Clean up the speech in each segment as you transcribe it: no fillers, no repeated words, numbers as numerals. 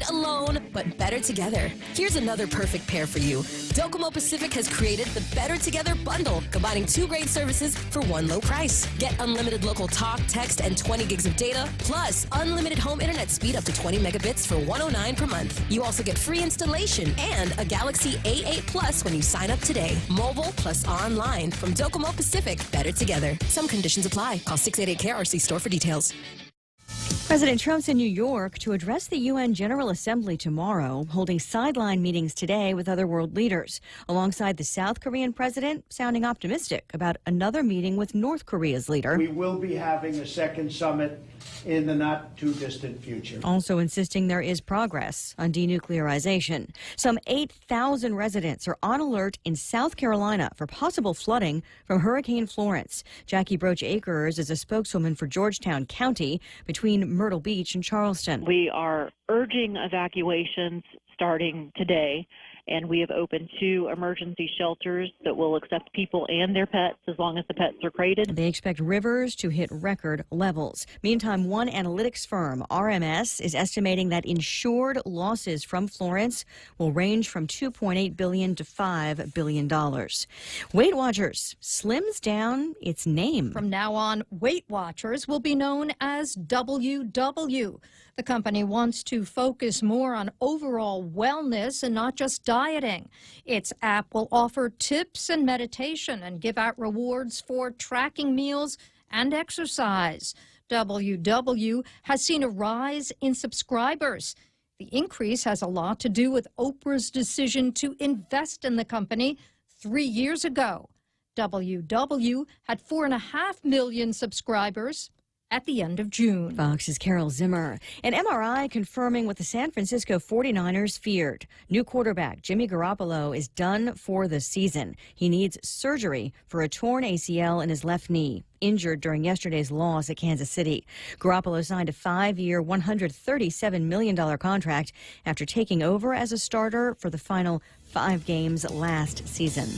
great alone, but better together. Here's another perfect pair for you. Docomo Pacific has created the Better Together bundle, combining 2 great services for one low price. Get unlimited local talk, text, and 20 gigs of data, plus unlimited home internet speed up to 20 megabits for $109 per month. You also get free installation and a Galaxy A8 Plus when you sign up today. Mobile plus online from Docomo Pacific. Better together. Some conditions apply. Call 688-KRC store for details. President Trump's in New York to address the UN General Assembly tomorrow, holding sideline meetings today with other world leaders, alongside the South Korean president sounding optimistic about another meeting with North Korea's leader. We will be having a second summit in the not-too-distant future. Also insisting there is progress on denuclearization. Some 8,000 residents are on alert in South Carolina for possible flooding from Hurricane Florence. Jackie Broach-Akers is a spokeswoman for Georgetown County between Myrtle Beach and Charleston. We are urging evacuations starting today, and we have opened 2 emergency shelters that will accept people and their pets as long as the pets are crated. They expect rivers to hit record levels. Meantime, one analytics firm, RMS, is estimating that insured losses from Florence will range from $2.8 billion to $5 billion. Weight Watchers slims down its name. From now on, Weight Watchers will be known as WW. The company wants to focus more on overall wellness and not just dieting. Its app will offer tips and meditation and give out rewards for tracking meals and exercise. WW has seen a rise in subscribers. The increase has a lot to do with Oprah's decision to invest in the company 3 years ago. WW had 4.5 million subscribers at the end of June. Fox's Carol Zimmer. An MRI confirming what the San Francisco 49ers feared. New quarterback Jimmy Garoppolo is done for the season. He needs surgery for a torn ACL in his left knee, injured during yesterday's loss at Kansas City. Garoppolo signed a 5-year, $137 million contract after taking over as a starter for the final 5 games last season.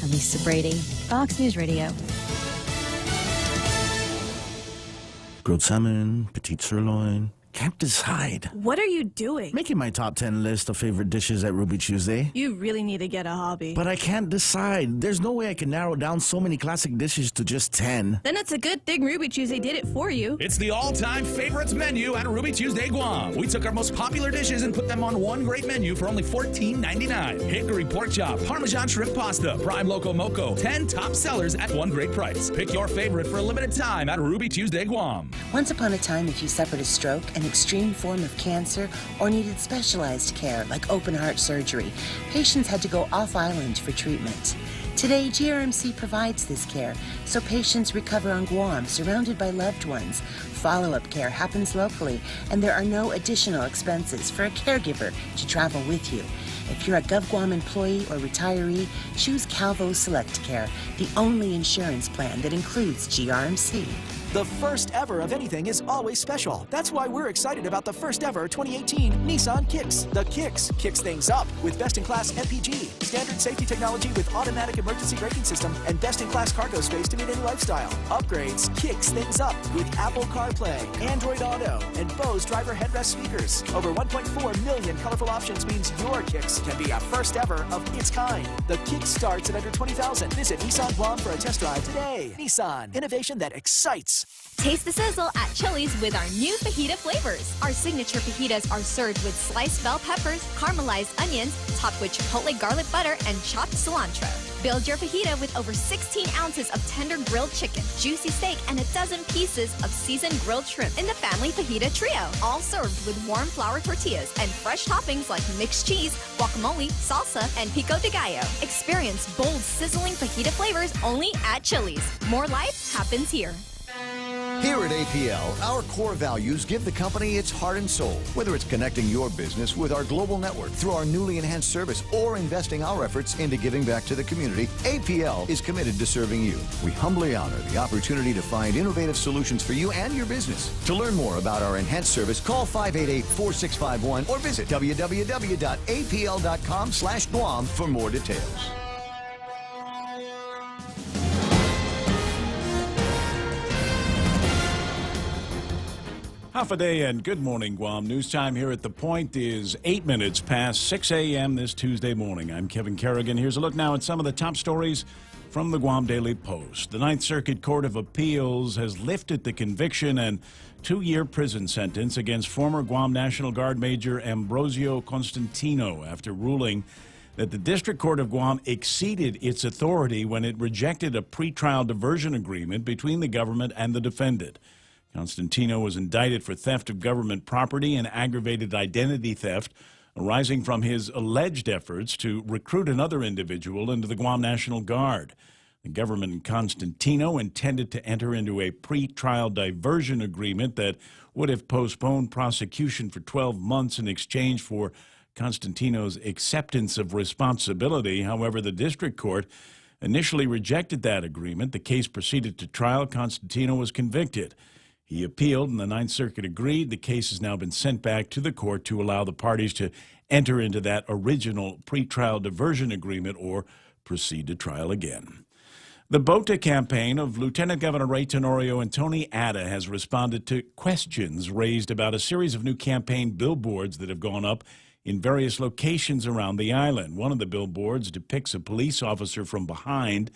I'm Lisa Brady, Fox News Radio. Grilled salmon, petite sirloin. Can't decide. What are you doing? Making my top 10 list of favorite dishes at Ruby Tuesday. You really need to get a hobby. But I can't decide. There's no way I can narrow down so many classic dishes to just 10. Then it's a good thing Ruby Tuesday did it for you. It's the all-time favorites menu at Ruby Tuesday Guam. We took our most popular dishes and put them on one great menu for only $14.99. Hickory pork chop, Parmesan shrimp pasta, prime loco moco. 10 top sellers at one great price. Pick your favorite for a limited time at Ruby Tuesday Guam. Once upon a time, if you suffered a stroke, an extreme form of cancer, or needed specialized care like open heart surgery, patients had to go off-island for treatment. Today, GRMC provides this care, so patients recover on Guam, surrounded by loved ones. Follow-up care happens locally, and there are no additional expenses for a caregiver to travel with you. If you're a GovGuam employee or retiree, choose Calvo Select Care, the only insurance plan that includes GRMC. The first ever of anything is always special. That's why we're excited about the first ever 2018 Nissan Kicks. The Kicks kicks things up with best-in-class MPG, standard safety technology with automatic emergency braking system, and best-in-class cargo space to meet any lifestyle. Upgrades kicks things up with Apple CarPlay, Android Auto, and Bose driver headrest speakers. Over 1.4 million colorful options means your Kicks can be a first ever of its kind. The Kicks starts at under $20,000. Visit Nissan Guam for a test drive today. Nissan, innovation that excites. Taste the sizzle at Chili's with our new fajita flavors. Our signature fajitas are served with sliced bell peppers, caramelized onions, topped with chipotle garlic butter, and chopped cilantro. Build your fajita with over 16 ounces of tender grilled chicken, juicy steak, and a dozen pieces of seasoned grilled shrimp in the family fajita trio. All served with warm flour tortillas and fresh toppings like mixed cheese, guacamole, salsa, and pico de gallo. Experience bold, sizzling fajita flavors only at Chili's. More life happens here. Here at APL, our core values give the company its heart and soul. Whether it's connecting your business with our global network through our newly enhanced service or investing our efforts into giving back to the community, APL is committed to serving you. We humbly honor the opportunity to find innovative solutions for you and your business. To learn more about our enhanced service, call 588-4651 or visit www.apl.com/Guam for more details. Half a day and good morning, Guam. News time here at The Point is 8 minutes past 6 a.m. this Tuesday morning. I'm Kevin Kerrigan. Here's a look now at some of the top stories from the Guam Daily Post. The Ninth Circuit Court of Appeals has lifted the conviction and 2-year prison sentence against former Guam National Guard Major Ambrosio Constantino after ruling that the District Court of Guam exceeded its authority when it rejected a pretrial diversion agreement between the government and the defendant. Constantino was indicted for theft of government property and aggravated identity theft arising from his alleged efforts to recruit another individual into the Guam National Guard. The government and Constantino intended to enter into a pretrial diversion agreement that would have postponed prosecution for 12 months in exchange for Constantino's acceptance of responsibility. However, the district court initially rejected that agreement. The case proceeded to trial. Constantino was convicted. He appealed, and the Ninth Circuit agreed. The case has now been sent back to the court to allow the parties to enter into that original pretrial diversion agreement or proceed to trial again. The BOTA campaign of Lieutenant Governor Ray Tenorio and Tony Ada has responded to questions raised about a series of new campaign billboards that have gone up in various locations around the island. One of the billboards depicts a police officer from behind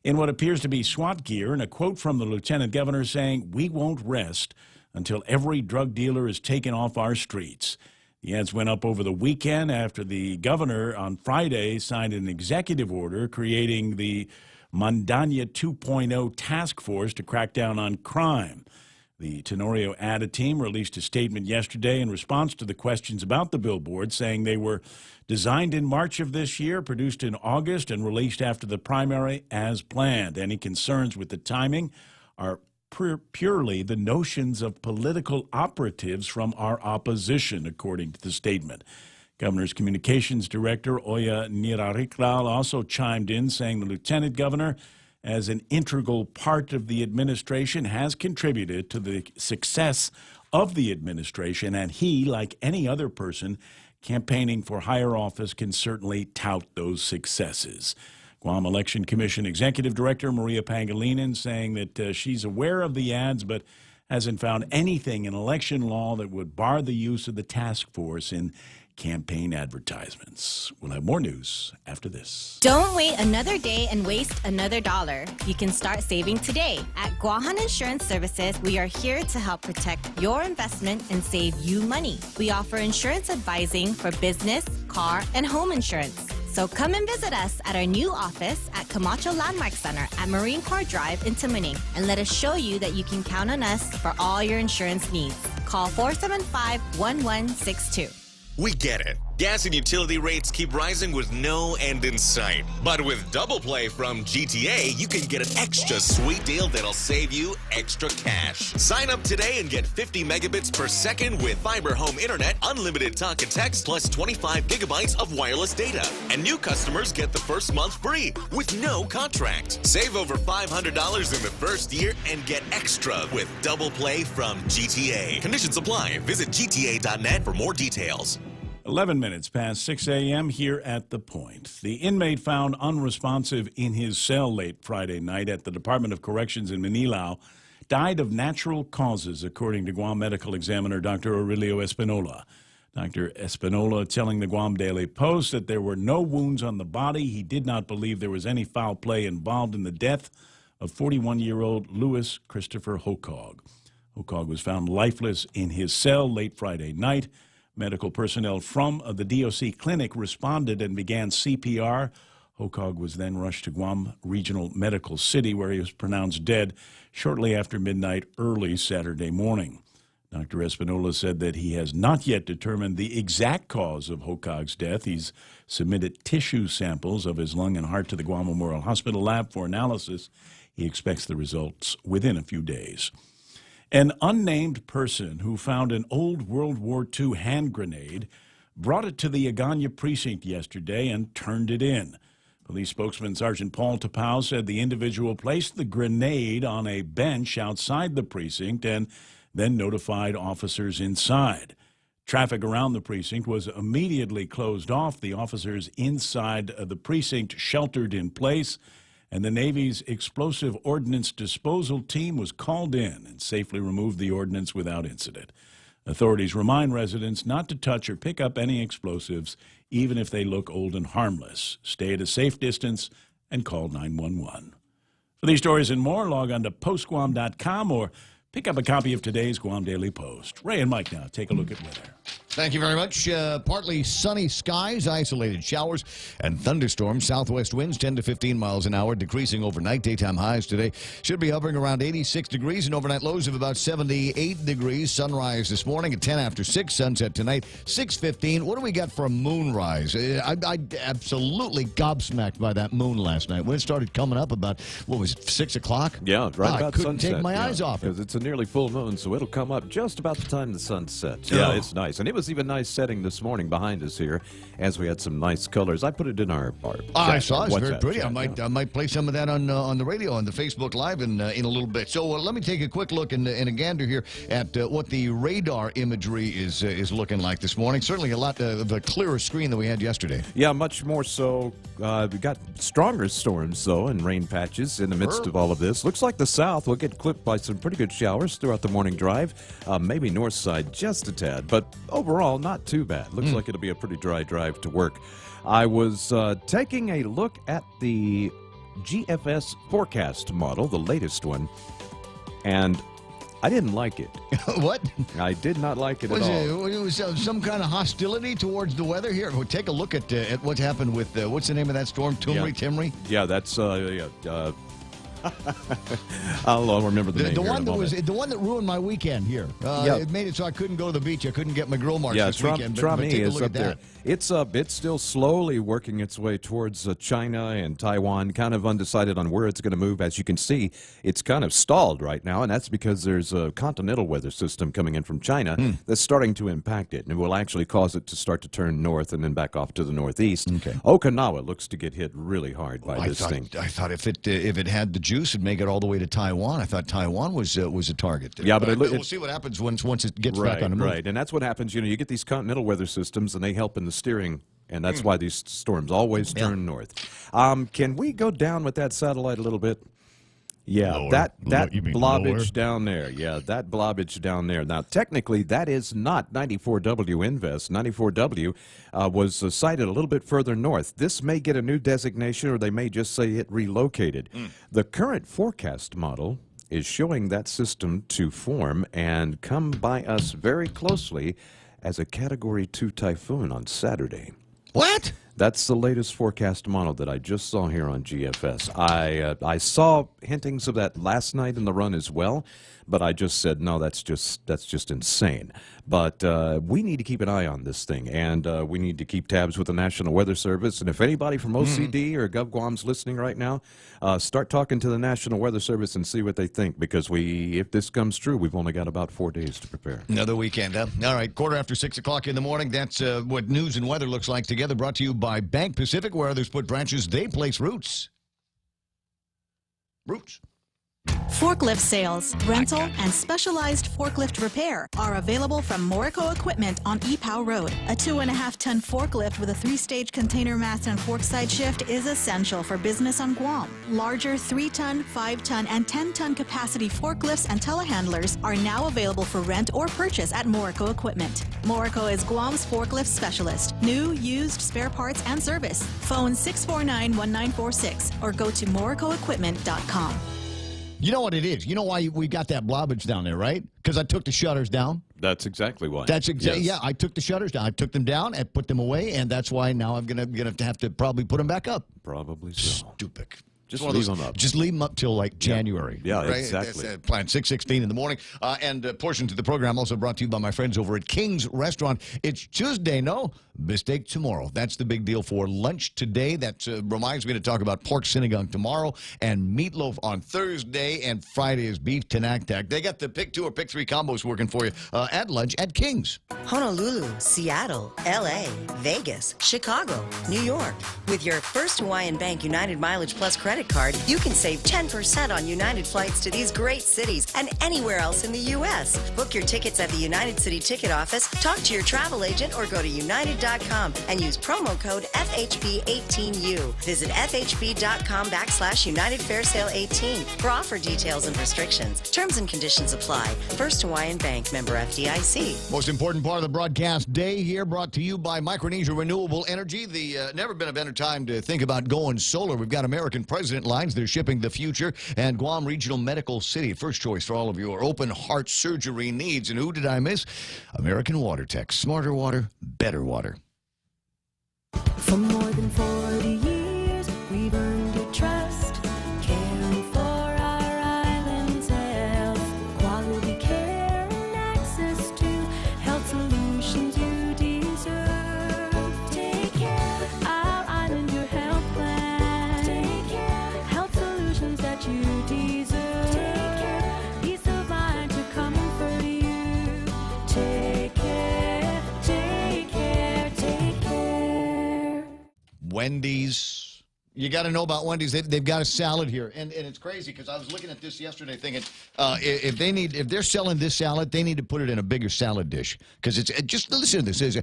in what appears to be SWAT gear, and a quote from the lieutenant governor saying, "We won't rest until every drug dealer is taken off our streets." The ads went up over the weekend after the governor on Friday signed an executive order creating the Mandanya 2.0 task force to crack down on crime. The Tenorio Ada team released a statement yesterday in response to the questions about the billboard, saying they were designed in March of this year, produced in August, and released after the primary as planned. Any concerns with the timing are purely the notions of political operatives from our opposition, according to the statement. Governor's Communications Director, Oya Nirarikral, also chimed in, saying the lieutenant governor, as an integral part of the administration, has contributed to the success of the administration, and he, like any other person campaigning for higher office, can certainly tout those successes. Guam Election Commission Executive Director Maria Pangilinan saying that she's aware of the ads but hasn't found anything in election law that would bar the use of the task force in campaign advertisements. We'll have more news after this. Don't wait another day and waste another dollar. You can start saving today. At Guahan Insurance Services, we are here to help protect your investment and save you money. We offer insurance advising for business, car, and home insurance. So come and visit us at our new office at Camacho Landmark Center at Marine Corps Drive in Tamuning, and let us show you that you can count on us for all your insurance needs. Call 475-1162. We get it. Gas and utility rates keep rising with no end in sight. But with Double Play from GTA, you can get an extra sweet deal that'll save you extra cash. Sign up today and get 50 megabits per second with fiber home internet, unlimited talk and text, plus 25 gigabytes of wireless data. And new customers get the first month free with no contract. Save over $500 in the first year and get extra with Double Play from GTA. Conditions apply. Visit gta.net for more details. 11 minutes past 6 a.m. here at The Point. The inmate found unresponsive in his cell late Friday night at the Department of Corrections in Manilao died of natural causes, according to Guam medical examiner Dr. Aurelio Espinola. Dr. Espinola telling the Guam Daily Post that there were no wounds on the body. He did not believe there was any foul play involved in the death of 41-year-old Louis Christopher Hokog. Hokog was found lifeless in his cell late Friday night. Medical personnel from the DOC clinic responded and began CPR. Hokog was then rushed to Guam Regional Medical City, where he was pronounced dead shortly after midnight early Saturday morning. Dr. Espinola said that he has not yet determined the exact cause of Hokog's death. He's submitted tissue samples of his lung and heart to the Guam Memorial Hospital lab for analysis. He expects the results within a few days. An unnamed person who found an old World War II hand grenade brought it to the Agana precinct yesterday and turned it in. Police spokesman Sergeant Paul Tapau said the individual placed the grenade on a bench outside the precinct and then notified officers inside. Traffic around the precinct was immediately closed off. The officers inside the precinct sheltered in place, and the Navy's explosive ordnance disposal team was called in and safely removed the ordnance without incident. Authorities remind residents not to touch or pick up any explosives, even if they look old and harmless. Stay at a safe distance and call 911. For these stories and more, log on to postguam.com or pick up a copy of today's Guam Daily Post. Ray and Mike now take a look at weather. Thank you very much. Partly sunny skies, isolated showers, and thunderstorms. Southwest winds 10 to 15 miles an hour, decreasing overnight. Daytime highs today should be hovering around 86 degrees and overnight lows of about 78 degrees. Sunrise this morning at 10 after 6. Sunset tonight, 6:15. What do we got for a moonrise? I absolutely gobsmacked by that moon last night. When it started coming up about, 6 o'clock? Yeah, right about I couldn't sunset, take my eyes off it. Because it's a nearly full moon, so it'll come up just about the time the sun sets. Oh. Yeah, it's nice. And it was even nice setting this morning behind us here, as we had some nice colors. I put it in our I saw it. It's very WhatsApp pretty. chat, I might play some of that on the radio, on the Facebook Live in a little bit. So let me take a quick look and a gander here at what the radar imagery is looking like this morning. Certainly a lot of a clearer screen than we had yesterday. Yeah, much more so. We got stronger storms, though, and rain patches in the midst of all of this. Looks like the south will get clipped by some pretty good showers throughout the morning drive. Maybe north side just a tad, but overall not too bad. Looks like it'll be a pretty dry drive to work. I was taking a look at the GFS forecast model, the latest one, and I didn't like it. What? I did not like it at all. It was some kind of hostility towards the weather here. We'll take a look at what's happened with, what's the name of that storm? Timry? Yeah, that's, I'll remember the name. The here one in a that moment. was the one that ruined my weekend here. It made it so I couldn't go to the beach. I couldn't get my grill marks this weekend. But Trami take a is look up at there. that. It's still slowly working its way towards China and Taiwan, kind of undecided on where it's going to move. As you can see, it's kind of stalled right now, and that's because there's a continental weather system coming in from China that's starting to impact it, and it will actually cause it to start to turn north and then back off to the northeast. Okay. Okinawa looks to get hit really hard by this thing. I thought if it had the juice, it'd make it all the way to Taiwan. I thought Taiwan was a target. Yeah, but we'll see what happens once it gets back on the move. Right, and that's what happens. You get these continental weather systems, and they help in the steering, and that's why these storms always turn north. Can we go down with that satellite a little bit? Yeah, Lower. that You mean blobage lower? down there. Yeah, that blobage down there. Now, technically, that is not 94W Invest. 94W was sighted a little bit further north. This may get a new designation, or they may just say it relocated. The current forecast model is showing that system to form and come by us very closely as a Category 2 typhoon on Saturday. What? That's the latest forecast model that I just saw here on GFS. I saw hintings of that last night in the run as well, but I just said, no, that's just insane. But we need to keep an eye on this thing, and we need to keep tabs with the National Weather Service. And if anybody from OCD or GovGuam's listening right now, start talking to the National Weather Service and see what they think, because if this comes true, we've only got about 4 days to prepare. Another weekend, huh? All right, 6:15 in the morning. That's what news and weather looks like together, brought to you by Bank Pacific. Where others put branches, they place roots. Roots. Forklift sales, rental, and specialized forklift repair are available from Morico Equipment on Epow Road. A 2.5-ton forklift with a 3-stage container mast and fork side shift is essential for business on Guam. Larger 3-ton, 5-ton, and 10-ton capacity forklifts and telehandlers are now available for rent or purchase at Morico Equipment. Morico is Guam's forklift specialist. New, used, spare parts, and service. Phone 649-1946 or go to moricoequipment.com. You know what it is? You know why we got that blobbage down there, right? Because I took the shutters down. That's exactly why. That's exactly, Yes. yeah, I took the shutters down. I took them down and put them away, and that's why now I'm gonna have to probably put them back up. Probably so. Stupid. Just One of leave those- them up. Just leave them up till like January. Yeah, right? exactly. That's, plan 6:16 in the morning. And portions of the program also brought to you by my friends over at King's Restaurant. It's Tuesday, no? Mistake tomorrow. That's the big deal for lunch today. That reminds me to talk about pork sinigang tomorrow and meatloaf on Thursday, and Friday is beef tenactac. They got the pick 2 or pick 3 combos working for you at lunch at King's. Honolulu, Seattle, LA, Vegas, Chicago, New York. With your First Hawaiian Bank United Mileage Plus credit credit card, you can save 10% on United flights to these great cities and anywhere else in the U.S. Book your tickets at the United City Ticket Office, talk to your travel agent, or go to united.com and use promo code FHB18U. Visit FHB.com/United Fair Sale 18 for offer details and restrictions. Terms and conditions apply. First Hawaiian Bank, member FDIC. Most important part of the broadcast day here, brought to you by Micronesia Renewable Energy. The never been a better time to think about going solar. We've got American President Lines. They're shipping the future, and Guam Regional Medical City, first choice for all of your open heart surgery needs. And who did I miss? American Water Tech. Smarter water, better water. For more than 40 years, we've earned your trust, caring for our island's health, quality care and access to health solutions you deserve. Take care, our island, your health plan. Take care, health solutions that you deserve. Take care, peace of mind to comfort you. Take care, take care, take care. Wendy's. You got to know about Wendy's. They've got a salad here, and it's crazy because I was looking at this yesterday, thinking if they're selling this salad, they need to put it in a bigger salad dish because it's just listen to this. It's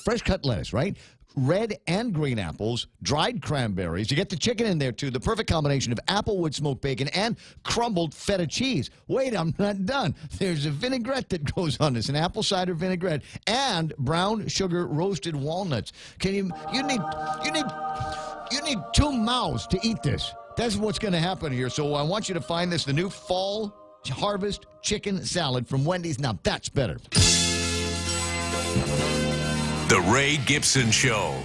fresh cut lettuce, right? Red and green apples, dried cranberries. You get the chicken in there, too. The perfect combination of applewood smoked bacon and crumbled feta cheese. Wait, I'm not done. There's a vinaigrette that goes on this, an apple cider vinaigrette, and brown sugar roasted walnuts. You need 2 mouths to eat this. That's what's going to happen here. So I want you to find this, the new fall harvest chicken salad from Wendy's. Now, that's better. The Ray Gibson Show.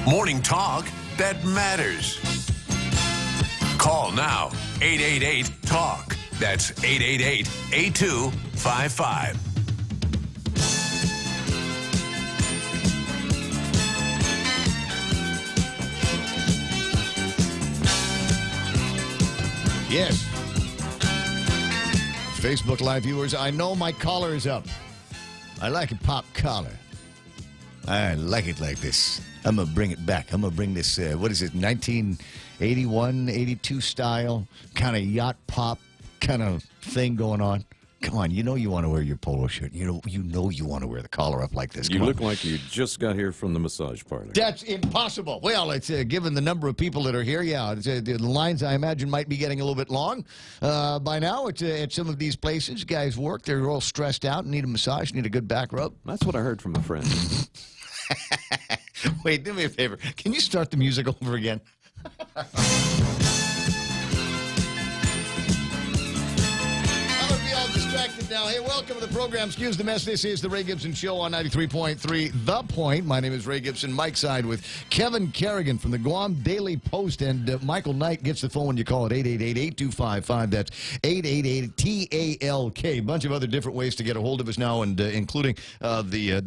Morning talk that matters. Call now, 888-TALK. That's 888-8255. Yes. Facebook Live viewers, I know my collar is up. I like a pop collar. I like it like this. I'm going to bring it back. I'm going to bring this, 1981, 82 style, kind of yacht pop kind of thing going on. Come on, you know you want to wear your polo shirt. You know you want to wear the collar up like this. You look like you just got here from the massage parlor. That's impossible. Well, it's given the number of people that are here, yeah, the lines I imagine might be getting a little bit long by now. At some of these places, guys work. They're all stressed out and need a massage, need a good back rub. That's what I heard from a friend. Wait, do me a favor. Can you start the music over again? Now, hey, welcome to the program. Excuse the mess. This is the Ray Gibson Show on 93.3 The Point. My name is Ray Gibson. Mike side with Kevin Kerrigan from the Guam Daily Post. And Michael Knight gets the phone when you call it 888-8255. That's 888-TALK. A bunch of other different ways to get a hold of us now, and including the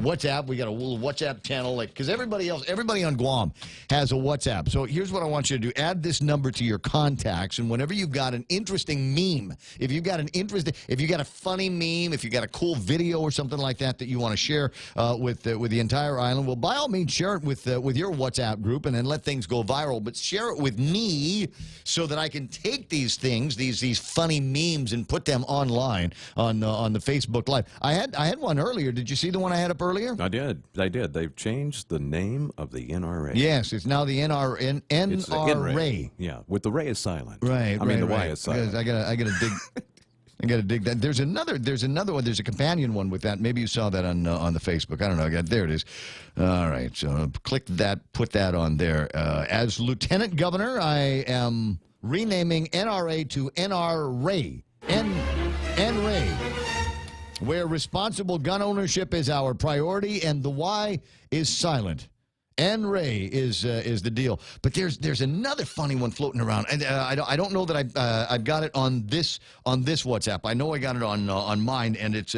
WhatsApp. We got a little WhatsApp channel, because everybody on Guam has a WhatsApp. So here's what I want you to do. Add this number to your contacts, and whenever you've got an interesting meme, if you got a funny meme, if you got a cool video or something like that you want to share with the entire island, well, by all means, share it with your WhatsApp group and then let things go viral. But share it with me so that I can take these things, these funny memes, and put them online on the Facebook Live. I had one earlier. Did you see the one I had up earlier? I did. They've changed the name of the NRA. Yes, it's now the NRA. Yeah, with the Ray is silent. Right. I mean, the Y is silent. I gotta dig. I got to dig that. There's another one. There's a companion one with that. Maybe you saw that on the Facebook. I don't know. There it is. All right. So click that. Put that on there. As Lieutenant Governor, I am renaming NRA to NRA. NRA, where responsible gun ownership is our priority and the Y is silent. NRA is the deal, but there's another funny one floating around, and I don't know that I've got it on this WhatsApp. I know I got it on mine, and it's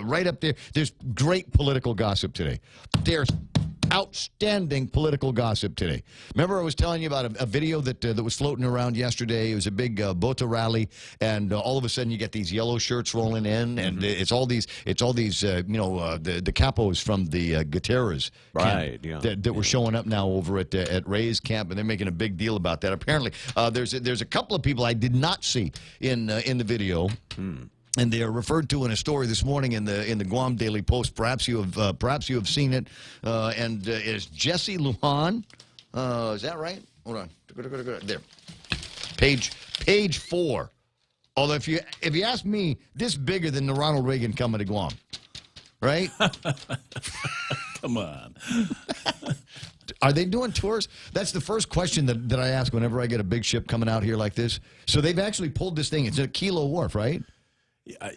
right up there. There's great political gossip today. There's outstanding political gossip today. Remember I was telling you about a video that was floating around yesterday. It was a big Bota rally, and all of a sudden you get these yellow shirts rolling in, and it's all these the capos from the Guterres Right, camp that were showing up now over at Ray's camp, and they're making a big deal about that. Apparently, there's a couple of people I did not see in the video. And they are referred to in a story this morning in the Guam Daily Post. Perhaps you have seen it. And it's Jesse Lujan. Is that right? Hold on. There. Page 4. Although if you ask me, this bigger than the Ronald Reagan coming to Guam, right? Come on. Are they doing tours? That's the first question that I ask whenever I get a big ship coming out here like this. So they've actually pulled this thing. It's at Kilo Wharf, right?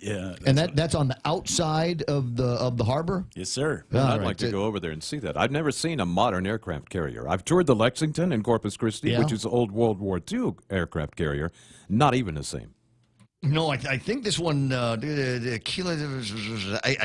Yeah. And that's on the outside of the harbor? Yes, sir. I'd like to go over there and see that. I've never seen a modern aircraft carrier. I've toured the Lexington in Corpus Christi, which is an old World War II aircraft carrier. Not even the same. No, I think this one. I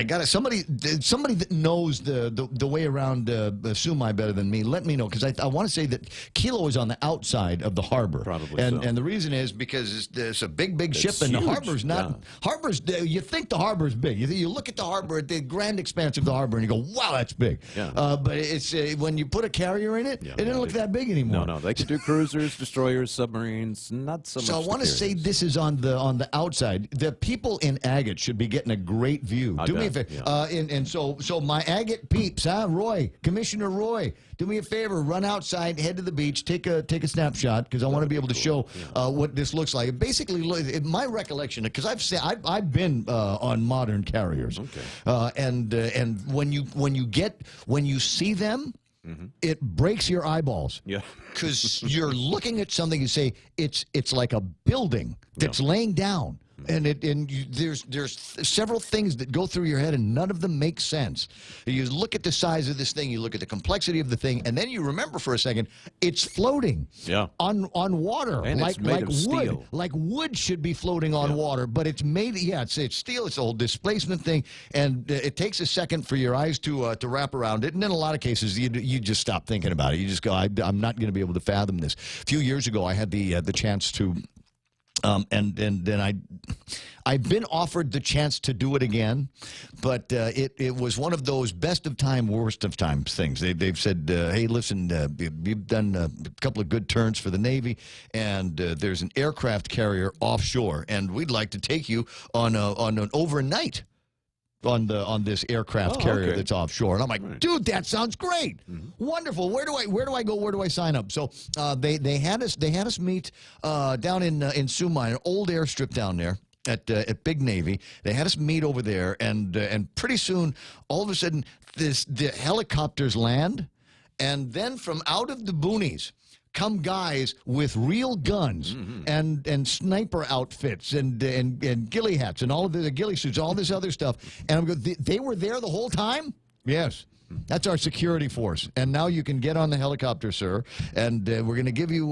got it. Somebody that knows the way around Sumai better than me. Let me know, because I want to say that Kilo is on the outside of the harbor. Probably and so. And the reason is because it's a big ship, and huge. the harbor's not. Yeah. Harbor's. You think the harbor's big. You look at the harbor, at the grand expanse of the harbor, and you go, "Wow, that's big." Yeah. But it's when you put a carrier in it, it doesn't look that big anymore. No, they can do cruisers, destroyers, submarines. Not so much. So I want to say this is on the outside. The people in Agate should be getting a great view. Do me a favor. And so my Agate peeps, Roy, Commissioner Roy, do me a favor. Run outside, head to the beach, take a snapshot, because I want to be able to show what this looks like. Basically, my recollection, because I've been on modern carriers, and when you see them. It breaks your eyeballs. Yeah. Because you're looking at something and say it's like a building that's laying down. There's several things that go through your head, and none of them make sense. You look at the size of this thing, you look at the complexity of the thing, and then you remember for a second it's floating on water, and like it's made of wood. steel. Like wood should be floating on water, but it's made. It's steel. It's a whole displacement thing, and it takes a second for your eyes to wrap around it. And in a lot of cases, you just stop thinking about it. You just go, I'm not going to be able to fathom this. A few years ago, I had the chance to. And then I've been offered the chance to do it again, but it was one of those best of time, worst of time things. They've said, hey, listen, you've done a couple of good turns for the Navy, and there's an aircraft carrier offshore, and we'd like to take you on an overnight on this aircraft carrier that's offshore. And I'm like, dude, that sounds great. Wonderful. Where do I go? Where do I sign up? So they had us meet down in Sumai, an old airstrip down there at Big Navy. They had us meet over there, and pretty soon, all of a sudden, the helicopters land, and then from out of the boonies come guys with real guns and sniper outfits and ghillie hats and all of the ghillie suits, all this other stuff. And I'm going, they were there the whole time? Yes. That's our security force, and now you can get on the helicopter, sir. And we're going to give you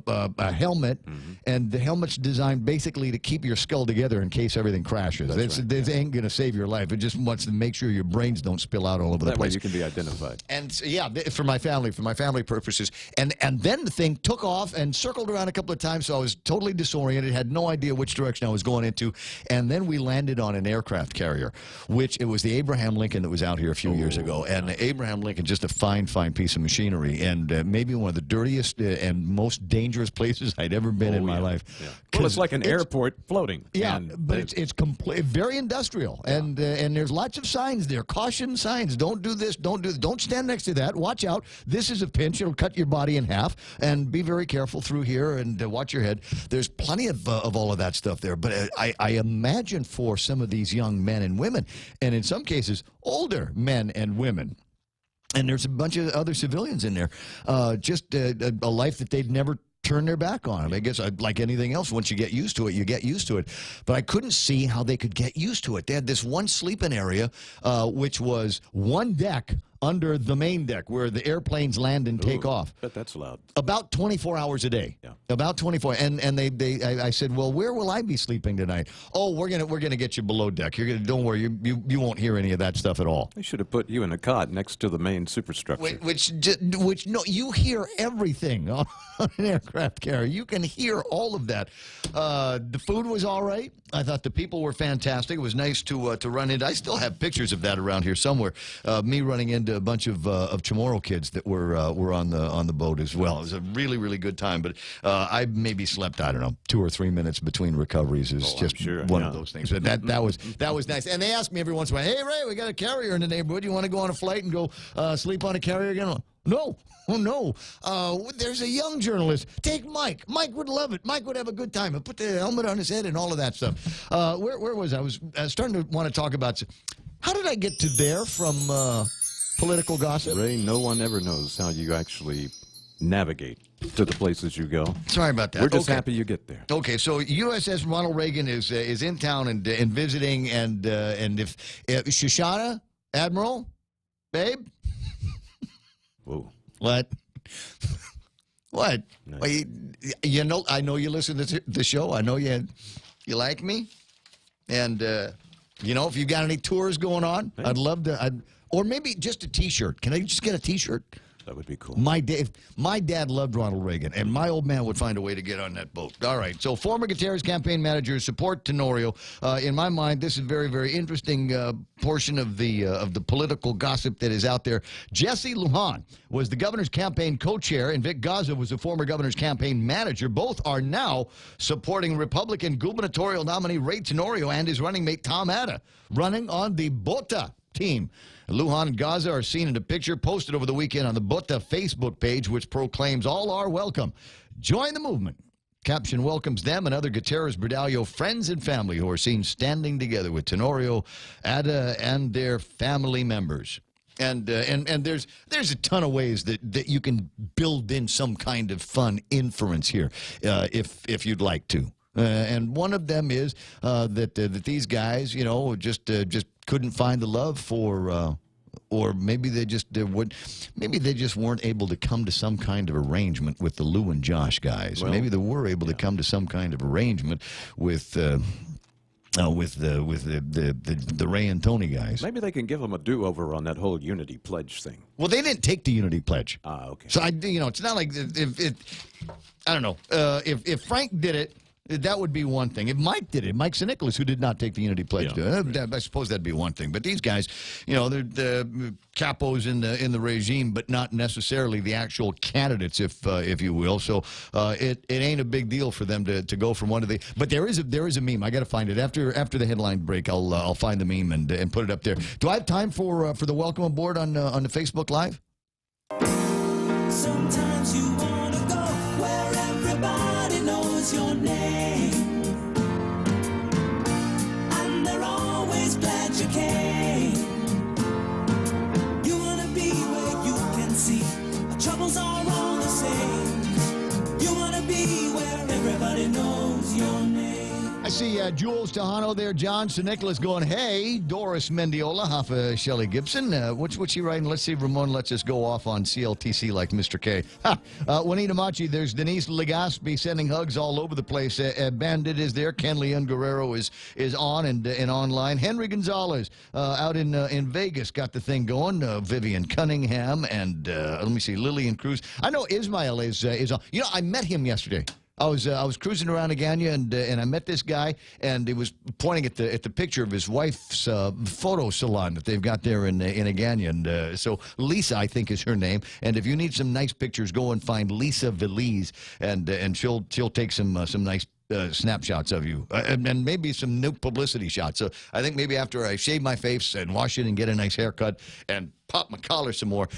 a helmet, and the helmet's designed basically to keep your skull together in case everything crashes. This ain't going to save your life. It just wants to make sure your brains don't spill out all over the place. That way you can be identified. And so, for my family purposes. And then the thing took off and circled around a couple of times, so I was totally disoriented, had no idea which direction I was going into. And then we landed on an aircraft carrier, which it was the Abraham Lincoln that was out here a few years ago. And Abraham Lincoln, just a fine piece of machinery, and maybe one of the dirtiest and most dangerous places I'd ever been in my life. Yeah. Well, it's like an airport floating. Yeah, but it's very industrial, and there's lots of signs there, caution signs. Don't do this. Don't do this. Don't stand next to that. Watch out. This is a pinch. It'll cut your body in half. And be very careful through here, and watch your head. There's plenty of all of that stuff there. But I imagine for some of these young men and women, and in some cases older men and women, and there's a bunch of other civilians in there, just a life that they'd never turn their back on. I guess like anything else, once you get used to it, you get used to it. But I couldn't see how they could get used to it. They had this one sleeping area, which was one deck under the main deck where the airplanes land and take off. Bet that's loud. About 24 hours a day. Yeah. About 24. And I said, well, where will I be sleeping tonight? Oh, we're gonna get you below deck. Don't worry, you won't hear any of that stuff at all. They should have put you in a cot next to the main superstructure. Which no, you hear everything on an aircraft carrier. You can hear all of that. The food was all right. I thought the people were fantastic. It was nice to run into. I still have pictures of that around here somewhere. Me running into a bunch of Chamorro kids that were on the boat as well. It was a really, really good time. But I maybe slept, I don't know, 2 or 3 minutes between recoveries. Is just one of those things. But that was nice. And they asked me every once in a while, "Hey Ray, we got a carrier in the neighborhood. You want to go on a flight and go sleep on a carrier again?" No. Oh, no. There's a young journalist. Take Mike. Mike would love it. Mike would have a good time. And put the helmet on his head and all of that stuff. Where was I? I was starting to want to talk about, how did I get to there from political gossip? Ray, no one ever knows how you actually navigate to the places you go. Sorry about that. We're just happy you get there. Okay, so USS Ronald Reagan is in town and visiting, and if Shoshana, Admiral, babe. Whoa. What? What? Nice. Well, you know, I know you listen to the show. I know you like me, and you know, if you got any tours going on, hey. I'd love to. Or maybe just a T-shirt. Can I just get a T-shirt? That would be cool. My dad loved Ronald Reagan, and my old man would find a way to get on that boat. All right, so former Gutierrez campaign manager support Tenorio. In my mind, this is a very, very interesting portion of the political gossip that is out there. Jesse Lujan was the governor's campaign co-chair, and Vic Gaza was the former governor's campaign manager. Both are now supporting Republican gubernatorial nominee Ray Tenorio and his running mate Tom Atta, running on the Bota team. Lujan and Gaza are seen in a picture posted over the weekend on the Bota Facebook page, which proclaims all are welcome. Join the movement. Caption welcomes them and other Gutierrez Bradallo friends and family who are seen standing together with Tenorio, Atta, and their family members. And there's a ton of ways that you can build in some kind of fun inference here, if you'd like to. And one of them is that these guys, you know, just couldn't find the love for, or maybe they just weren't able to come to some kind of arrangement with the Lou and Josh guys. Well, maybe they were able to come to some kind of arrangement with the Ray and Tony guys. Maybe they can give them a do-over on that whole Unity Pledge thing. Well, they didn't take the Unity Pledge. Ah, okay. So it's not like I don't know. If Frank did it, that would be one thing. If Mike did it, Mike St. Nicholas, who did not take the Unity Pledge, I suppose that'd be one thing. But these guys, you know, they're the capos in the regime, but not necessarily the actual candidates, if you will. So it ain't a big deal for them to go from one to the. But there is a meme. I got to find it after the headline break. I'll find the meme and put it up there. Do I have time for the welcome aboard on the Facebook Live? Sometimes you wanna go where everybody knows your name, and they're always glad you came. You wanna be where you can see our troubles are all the same. You wanna be where everybody knows your name. I see Jules Tejano there, John St. Nicholas going, hey, Doris Mendiola, Hoffa Shelley Gibson. What's she writing? Let's see, Ramon lets us go off on CLTC like Mr. K. Juanita Machi, there's Denise Legaspi sending hugs all over the place. Bandit is there. Ken Leon Guerrero is on and online. Henry Gonzalez out in Vegas got the thing going. Vivian Cunningham and let me see, Lillian Cruz. I know Ismail is on. You know, I met him yesterday. I was cruising around Agana and I met this guy, and he was pointing at the picture of his wife's photo salon that they've got there in Agana. And so Lisa, I think, is her name. And if you need some nice pictures, go and find Lisa Veliz, and she'll take some nice snapshots of you and maybe some new publicity shots. So I think maybe after I shave my face and wash it and get a nice haircut and pop my collar some more,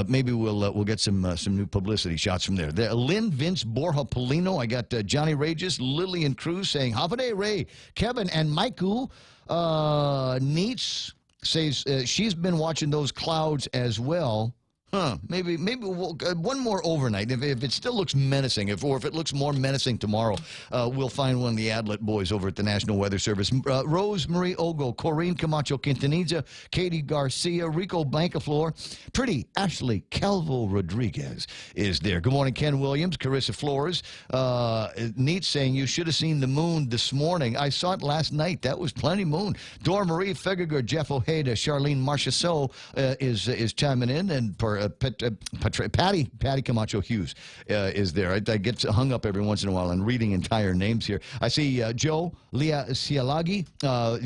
maybe we'll get some new publicity shots from there. Lynn, Vince, Borja Polino. I got Johnny Rages, Lillian Cruz saying Havade Ray, Kevin, and Maiku Neitz says she's been watching those clouds as well. Maybe we'll, one more overnight. If it still looks menacing, or if it looks more menacing tomorrow, we'll find one of the Adlet boys over at the National Weather Service. Rose Marie Ogo, Corinne Camacho Quintanilla, Katie Garcia, Rico Blancaflor, pretty Ashley Calvo Rodriguez is there. Good morning, Ken Williams, Carissa Flores. Neat saying you should have seen the moon this morning. I saw it last night. That was plenty moon. Dora Marie Fegeger, Jeff Ojeda, Charlene Marchessault is chiming in, and Patty Camacho Hughes is there. I get hung up every once in a while on reading entire names here. I see Joe, Leah Sialagi,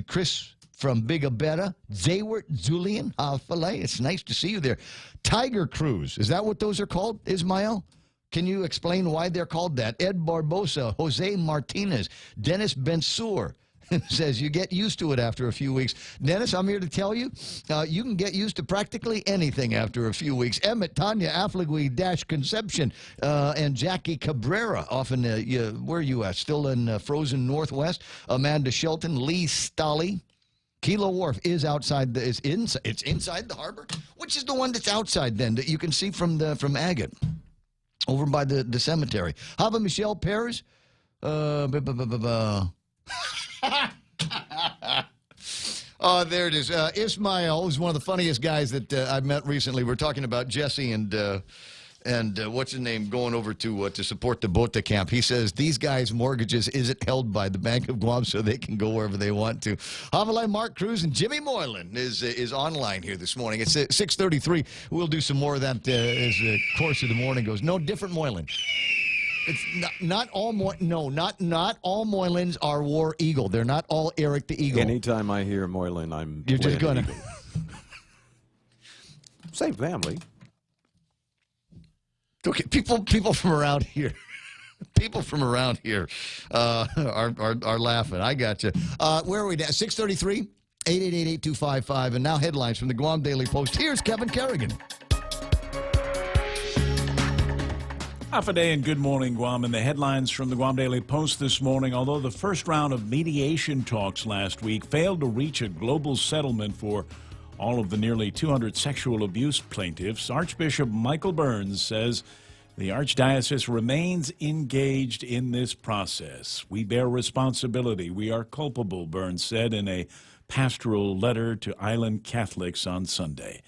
Chris from Big Abetta, Zaywert, Zulian, Filet. It's nice to see you there. Tiger Cruise, is that what those are called, Ismael? Can you explain why they're called that? Ed Barbosa, Jose Martinez, Dennis Bensur says you get used to it after a few weeks. Dennis, I'm here to tell you, you can get used to practically anything after a few weeks. Emmett, Tanya Affligui, Dash Conception, and Jackie Cabrera, often, where are you at? Still in frozen Northwest. Amanda Shelton, Lee Stolley. Kilo Wharf is outside. It's inside the harbor. Which is the one that's outside then that you can see from Agate, over by the cemetery? Hava Michelle Perez. Oh, there it is. Ismail, who's one of the funniest guys that I've met recently. We're talking about Jesse and what's his name going over to support the Bota camp. He says these guys' mortgages isn't held by the Bank of Guam, so they can go wherever they want to. Havalai, Mark Cruz, and Jimmy Moylan is online here this morning. It's 6:33. We'll do some more of that as the course of the morning goes. No, different Moylan. It's not all not all Moylans are War Eagle. They're not all Eric the Eagle. Anytime I hear Moylan, You're just gonna same family. Okay, people from around here. People from around here are laughing. I got you. Where are we at? 6:33, 888-8255, and now headlines from the Guam Daily Post. Here's Kevin Kerrigan. Half a day and good morning, Guam. And the headlines from the Guam Daily Post this morning. Although the first round of mediation talks last week failed to reach a global settlement for all of the nearly 200 sexual abuse plaintiffs, Archbishop Michael Burns says the Archdiocese remains engaged in this process. We bear responsibility. We are culpable, Burns said in a pastoral letter to island Catholics on Sunday.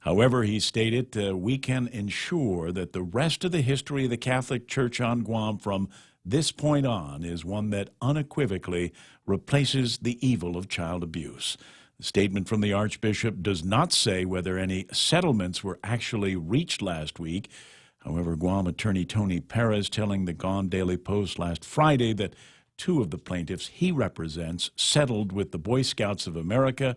However, he stated, we can ensure that the rest of the history of the Catholic Church on Guam from this point on is one that unequivocally replaces the evil of child abuse. The statement from the Archbishop does not say whether any settlements were actually reached last week. However, Guam attorney Tony Perez telling the Guam Daily Post last Friday that two of the plaintiffs he represents settled with the Boy Scouts of America.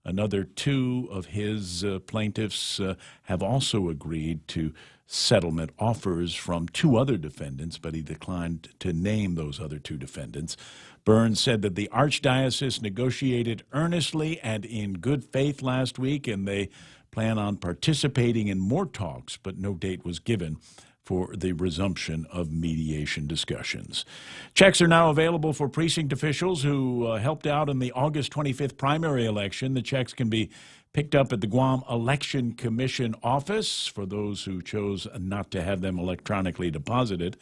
Another two of his plaintiffs have also agreed to settlement offers from two other defendants, but he declined to name those other two defendants. Burns said that the Archdiocese negotiated earnestly and in good faith last week, and they plan on participating in more talks, but no date was given for the resumption of mediation discussions. Checks are now available for precinct officials who helped out in the August 25th primary election. The checks can be picked up at the Guam Election Commission office for those who chose not to have them electronically deposited.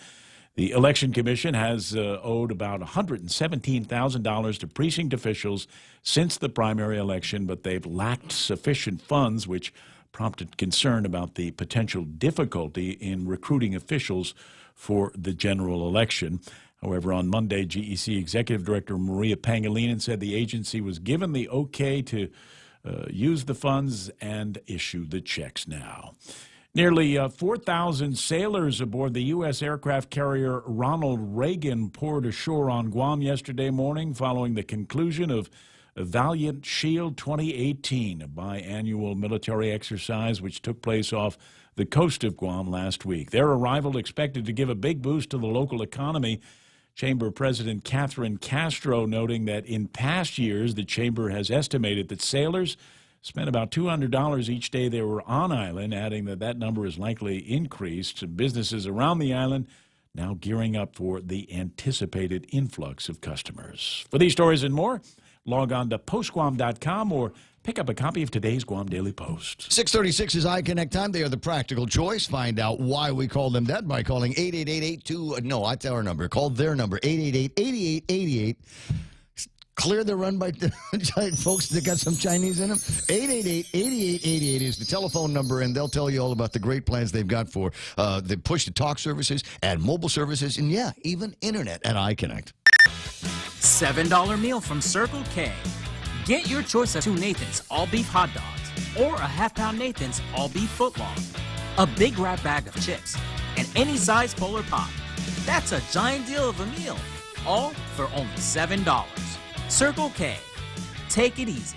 The Election Commission has owed about $117,000 to precinct officials since the primary election, but they've lacked sufficient funds, which prompted concern about the potential difficulty in recruiting officials for the general election. However, on Monday, GEC Executive Director Maria Pangilinan said the agency was given the okay to use the funds and issue the checks now. Nearly 4,000 sailors aboard the U.S. aircraft carrier Ronald Reagan poured ashore on Guam yesterday morning following the conclusion of Valiant Shield 2018, a biannual military exercise which took place off the coast of Guam last week. Their arrival expected to give a big boost to the local economy. Chamber President Catherine Castro noting that in past years, the Chamber has estimated that sailors spent about $200 each day they were on island, adding that that number is likely increased. Businesses around the island now gearing up for the anticipated influx of customers. For these stories and more, log on to postguam.com or pick up a copy of today's Guam Daily Post. 6:36 is iConnect time. They are the practical choice. Find out why we call them that by calling 888-82. No, that's our number. Call their number, 888-8888. Clear the run by folks that got some Chinese in them. 888-8888 is the telephone number, and they'll tell you all about the great plans they've got for the push-to-talk services and mobile services, and yeah, even internet at iConnect. $7 meal from Circle K. Get your choice of 2 Nathan's all-beef hot dogs or a half-pound Nathan's all-beef footlong, a big wrap bag of chips, and any size Polar Pop. That's a giant deal of a meal, all for only $7. Circle K. Take it easy.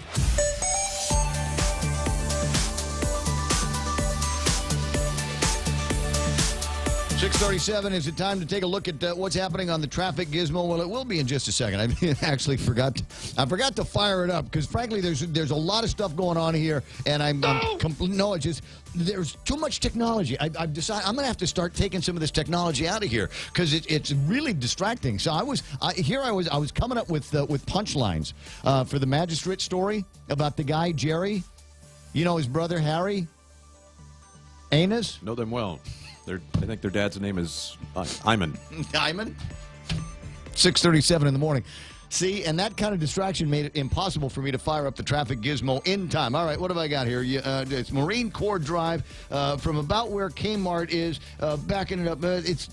6:37 is the time to take a look at what's happening on the traffic gizmo. Well, it will be in just a second. I actually forgot to fire it up because, frankly, there's a lot of stuff going on here, and it's just there's too much technology. I've decided I'm going to have to start taking some of this technology out of here because it's really distracting. So I was coming up with punchlines for the magistrate story about the guy Jerry, his brother Harry, Anus. Know them well. I think their dad's name is Iman. Iman? 6:37 in the morning. See, and that kind of distraction made it impossible for me to fire up the traffic gizmo in time. All right, what have I got here? It's Marine Corps Drive from about where Kmart is, backing it up.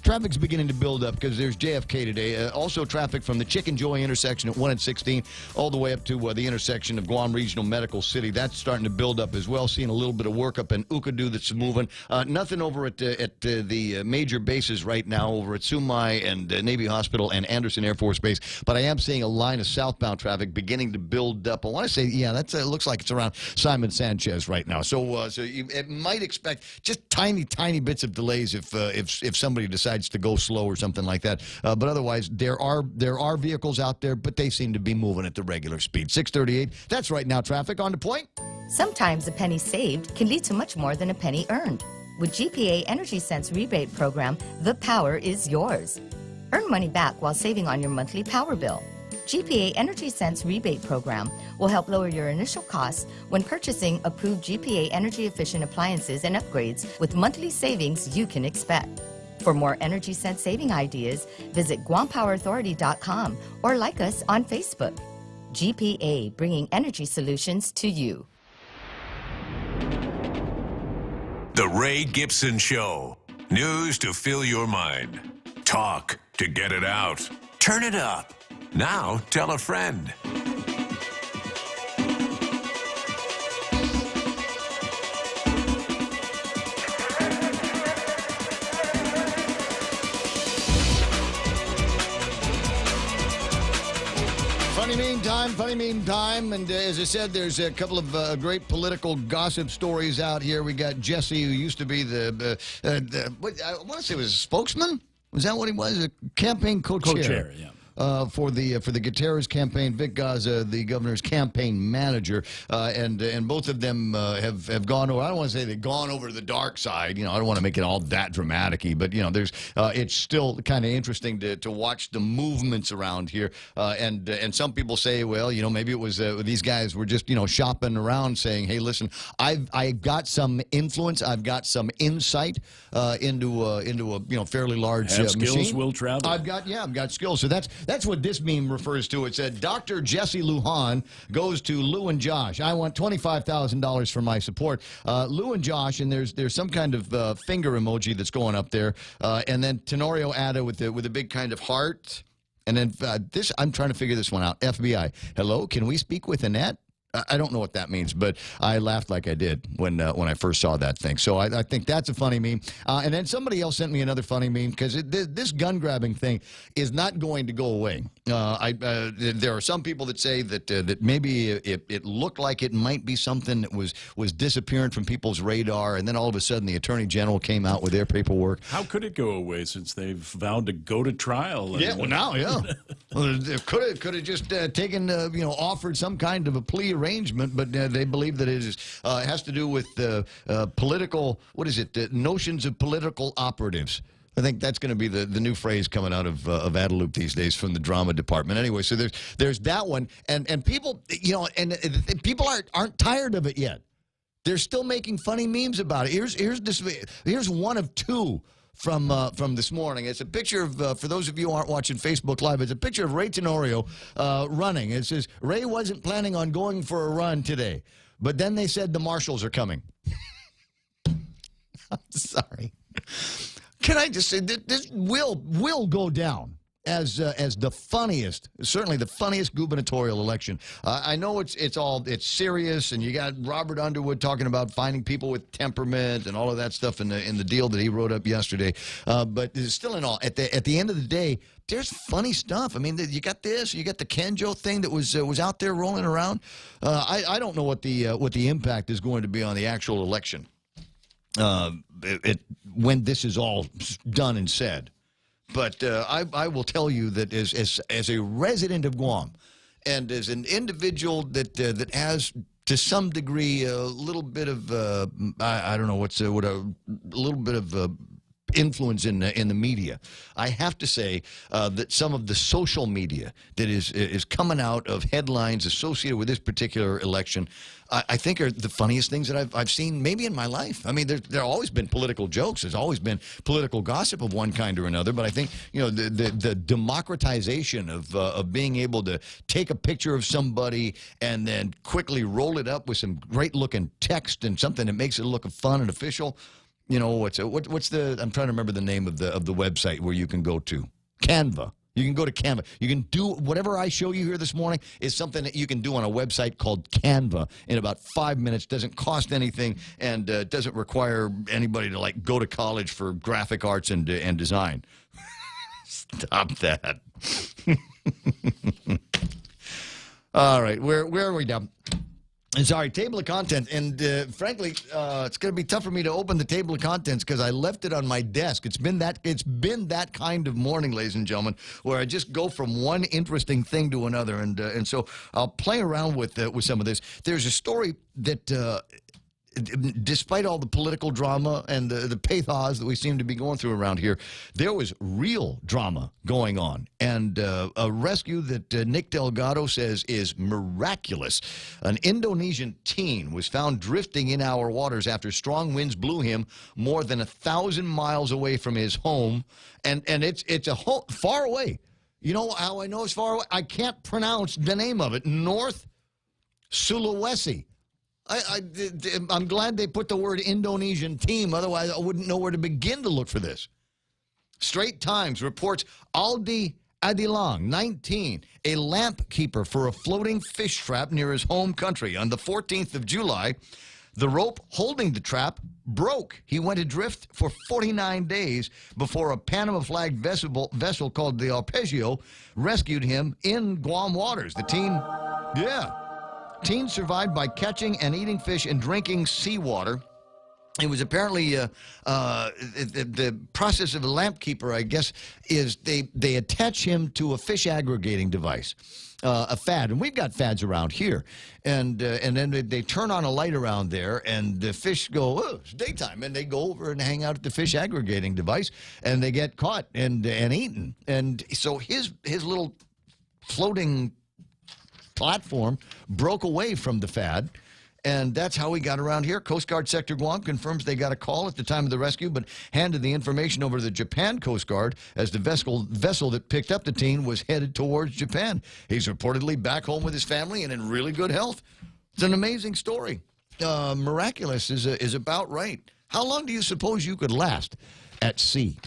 Traffic's beginning to build up because there's JFK today. Also traffic from the Chicken Joy intersection at 1 and 16 all the way up to the intersection of Guam Regional Medical City. That's starting to build up as well. Seeing a little bit of work up in Ukadu that's moving. Nothing over at the major bases right now over at Sumai and Navy Hospital and Anderson Air Force Base, but I am seeing a line of southbound traffic beginning to build up. I want to say, it looks like it's around Simon Sanchez right now. So you might expect just tiny bits of delays if somebody decides to go slow or something like that. But otherwise, there are vehicles out there, but they seem to be moving at the regular speed. 6:38. That's right now. Traffic on the point. Sometimes a penny saved can lead to much more than a penny earned. With GPA Energy Sense rebate program, the power is yours. Earn money back while saving on your monthly power bill. GPA Energy Sense rebate program will help lower your initial costs when purchasing approved GPA energy efficient appliances and upgrades with monthly savings you can expect. For more Energy Sense saving ideas, visit GuamPowerAuthority.com or like us on Facebook. GPA, bringing energy solutions to you. The Ray Gibson Show. News to fill your mind. Talk to get it out. Turn it up. Now tell a friend. Funny meme time, and as I said, there's a couple of great political gossip stories out here. We got Jesse, who used to be what I want to say was a spokesman. Was that what he was? A campaign co-chair. Co-chair, yeah. For the Gutierrez campaign, Vic Gaza, the governor's campaign manager, and both of them have gone over. I don't want to say they've gone over to the dark side. I don't want to make it all that dramatic-y, but there's it's still kind of interesting to watch the movements around here. And some people say, well, maybe it was these guys were just shopping around, saying, hey, listen, I've got some influence, I've got some insight into a fairly large skills machine. Will travel. I've got skills. So that's what this meme refers to. It said, Dr. Jesse Lujan goes to Lou and Josh. I want $25,000 for my support. Lou and Josh, and there's some kind of finger emoji that's going up there. And then Tenorio Ada with a big kind of heart. And then I'm trying to figure this one out. FBI, hello, can we speak with Annette? I don't know what that means, but I laughed like I did when I first saw that thing. So I think that's a funny meme. And then somebody else sent me another funny meme because this gun grabbing thing is not going to go away. There are some people that say that maybe it looked like it might be something that was disappearing from people's radar, and then all of a sudden the Attorney General came out with their paperwork. How could it go away since they've vowed to go to trial? Yeah, well now, yeah. Well, could have just taken offered some kind of a plea arrangement, but they believe that it has to do with political, notions of political operatives. I think that's going to be the new phrase coming out of Adeloop these days from the drama department. Anyway, so there's that one, and people, people aren't tired of it yet. They're still making funny memes about it. Here's one of two from this morning. It's a picture of, for those of you who aren't watching Facebook Live, it's a picture of Ray Tenorio running. It says, Ray wasn't planning on going for a run today, but then they said the marshals are coming. I'm sorry. Can I just say, this will go down as the funniest, certainly the funniest gubernatorial election. I know it's serious, and you got Robert Underwood talking about finding people with temperament and all of that stuff in the deal that he wrote up yesterday. But it's still in all, at the end of the day, there's funny stuff. I mean, you got this, you got the Kenjo thing that was out there rolling around. I don't know what the impact is going to be on the actual election when this is all done and said. But I will tell you that as a resident of Guam and as an individual that has to some degree a little bit of I don't know what a little bit of influence in the media, I have to say that some of the social media that is coming out of headlines associated with this particular election, I think are the funniest things that I've seen maybe in my life. I mean, there have always been political jokes. There's always been political gossip of one kind or another. But I think, the democratization of being able to take a picture of somebody and then quickly roll it up with some great-looking text and something that makes it look fun and official. What's the? I'm trying to remember the name of the website where you can go to. Canva. You can go to Canva. You can do whatever I show you here this morning is something that you can do on a website called Canva in about 5 minutes. Doesn't cost anything and doesn't require anybody to go to college for graphic arts and design. Stop that. All right, where are we now? Sorry, table of contents, and frankly, it's going to be tough for me to open the table of contents because I left it on my desk. It's been that kind of morning, ladies and gentlemen, where I just go from one interesting thing to another, and so I'll play around with some of this. There's a story that. Despite all the political drama and the pathos that we seem to be going through around here, there was real drama going on. And a rescue that Nick Delgado says is miraculous. An Indonesian teen was found drifting in our waters after strong winds blew him more than 1,000 miles away from his home. And it's a far away. You know how I know it's far away? I can't pronounce the name of it. North Sulawesi. I'm glad they put the word Indonesian team. Otherwise, I wouldn't know where to begin to look for this. Straits Times reports Aldi Adilang, 19, a lamp keeper for a floating fish trap near his home country. On the 14th of July, the rope holding the trap broke. He went adrift for 49 days before a Panama flagged vessel called the Arpeggio rescued him in Guam waters. The teen survived by catching and eating fish and drinking seawater. It was apparently the process of a lamp keeper, I guess, is they attach him to a fish aggregating device, a FAD, and we've got FADs around here, and then they turn on a light around there, and the fish go, oh, it's daytime, and they go over and hang out at the fish aggregating device, and they get caught and eaten, and so his little floating platform broke away from the FAD, and that's how he got around here. Coast Guard Sector Guam confirms they got a call at the time of the rescue, but handed the information over to the Japan Coast Guard as the vessel that picked up the teen was headed towards Japan. He's reportedly back home with his family and in really good health. It's an amazing story. Miraculous is about right. How long do you suppose you could last at sea?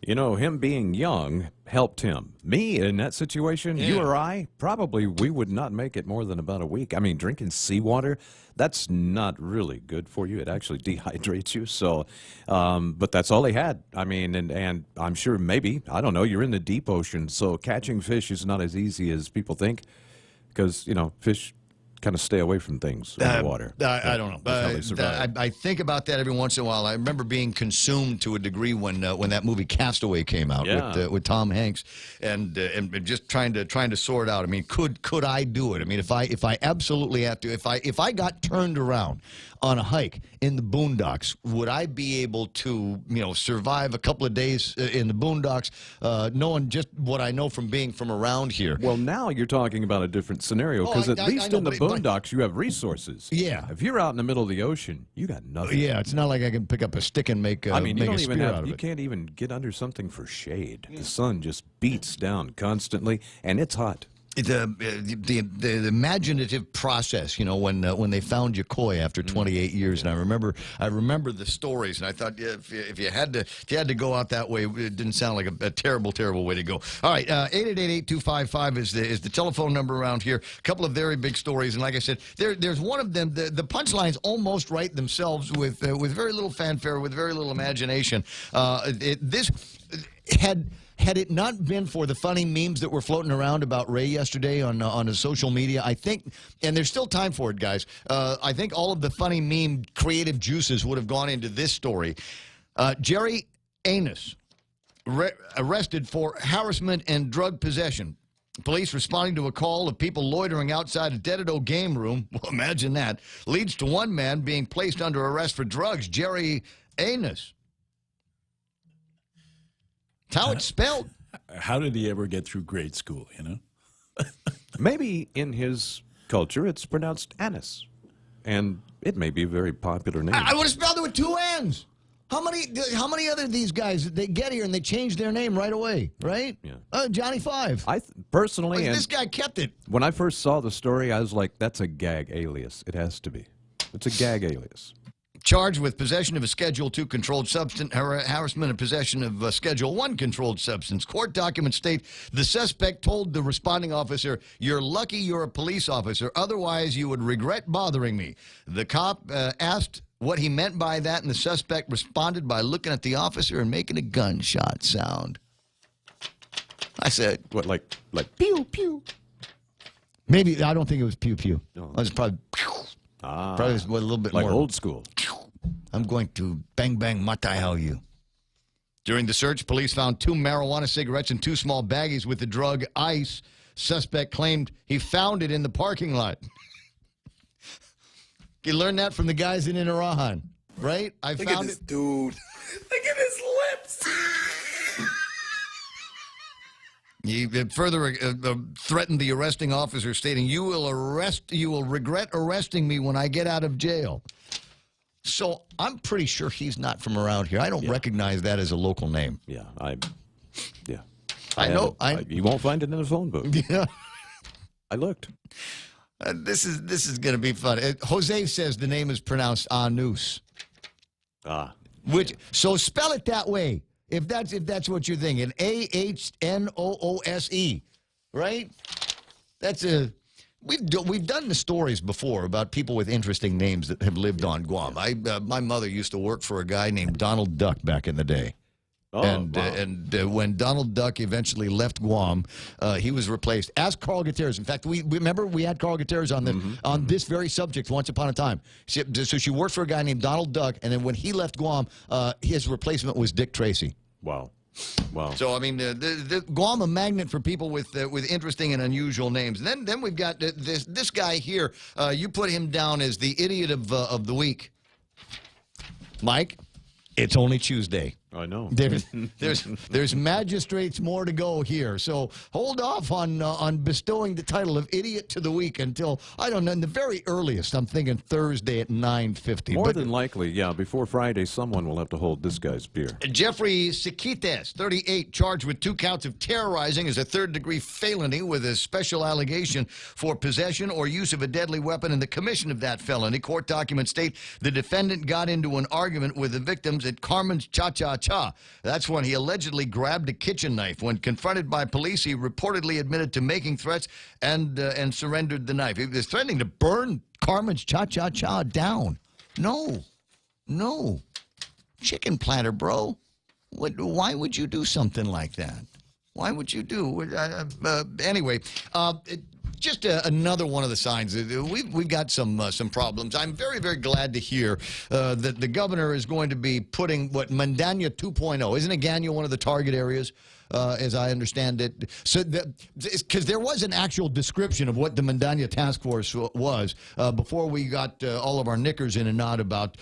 Him being young helped him. Me, in that situation, you or I, probably we would not make it more than about a week. I mean, drinking seawater, that's not really good for you. It actually dehydrates you. So, but that's all he had. I mean, and I'm sure maybe, I don't know, you're in the deep ocean, so catching fish is not as easy as people think because, fish kind of stay away from things in the water. I don't know. I think about that every once in a while. I remember being consumed to a degree when that movie Castaway came out with Tom Hanks, and just trying to sort out. I mean, could I do it? I mean, if I absolutely have to, if I got turned around on a hike in the boondocks, would I be able to, survive a couple of days in the boondocks, knowing just what I know from being from around here? Well, now you're talking about a different scenario because at least in the boondocks you have resources. Yeah. If you're out in the middle of the ocean, you got nothing. Yeah, it's not like I can pick up a stick and make I mean, make you a don't even spear out have, of you it. can't even get under something for shade. The sun just beats down constantly, and it's hot. The imaginative process, when they found Yokoi after 28 years, and I remember the stories, and I thought if you had to go out that way, it didn't sound like a terrible way to go. All right, 888-8255 is the telephone number around here. A couple of very big stories, and like I said, there's one of them. The punchlines almost write themselves with very little fanfare, with very little imagination. Had it not been for the funny memes that were floating around about Ray yesterday on his social media, I think, and there's still time for it, guys, I think all of the funny meme creative juices would have gone into this story. Jerry Anus, arrested for harassment and drug possession. Police responding to a call of people loitering outside a Dededo game room, well, imagine that, leads to one man being placed under arrest for drugs. Jerry Anus. That's how it's spelled. How did he ever get through grade school, Maybe in his culture it's pronounced Annis, and it may be a very popular name. I would have spelled it with two N's. How many other of these guys, they get here and they change their name right away, right? Yeah. Johnny Five. Personally, Like, this guy kept it. When I first saw the story, I was like, that's a gag alias. It has to be. It's a gag alias. Charged with possession of a Schedule II controlled substance, harassment and possession of a Schedule I controlled substance. Court documents state the suspect told the responding officer, "You're lucky you're a police officer, otherwise you would regret bothering me." The cop asked what he meant by that, and the suspect responded by looking at the officer and making a gunshot sound. I said, "What, like pew pew?" Maybe, I don't think it was pew pew. No. It was probably pew. Probably was a little bit like more old school. I'm going to bang bang matayao you. During the search, police found 2 marijuana cigarettes and 2 small baggies with the drug ice. Suspect claimed he found it in the parking lot. You learned that from the guys in Inarahan, right? Look at this dude. Look at his lips. He further threatened the arresting officer, stating, you will regret arresting me when I get out of jail. So I'm pretty sure he's not from around here. I don't recognize that as a local name. Yeah, I know. You won't find it in the phone book. Yeah. I looked. This is going to be fun. Jose says the name is pronounced Anus. So spell it that way. If that's what you're thinking, Ahnoose, right? We've done the stories before about people with interesting names that have lived on Guam. My mother used to work for a guy named Donald Duck back in the day. When Donald Duck eventually left Guam, he was replaced as Carl Gutierrez. In fact, we remember we had Carl Gutierrez on this very subject once upon a time. So she worked for a guy named Donald Duck, and then when he left Guam, his replacement was Dick Tracy. Wow. So I mean, the Guam a magnet for people with interesting and unusual names. And then we've got this guy here. You put him down as the idiot of the week, Mike. It's only Tuesday. I know. There's magistrates more to go here. So hold off on bestowing the title of Idiot to the Week until, I don't know, in the very earliest, I'm thinking Thursday at 9:50. More than likely, yeah. Before Friday, someone will have to hold this guy's beer. Jeffrey Siquites, 38, charged with 2 counts of terrorizing as a third-degree felony with a special allegation for possession or use of a deadly weapon in the commission of that felony. Court documents state the defendant got into an argument with the victims at Carmen's Cha-Cha-Cha. That's when he allegedly grabbed a kitchen knife. When confronted by police, he reportedly admitted to making threats and surrendered the knife. He was threatening to burn Carmen's Cha-Cha-Cha down. No. Chicken platter, bro. Why would you do something like that? Why would you do? Anyway, just another one of the signs. We've got some problems. I'm very, very glad to hear that the governor is going to be putting Mandanya 2.0. Isn't Aganya one of the target areas? as I understand it. So, because there was an actual description of what the Mandanya Task Force was before we got all of our knickers in a knot about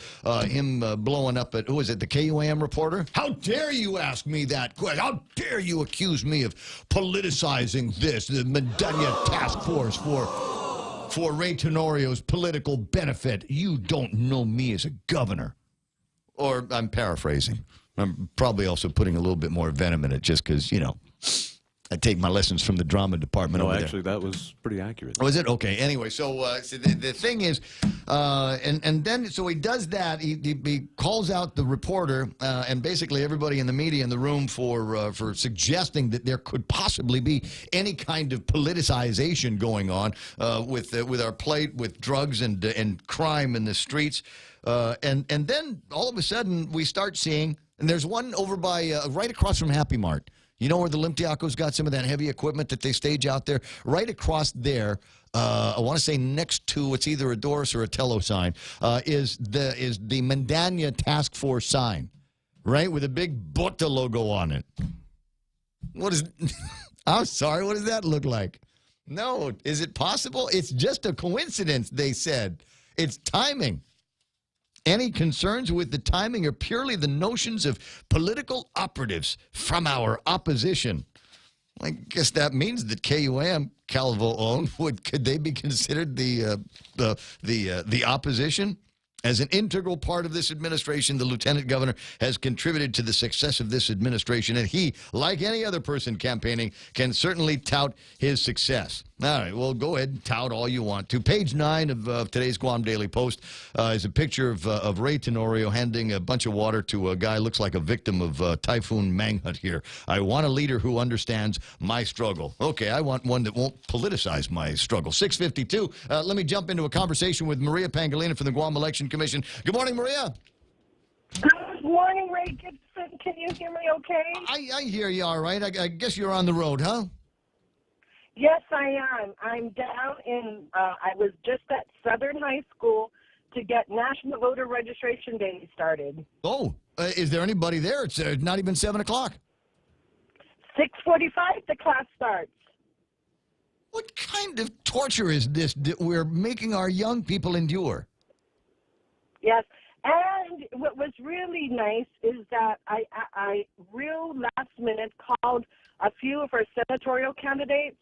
him blowing up at, who was it, the KUAM reporter? How dare you ask me that question? How dare you accuse me of politicizing this, the Mandanya Task Force for Ray Tenorio's political benefit? You don't know me as a governor. Or I'm paraphrasing. I'm probably also putting a little bit more venom in it just because, you know, I take my lessons from the drama department No, over actually, that was pretty accurate. Was it? Okay. Anyway, so, so the thing is, and then, so he does that. He calls out the reporter and basically everybody in the media in the room for suggesting that there could possibly be any kind of politicization going on with our plate, with drugs and crime in the streets. And then all of a sudden we start seeing, and there's one over by right across from Happy Mart. You know where the Olympiacos got some of that heavy equipment that they stage out there? Right across there, I want to say next to, it's either a Doris or a Tello sign, is the Mandanya Task Force sign, right, with a big Bota logo on it. What is, I'm sorry, what does that look like? No, is it possible? It's just a coincidence, they said. It's timing. Any concerns with the timing are purely the notions of political operatives from our opposition. I guess that means that KUAM, Calvo owned, could they be considered the opposition? As an integral part of this administration, the lieutenant governor has contributed to the success of this administration, and he, like any other person campaigning, can certainly tout his success. All right, well, go ahead and tout all you want to. Page 9 of today's Guam Daily Post is a picture of Ray Tenorio handing a bunch of water to a guy who looks like a victim of Typhoon Manghut here. I want a leader who understands my struggle. Okay, I want one that won't politicize my struggle. 6:52. Let me jump into a conversation with Maria Pangilinan from the Guam Election Commission. Good morning, Maria. Good morning, Ray Gibson. Can you hear me okay? I hear you all right. I guess you're on the road, huh? Yes, I am. I'm down in, I was just at Southern High School to get National Voter Registration Day started. Oh, is there anybody there? It's not even 7 o'clock. 6:45 the class starts. What kind of torture is this that we're making our young people endure? Yes, and what was really nice is that I real last minute called a few of our senatorial candidates,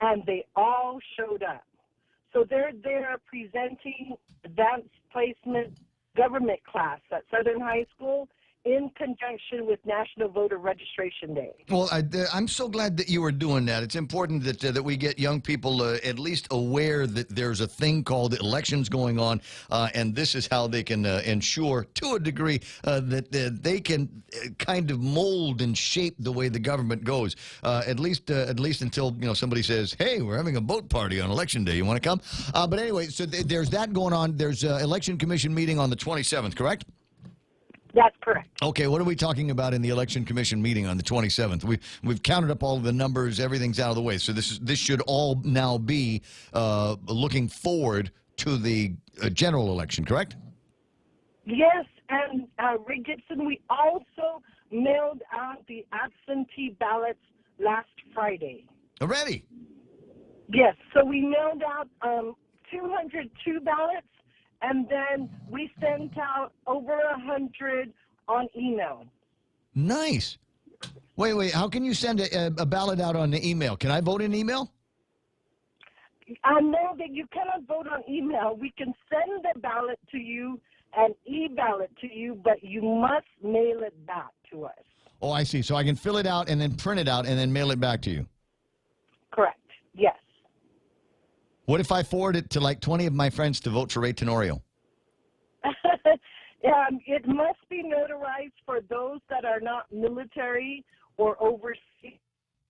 and they all showed up. So they're there presenting advanced placement government class at Southern High School in conjunction with National Voter Registration Day. Well, I'm so glad that you are doing that. It's important that we get young people at least aware that there's a thing called elections going on, and this is how they can ensure, to a degree, that they can kind of mold and shape the way the government goes. At least until somebody says, "Hey, we're having a boat party on Election Day. You want to come?" But anyway, so there's that going on. There's an Election Commission meeting on the 27th, correct? That's correct. Okay, what are we talking about in the Election Commission meeting on the 27th? We've counted up all of the numbers, everything's out of the way. So this should all now be looking forward to the general election, correct? Yes, and Ray Gibson, we also mailed out the absentee ballots last Friday. Already? Yes, so we mailed out 202 ballots. And then we sent out over 100 on email. Nice. Wait. How can you send a ballot out on the email? Can I vote in email? I know that you cannot vote on email. We can send the ballot to you and e-ballot to you, but you must mail it back to us. Oh, I see. So I can fill it out and then print it out and then mail it back to you. Correct. Yes. What if I forward it to like 20 of my friends to vote for Ray Tenorio? It must be notarized for those that are not military or overseas.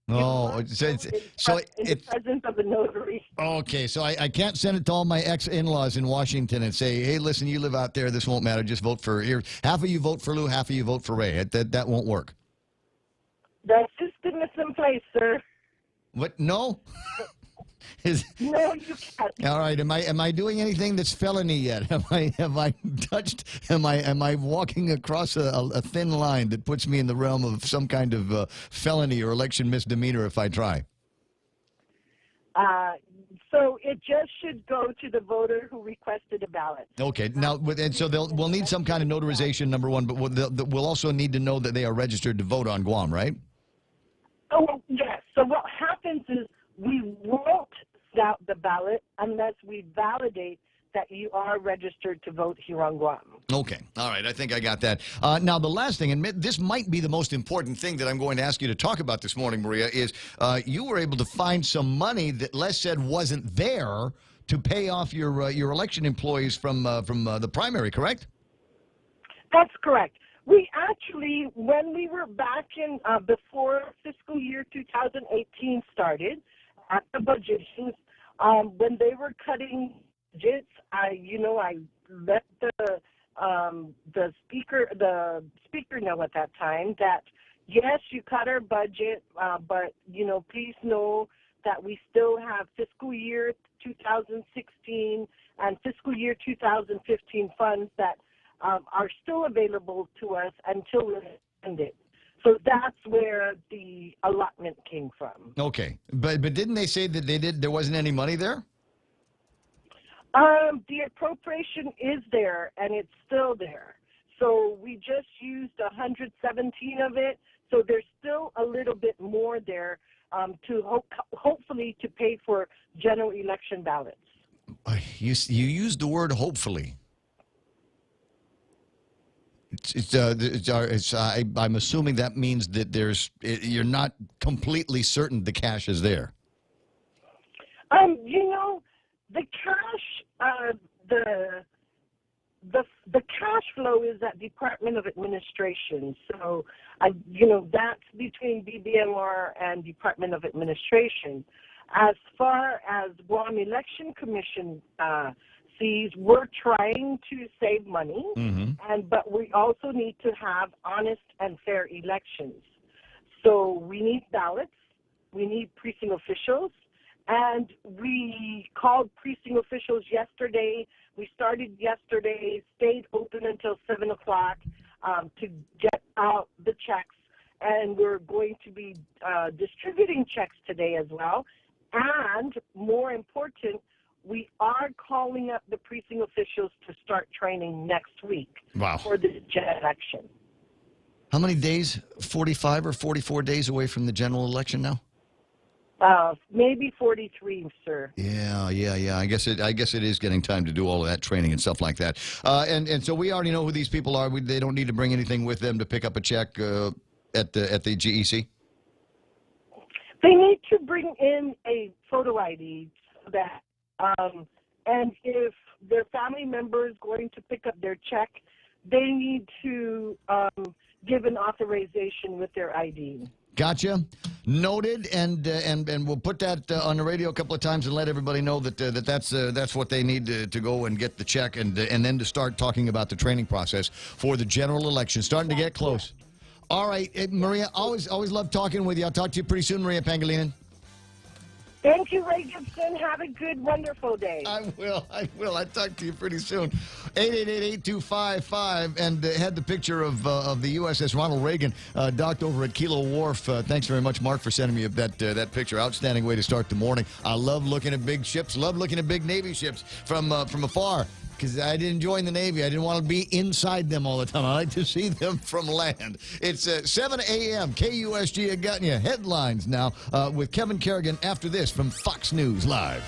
Oh, so it's in the presence of a notary. Okay, so I can't send it to all my ex-in-laws in Washington and say, hey, listen, you live out there, this won't matter, just vote for here. Half of you vote for Lou, half of you vote for Ray. That won't work. The system is in place, sir. What? No? No, you can't. All right. Am I doing anything that's felony yet? Have I touched? Am I walking across a thin line that puts me in the realm of some kind of felony or election misdemeanor if I try? So it just should go to the voter who requested a ballot. Okay. Now, and so we'll need some kind of notarization, number one, but we'll also need to know that they are registered to vote on Guam, right? Oh, yes. So what happens is we won't out the ballot unless we validate that you are registered to vote here on Guam. Okay. All right. I think I got that. Now, the last thing, and this might be the most important thing that I'm going to ask you to talk about this morning, Maria, is you were able to find some money that Les said wasn't there to pay off your election employees from the primary, correct? That's correct. We actually, when we were back in before fiscal year 2018 started, at the budgets, when they were cutting budgets, I let the speaker know at that time that yes, you cut our budget, but please know that we still have fiscal year 2016 and fiscal year 2015 funds that are still available to us until we end it. So that's where the allotment came from. Okay, but didn't they say that there wasn't any money there? The appropriation is there, and it's still there. So we just used 117 of it, so there's still a little bit more there to hopefully to pay for general election ballots. You used the word hopefully. I'm assuming that means that you're not completely certain the cash is there. The cash, the cash flow is at Department of Administration. So, that's between BBMR and Department of Administration. As far as Guam Election Commission sees, we're trying to save money, but we also need to have honest and fair elections. So we need ballots, we need precinct officials, and we called precinct officials yesterday. We started yesterday, stayed open until 7 o'clock to get out the checks, and we're going to be distributing checks today as well. And more important, we are calling up the precinct officials to start training next week for the general election. How many days? 45 or 44 days away from the general election now? Maybe 43, sir. Yeah. I guess it is getting time to do all of that training and stuff like that. And so we already know who these people are. They don't need to bring anything with them to pick up a check at the GEC? They need to bring in a photo ID so that, and if their family member is going to pick up their check, they need to give an authorization with their ID. Gotcha. Noted, and we'll put that on the radio a couple of times and let everybody know that that's what they need to go and get the check and then to start talking about the training process for the general election. Starting to get close. All right, Maria, always love talking with you. I'll talk to you pretty soon, Maria Pangilinan. Thank you, Ray Gibson. Have a good, wonderful day. I will. I'll talk to you pretty soon. 888-8255, and had the picture of the USS Ronald Reagan docked over at Kilo Wharf. Thanks very much, Mark, for sending me that picture. Outstanding way to start the morning. I love looking at big ships. Love looking at big Navy ships from afar. Because I didn't join the Navy. I didn't want to be inside them all the time. I like to see them from land. It's 7 a.m. KUSG at Gutnia. Headlines now with Kevin Kerrigan after this from Fox News Live.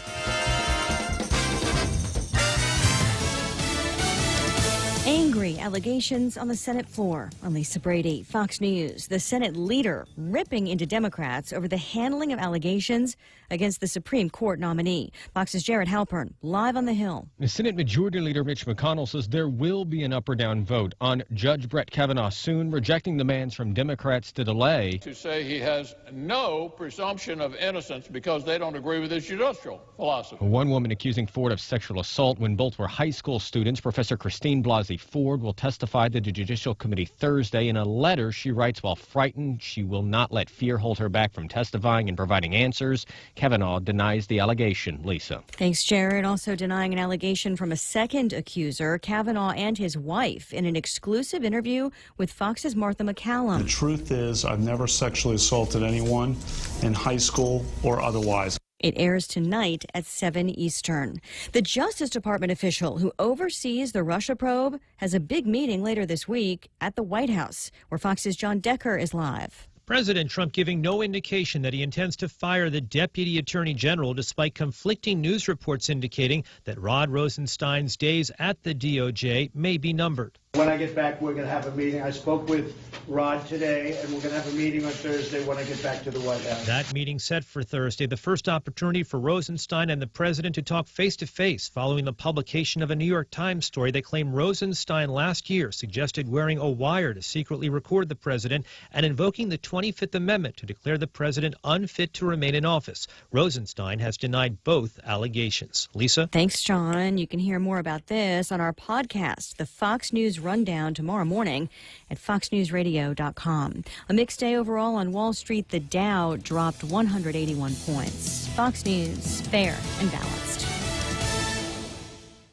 Angry allegations on the Senate floor. I'm Lisa Brady, Fox News. The Senate leader ripping into Democrats over the handling of allegations against the Supreme Court nominee. Fox's Jared Halpern, live on the Hill. The Senate Majority Leader Mitch McConnell says there will be an up or down vote on Judge Brett Kavanaugh soon, rejecting demands from Democrats to delay. To say he has no presumption of innocence because they don't agree with his judicial philosophy. One woman accusing Ford of sexual assault when both were high school students. Professor Christine Blasey Kathy Ford will testify to the Judicial Committee Thursday. In a letter, she writes, while frightened, she will not let fear hold her back from testifying and providing answers. Kavanaugh denies the allegation. Lisa. Thanks, Jared. Also denying an allegation from a second accuser, Kavanaugh and his wife, in an exclusive interview with Fox's Martha McCallum. The truth is, I've never sexually assaulted anyone in high school or otherwise. It airs tonight at 7 Eastern. The Justice Department official who oversees the Russia probe has a big meeting later this week at the White House, where Fox's John Decker is live. President Trump giving no indication that he intends to fire the Deputy Attorney General, despite conflicting news reports indicating that Rod Rosenstein's days at the DOJ may be numbered. When I get back, we're going to have a meeting. I spoke with Rod today, and we're going to have a meeting on Thursday when I get back to the White House. That meeting set for Thursday, the first opportunity for Rosenstein and the president to talk face-to-face following the publication of a New York Times story that claimed Rosenstein last year suggested wearing a wire to secretly record the president and invoking the 25th Amendment to declare the president unfit to remain in office. Rosenstein has denied both allegations. Lisa? Thanks, John. You can hear more about this on our podcast, the Fox News Rundown, tomorrow morning at foxnewsradio.com. A mixed day overall on Wall Street. The Dow dropped 181 points. Fox News, fair and balanced.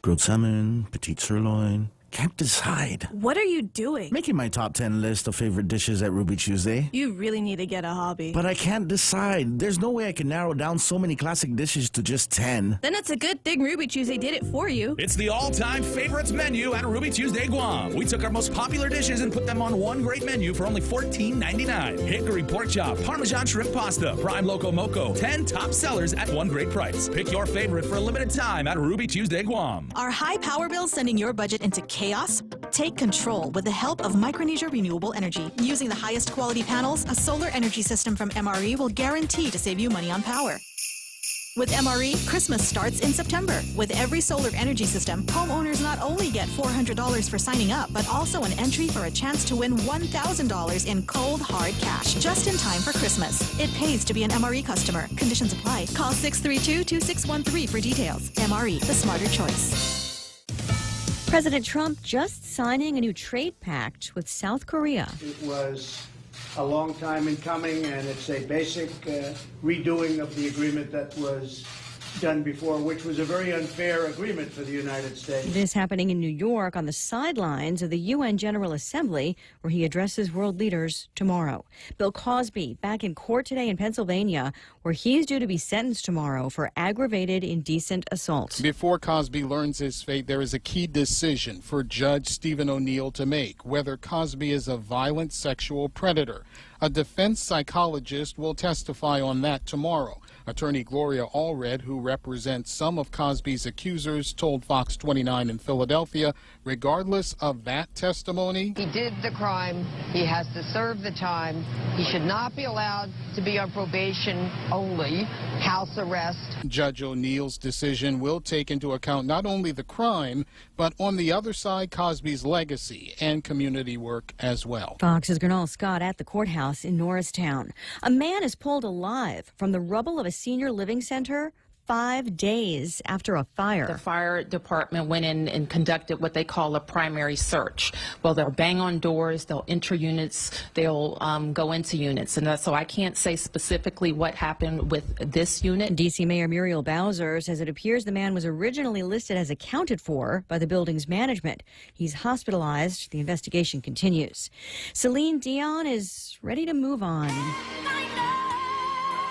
Grilled salmon, petite sirloin. Can't decide. What are you doing? Making my top 10 list of favorite dishes at Ruby Tuesday. You really need to get a hobby. But I can't decide. There's no way I can narrow down so many classic dishes to just 10. Then it's a good thing Ruby Tuesday did it for you. It's the all-time favorites menu at Ruby Tuesday Guam. We took our most popular dishes and put them on one great menu for only $14.99. Hickory pork chop, Parmesan shrimp pasta, prime loco moco. 10 top sellers at one great price. Pick your favorite for a limited time at Ruby Tuesday Guam. Are high power bills sending your budget into chaos? Take control with the help of Micronesia Renewable Energy. Using the highest quality panels, a solar energy system from MRE will guarantee to save you money on power. With MRE, Christmas starts in September. With every solar energy system, homeowners not only get $400 for signing up, but also an entry for a chance to win $1,000 in cold, hard cash, just in time for Christmas. It pays to be an MRE customer. Conditions apply. Call 632-2613 for details. MRE, the smarter choice. President Trump just signing a new trade pact with South Korea. It was a long time in coming, and it's a basic redoing of the agreement that was done before, which was a very unfair agreement for the United States. This happening in New York on the sidelines of the UN General Assembly, where he addresses world leaders tomorrow. Bill Cosby back in court today in Pennsylvania, where he's due to be sentenced tomorrow for aggravated indecent assault. Before Cosby learns his fate, there is a key decision for Judge Stephen O'Neill to make, whether Cosby is a violent sexual predator. A defense psychologist will testify on that tomorrow. Attorney Gloria Allred, who represents some of Cosby's accusers, told Fox 29 in Philadelphia, regardless of that testimony, he did the crime. He has to serve the time. He should not be allowed to be on probation only, house arrest. Judge O'Neill's decision will take into account not only the crime, but on the other side, Cosby's legacy and community work as well. Fox's Gernal Scott at the courthouse in Norristown. A man is pulled alive from the rubble of a senior living center 5 days after a fire. The fire department went in and conducted what they call a primary search. Well, they'll bang on doors, they'll enter units, they'll go into units. And so I can't say specifically what happened with this unit. D.C. Mayor Muriel Bowser says it appears the man was originally listed as accounted for by the building's management. He's hospitalized. The investigation continues. Celine Dion is ready to move on.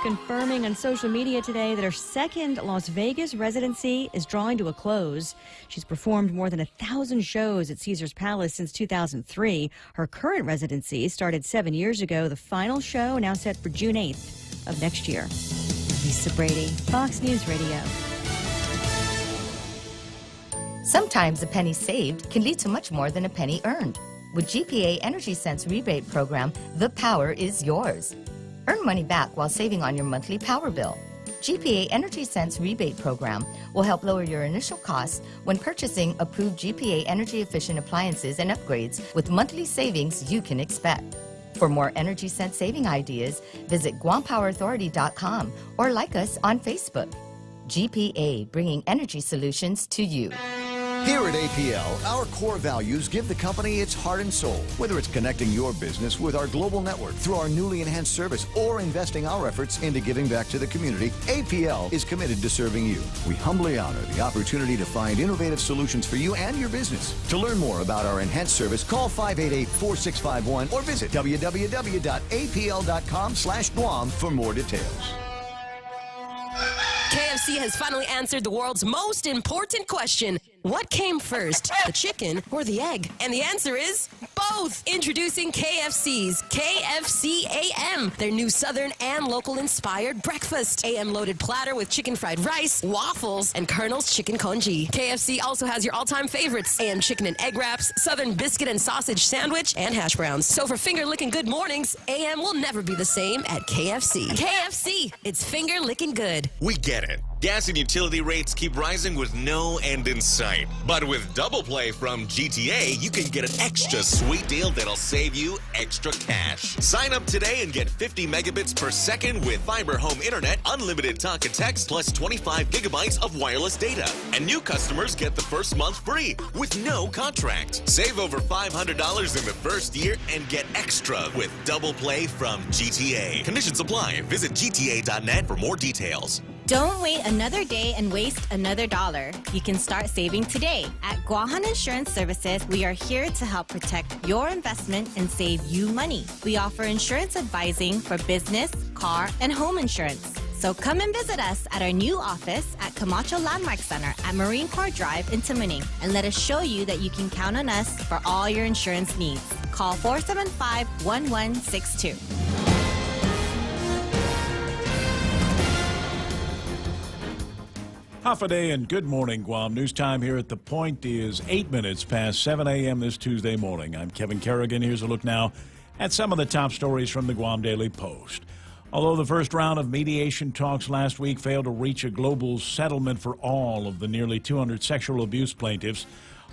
Confirming on social media today that her second Las Vegas residency is drawing to a close. She's performed more than 1,000 shows at Caesars Palace since 2003. Her current residency started 7 years ago. The final show now set for June 8th of next year. Lisa Brady, Fox News Radio. Sometimes a penny saved can lead to much more than a penny earned. With GPA Energy Sense rebate program, the power is yours. Earn money back while saving on your monthly power bill. GPA Energy Sense rebate program will help lower your initial costs when purchasing approved GPA energy efficient appliances and upgrades with monthly savings you can expect. For more Energy Sense saving ideas, visit GuamPowerAuthority.com or like us on Facebook. GPA, bringing energy solutions to you. Here at APL, our core values give the company its heart and soul. Whether it's connecting your business with our global network through our newly enhanced service or investing our efforts into giving back to the community, APL is committed to serving you. We humbly honor the opportunity to find innovative solutions for you and your business. To learn more about our enhanced service, call 588-4651 or visit www.apl.com/Guam for more details. KFC has finally answered the world's most important question. What came first, the chicken or the egg? And the answer is both. Introducing KFC's KFC AM, their new Southern and local-inspired breakfast. AM-loaded platter with chicken fried rice, waffles, and Colonel's chicken congee. KFC also has your all-time favorites, AM chicken and egg wraps, Southern biscuit and sausage sandwich, and hash browns. So for finger-licking good mornings, AM will never be the same at KFC. KFC, it's finger-licking good. We get it. Gas and utility rates keep rising with no end in sight. But with Double Play from GTA, you can get an extra sweet deal that'll save you extra cash. Sign up today and get 50 megabits per second with fiber home internet, unlimited talk and text, plus 25 gigabytes of wireless data. And new customers get the first month free with no contract. Save over $500 in the first year and get extra with Double Play from GTA. Conditions apply. Visit gta.net for more details. Don't wait another day and waste another dollar. You can start saving today. At Guahan Insurance Services, we are here to help protect your investment and save you money. We offer insurance advising for business, car, and home insurance. So come and visit us at our new office at Camacho Landmark Center at Marine Corps Drive in Tamuning, and let us show you that you can count on us for all your insurance needs. Call 475-1162. Half a day and good morning, Guam. News time here at The Point is 8 minutes past 7 a.m. this Tuesday morning. I'm Kevin Kerrigan. Here's a look now at some of the top stories from the Guam Daily Post. Although the first round of mediation talks last week failed to reach a global settlement for all of the nearly 200 sexual abuse plaintiffs,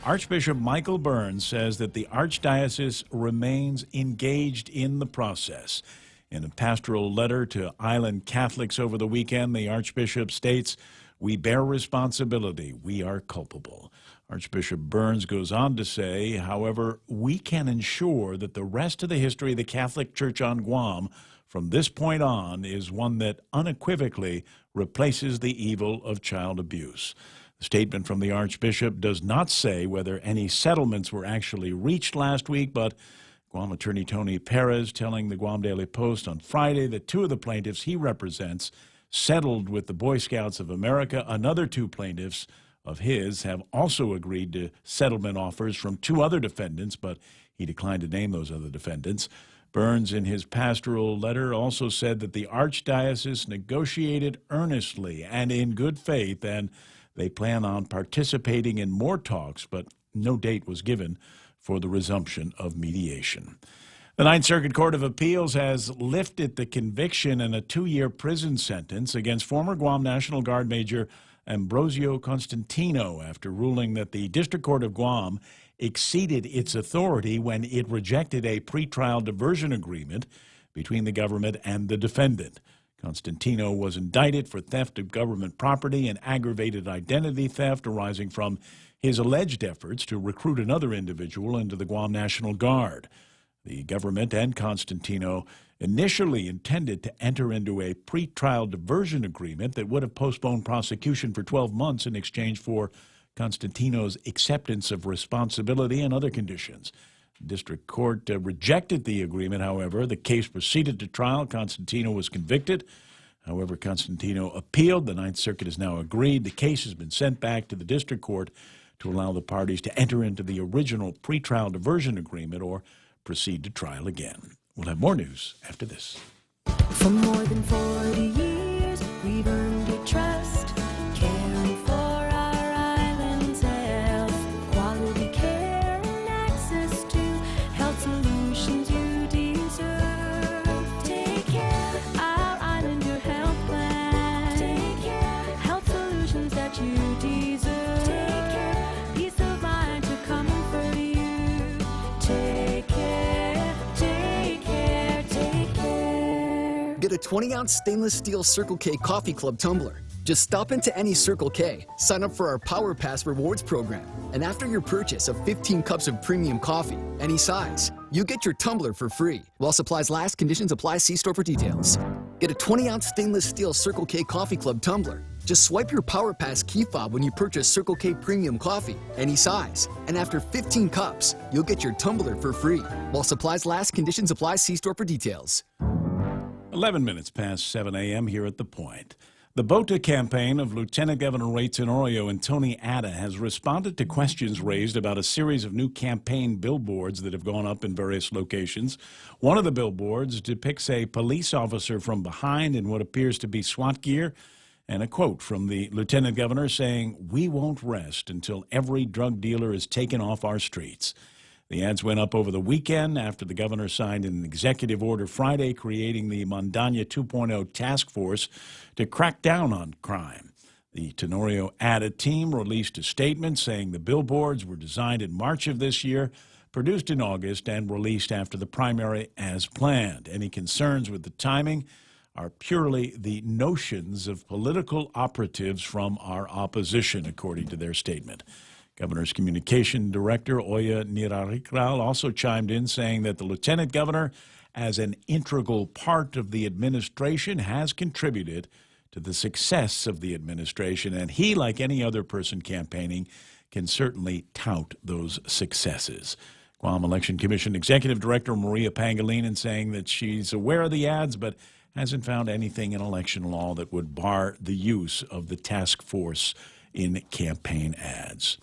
Archbishop Michael Burns says that the Archdiocese remains engaged in the process. In a pastoral letter to island Catholics over the weekend, the Archbishop states, "We bear responsibility. We are culpable." Archbishop Burns goes on to say, however, we can ensure that the rest of the history of the Catholic Church on Guam from this point on is one that unequivocally replaces the evil of child abuse. The statement from the Archbishop does not say whether any settlements were actually reached last week, but Guam attorney Tony Perez telling the Guam Daily Post on Friday that two of the plaintiffs he represents settled with the Boy Scouts of America. Another two plaintiffs of his have also agreed to settlement offers from two other defendants, but he declined to name those other defendants. Burns, in his pastoral letter, also said that the Archdiocese negotiated earnestly and in good faith, and they plan on participating in more talks, but no date was given for the resumption of mediation. The Ninth Circuit Court of Appeals has lifted the conviction and a 2-year prison sentence against former Guam National Guard Major Ambrosio Constantino after ruling that the District Court of Guam exceeded its authority when it rejected a pretrial diversion agreement between the government and the defendant. Constantino was indicted for theft of government property and aggravated identity theft arising from his alleged efforts to recruit another individual into the Guam National Guard. The government and Constantino initially intended to enter into a pretrial diversion agreement that would have postponed prosecution for 12 months in exchange for Constantino's acceptance of responsibility and other conditions. The district court rejected the agreement, however. The case proceeded to trial. Constantino was convicted. However, Constantino appealed. The Ninth Circuit has now agreed. The case has been sent back to the district court to allow the parties to enter into the original pretrial diversion agreement or proceed to trial again. We'll have more news after this. For more than 40 years, we've earned your trust, caring for our island's health, quality care and access to health solutions you deserve. Take care, our island, your health plan. Take care, health solutions that you deserve. Take care, peace of mind to comfort you. Take care, take care, take care. Get a 20-ounce stainless steel Circle K Coffee Club tumbler. Just stop into any Circle K, sign up for our Power Pass rewards program, and after your purchase of 15 cups of premium coffee, any size, you get your tumbler for free. While supplies last, conditions apply. See store for details. Get a 20-ounce stainless steel Circle K Coffee Club tumbler. Just swipe your Power Pass key fob when you purchase Circle K Premium Coffee, any size. And after 15 cups, you'll get your tumbler for free. While supplies last, conditions apply. See store for details. 11 minutes past 7 a.m. here at The Point. The BOTA campaign of Lieutenant Governor Ray Tenorio and Tony Atta has responded to questions raised about a series of new campaign billboards that have gone up in various locations. One of the billboards depicts a police officer from behind in what appears to be SWAT gear, and a quote from the Lieutenant Governor saying, "We won't rest until every drug dealer is taken off our streets." The ads went up over the weekend after the governor signed an executive order Friday creating the Mondaña 2.0 task force to crack down on crime. The Tenorio Atta team released a statement saying the billboards were designed in March of this year, produced in August, and released after the primary as planned. Any concerns with the timing are purely the notions of political operatives from our opposition, according to their statement. Governor's Communication Director, Oya Nirarikral, also chimed in saying that the Lieutenant Governor, as an integral part of the administration, has contributed to the success of the administration, and he, like any other person campaigning, can certainly tout those successes. Guam Election Commission Executive Director Maria Pangilinan saying that she's aware of the ads, but hasn't found anything in election law that would bar the use of the task force in campaign ads.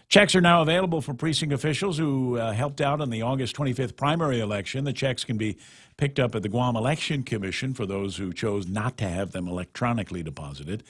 Checks are now available for precinct officials who helped out in the August 25th primary election. The checks can be picked up at the Guam Election Commission for those who chose not to have them electronically deposited.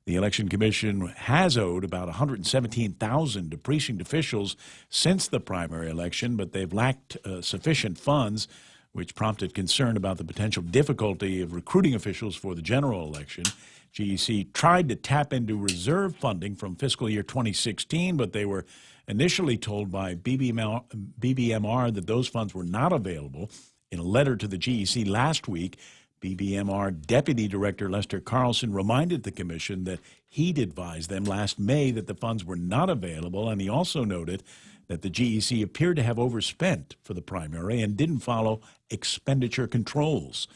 The Election Commission has owed about $117,000 to precinct officials since the primary election, but they've lacked sufficient funds, which prompted concern about the potential difficulty of recruiting officials for the general election. GEC tried to tap into reserve funding from fiscal year 2016, but they were initially told by BBMR that those funds were not available. In a letter to the GEC last week, BBMR Deputy Director Lester Carlson reminded the Commission that he'd advised them last May that the funds were not available, and he also noted that the GEC appeared to have overspent for the primary and didn't follow expenditure controls.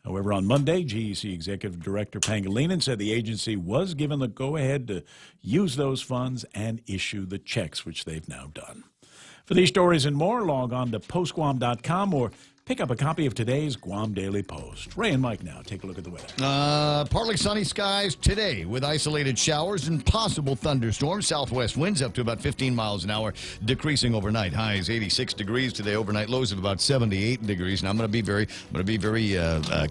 However, on Monday, GEC Executive Director Pangilinan said the agency was given the go-ahead to use those funds and issue the checks, which they've now done. For these stories and more, log on to postguam.com or pick up a copy of today's Guam Daily Post. Ray and Mike now take a look at the weather. Partly sunny skies today with isolated showers and possible thunderstorms. Southwest winds up to about 15 miles an hour, decreasing overnight. Highs 86 degrees today. Overnight lows of about 78 degrees. And I'm going to be very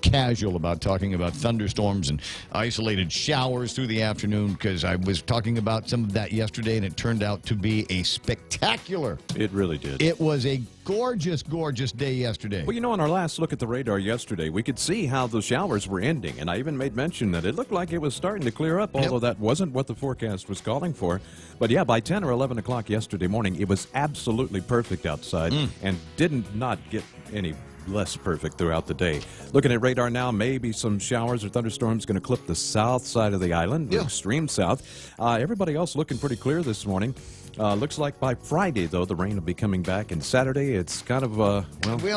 casual about talking about thunderstorms and isolated showers through the afternoon, because I was talking about some of that yesterday, and it turned out to be a spectacular. It really did. It was a gorgeous, gorgeous day yesterday. Well, you know, on our last look at the radar yesterday, we could see how the showers were ending, and I even made mention that it looked like it was starting to clear up, although that wasn't what the forecast was calling for. But yeah, by 10 or 11 o'clock yesterday morning, it was absolutely perfect outside and didn't not get any less perfect throughout the day. Looking at radar now, maybe some showers or thunderstorms going to clip the south side of the island, the extreme south. Everybody else looking pretty clear this morning. Looks like by Friday, though, the rain will be coming back, and Saturday it's kind of let me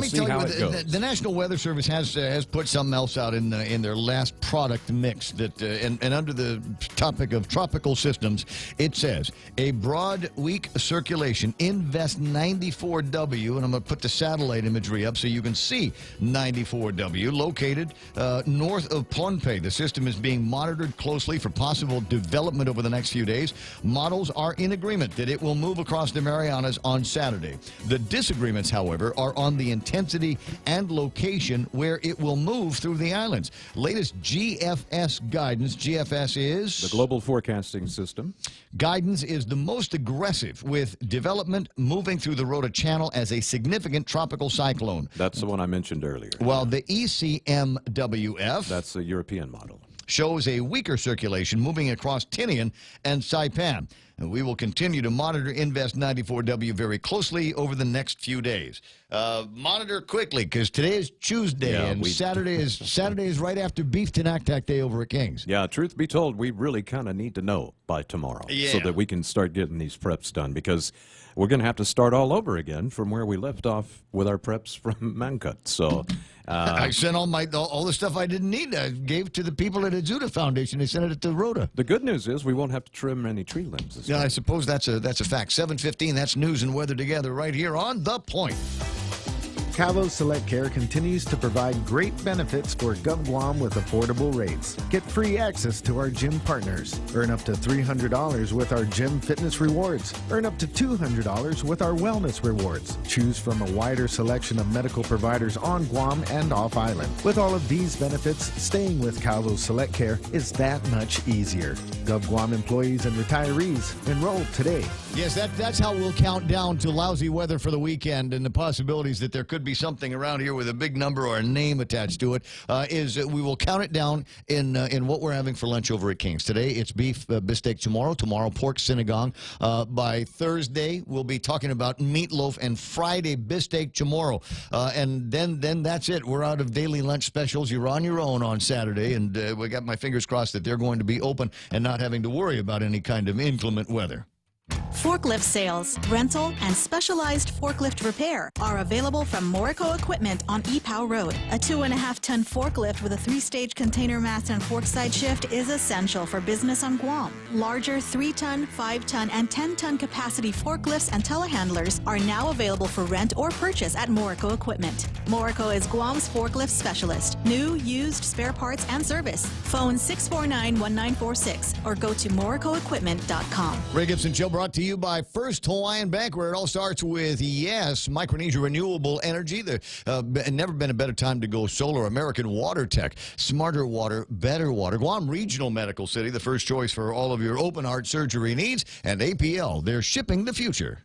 tell you, the National Weather Service has put something else out in their last product mix that and under the topic of tropical systems, it says a broad weak circulation Invest 94W, and I'm going to put the satellite imagery up so you can see 94W located north of Pohnpei. The system is being monitored closely for possible development over the next few days. Models are in agreement that it will move across the Marianas on Saturday. The disagreements, however, are on the intensity and location where it will move through the islands. Latest GFS guidance, GFS is the Global Forecasting System. Guidance is the most aggressive, with development moving through the Rota Channel as a significant tropical cyclone. That's the one I mentioned earlier. While the ECMWF, that's the European model. shows a weaker circulation moving across Tinian and Saipan. And we will continue to monitor Invest 94W very closely over the next few days. Monitor quickly, because today is Tuesday, and Saturday is right after Beef Tenactac Day over at King's. Yeah, truth be told, we really kind of need to know by tomorrow so that we can start getting these preps done, because we're going to have to start all over again from where we left off with our preps from Mancut. So I sent all the stuff I didn't need. I gave to the people at Azuda Foundation. They sent it to Rhoda. The good news is we won't have to trim any tree limbs. Yeah, I suppose that's a fact. 7:15. That's news and weather together right here on The Point. Cavo Select Care continues to provide great benefits for Gov Guam with affordable rates. Get free access to our gym partners. Earn up to $300 with our gym fitness rewards. Earn up to $200 with our wellness rewards. Choose from a wider selection of medical providers on Guam and off island. With all of these benefits, staying with Cavo Select Care is that much easier. Gov Guam employees and retirees, enroll today. Yes, that's how we'll count down to lousy weather for the weekend, and the possibilities that there could be something around here with a big number or a name attached to it is we will count it down in what we're having for lunch over at King's. Today it's beef bistek. Tomorrow pork sinigang. By Thursday we'll be talking about meatloaf, and Friday bistek tomorrow. And then that's it. We're out of daily lunch specials. You're on your own on Saturday, and we got my fingers crossed that they're going to be open and not having to worry about any kind of inclement weather. Forklift sales, rental, and specialized forklift repair are available from Morico Equipment on Epow Road. A 2.5-ton forklift with a 3-stage container mast and forkside shift is essential for business on Guam. Larger 3-ton, 5-ton, and 10-ton capacity forklifts and telehandlers are now available for rent or purchase at Morico Equipment. Morico is Guam's forklift specialist. New, used, spare parts, and service. Phone 649-1946 or go to moricoequipment.com. Ray Gibson Show brought to you by First Hawaiian Bank, where it all starts with Micronesia Renewable Energy. Never been a better time to go solar. American Water Tech, smarter water, better water. Guam Regional Medical City, the first choice for all of your open heart surgery needs. And APL, they're shipping the future.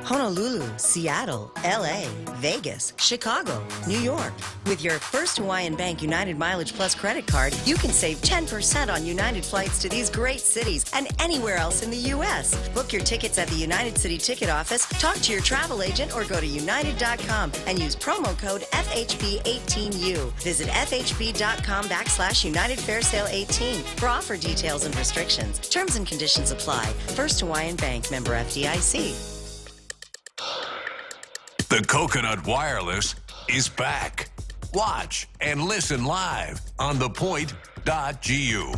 Honolulu, Seattle, LA, Vegas, Chicago, New York. With your First Hawaiian Bank United Mileage Plus credit card, you can save 10% on United flights to these great cities and anywhere else in the U.S. Book your tickets at the United City Ticket Office, talk to your travel agent, or go to united.com and use promo code FHB18U. Visit FHB.com/United Fair Sale 18 for offer details and restrictions. Terms and conditions apply. First Hawaiian Bank, member FDIC. The Coconut Wireless is back. Watch and listen live on thepoint.gu.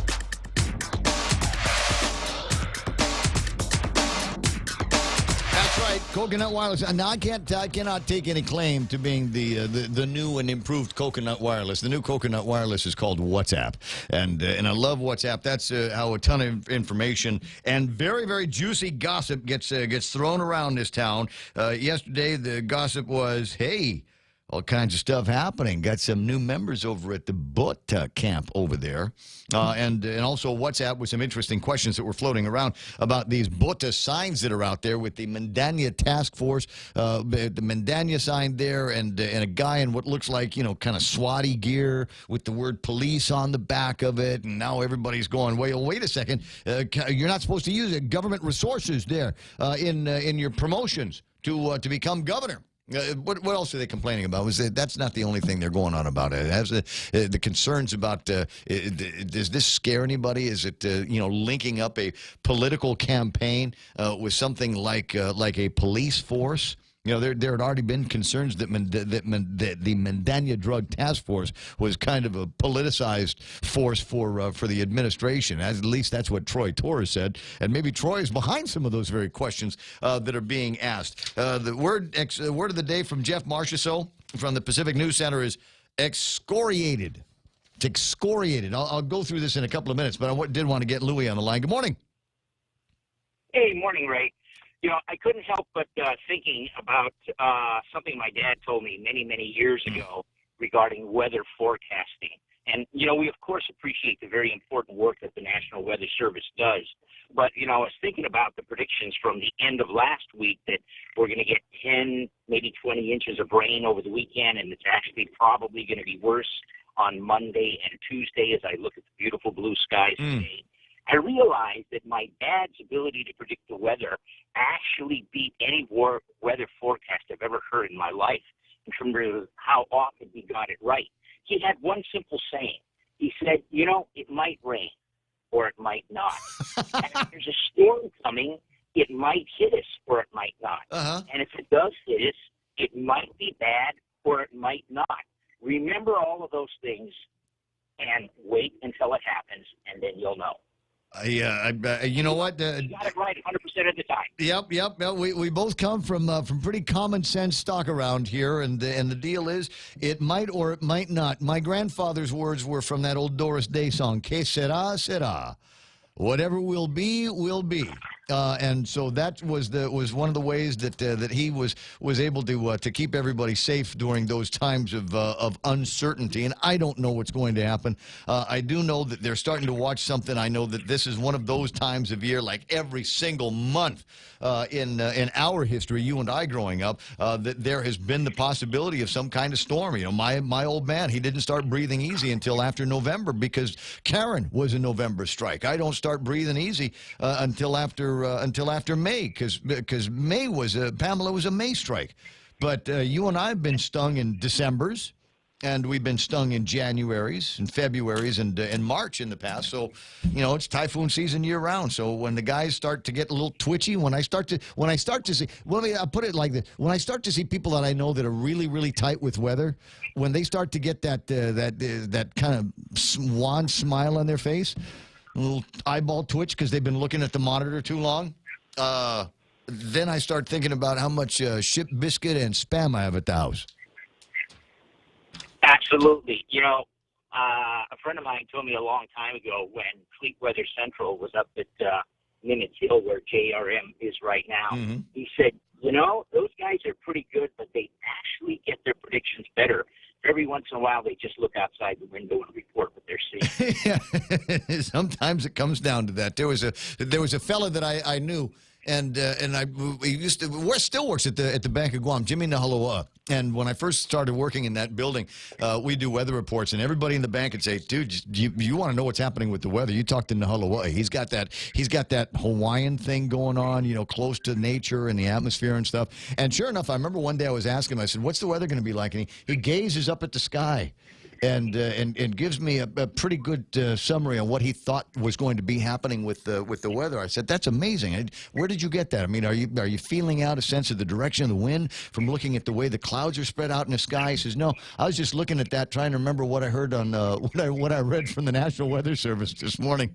That's right, Coconut Wireless. Now I cannot take any claim to being the new and improved Coconut Wireless. The new Coconut Wireless is called WhatsApp, and I love WhatsApp. That's how a ton of information and very, very juicy gossip gets thrown around this town. Yesterday the gossip was, hey, all kinds of stuff happening. Got some new members over at the Bota camp over there. And also WhatsApp with some interesting questions that were floating around about these Bota signs that are out there with the Mandanya Task Force, the Mandanya sign there, and a guy in what looks like, kind of SWAT-y gear with the word police on the back of it. And now everybody's going, wait a second. You're not supposed to use government resources there in your promotions to become governor. What else are they complaining about? That's not the only thing they're going on about. It has the concerns about, does this scare anybody? Is it, linking up a political campaign with something like a police force? There had already been concerns that the Mandanya Drug Task Force was kind of a politicized force for the administration. At least that's what Troy Torres said. And maybe Troy is behind some of those very questions that are being asked. The word of the day from Jeff Marchessault from the Pacific News Center is excoriated. It's excoriated. I'll go through this in a couple of minutes, but I did want to get Louis on the line. Good morning. Hey, morning, Ray. I couldn't help but thinking about something my dad told me many, many years ago regarding weather forecasting. And, we, of course, appreciate the very important work that the National Weather Service does. But, I was thinking about the predictions from the end of last week that we're going to get 10, maybe 20 inches of rain over the weekend, and it's actually probably going to be worse on Monday and Tuesday as I look at the beautiful blue skies today, I realized that my dad's ability to predict the weather actually beat any weather forecast I've ever heard in my life in terms of how often he got it right. He had one simple saying. He said, you know, it might rain or it might not. And if there's a storm coming, it might hit us or it might not. And if it does hit us, it might be bad or it might not. Remember all of those things and wait until it happens, and then you'll know. You know what? You got it right 100% of the time. Yep. We both come from pretty common sense stock around here, and the deal is it might or it might not. My grandfather's words were from that old Doris Day song, "Que sera, sera." Whatever will be, will be. And so that was one of the ways that he was able to keep everybody safe during those times of uncertainty. And I don't know what's going to happen. I do know that they're starting to watch something. I know that this is one of those times of year, like every single month in our history, you and I growing up, that there has been the possibility of some kind of storm. You know, my old man, he didn't start breathing easy until after November because Karen was a November strike. I don't start breathing easy until after May, because May was Pamela was a May strike. But you and I have been stung in Decembers, and we've been stung in Januaries and Februaries and March in the past. So, you know, it's typhoon season year round. So when the guys start to get a little twitchy, when I start to see, well, I'll put it like this: when I start to see people that I know that are really, really tight with weather, when they start to get that kind of swan smile on their face, a little eyeball twitch because they've been looking at the monitor too long, then I start thinking about how much ship biscuit and Spam I have at the house. Absolutely. You know, a friend of mine told me a long time ago when Fleet Weather Central was up at Nimitz Hill, where JRM is right now, he said, you know, those guys are pretty good, but they actually get their predictions better. Every once in a while, they just look outside the window and report what they're seeing. Yeah. Sometimes it comes down to that. There was a fella that I knew, and he still works at the Bank of Guam, Jimmy Nahaloa. And when I first started working in that building, we do weather reports, and everybody in the bank would say, "Dude, you want to know what's happening with the weather? You talk to Nahaloa. He's got that Hawaiian thing going on, you know, close to nature and the atmosphere and stuff." And sure enough, I remember one day I was asking him, I said, "What's the weather going to be like?" And he gazes up at the sky. And gives me a pretty good summary on what he thought was going to be happening with the weather. I said, "That's amazing. Where did you get that? I mean, are you feeling out a sense of the direction of the wind from looking at the way the clouds are spread out in the sky?" He says, "No, I was just looking at that, trying to remember what I heard on what I read from the National Weather Service this morning."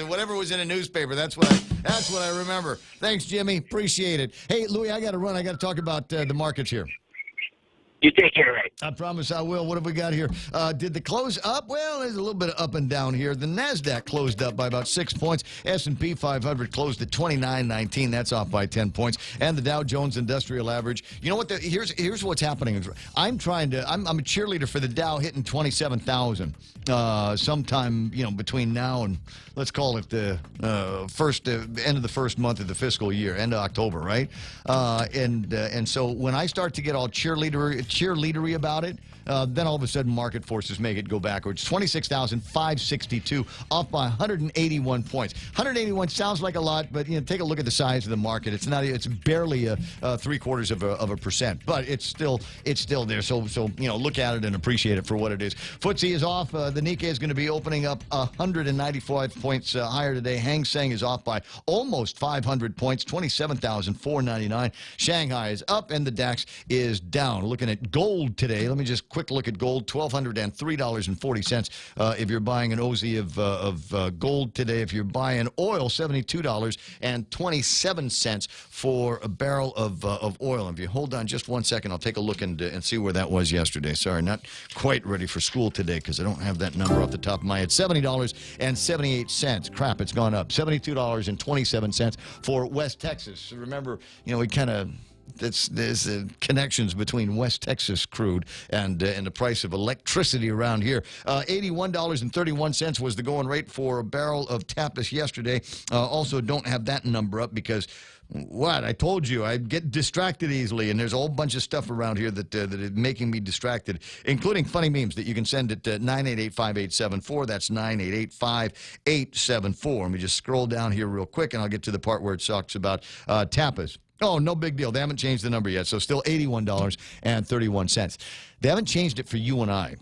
Whatever was in a newspaper, that's what I remember. Thanks, Jimmy. Appreciate it. Hey, Louis, I got to run. I got to talk about the markets here. You take care, Ray. I promise I will. What have we got here? Did the close up? Well, there's a little bit of up and down here. The NASDAQ closed up by about 6 points. S&P 500 closed at 29.19. That's off by 10 points. And the Dow Jones Industrial Average. You know what? Here's what's happening. I'm a cheerleader for the Dow hitting 27,000 sometime, you know, between now and let's call it the end of the first month of the fiscal year, end of October, right? And so when I start to get all cheerleadery about it, then all of a sudden market forces make it go backwards. 26,562, off by 181 points. 181 sounds like a lot, but you know, take a look at the size of the market. It's barely a 0.75%, but it's still there. So you know, look at it and appreciate it for what it is. FTSE is off. The Nikkei is going to be opening up 195 points higher today. Hang Seng is off by almost 500 points, 27,499. Shanghai is up, and the DAX is down. Looking at gold today, let me just quick look at gold, $1,203.40 if you're buying an OZ of gold today. If you're buying oil, $72.27 for a barrel of oil. If you hold on just 1 second, I'll take a look and see where that was yesterday. Sorry, not quite ready for school today because I don't have that number off the top of my head. $70.78. Crap, it's gone up. $72.27 for West Texas. Remember, you know, we kind of... There's connections between West Texas crude and the price of electricity around here. $81.31 was the going rate for a barrel of Tapas yesterday. Also don't have that number up because What? I told you I get distracted easily, and there's a whole bunch of stuff around here that is making me distracted, including funny memes that you can send at 988-5874. That's 988-5874. Let me just scroll down here real quick, and I'll get to the part where it talks about tapas. Oh, no big deal. They haven't changed the number yet, so still $81.31. They haven't changed it for you and I.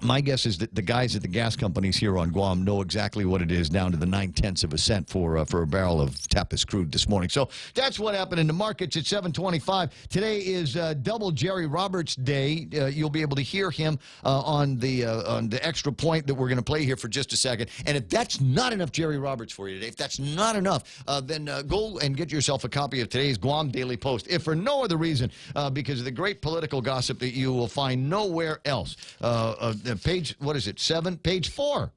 My guess is that the guys at the gas companies here on Guam know exactly what it is, down to the 9/10 of a cent for a barrel of Tapas crude this morning. So that's what happened in the markets at 7:25. Today is double Jerry Roberts Day. You'll be able to hear him on the extra point that we're going to play here for just a second. And if that's not enough Jerry Roberts for you today, if that's not enough, then go and get yourself a copy of today's Guam Daily Post. If for no other reason, because of the great political gossip that you will find nowhere else. Page, what is it, 7? Page 4.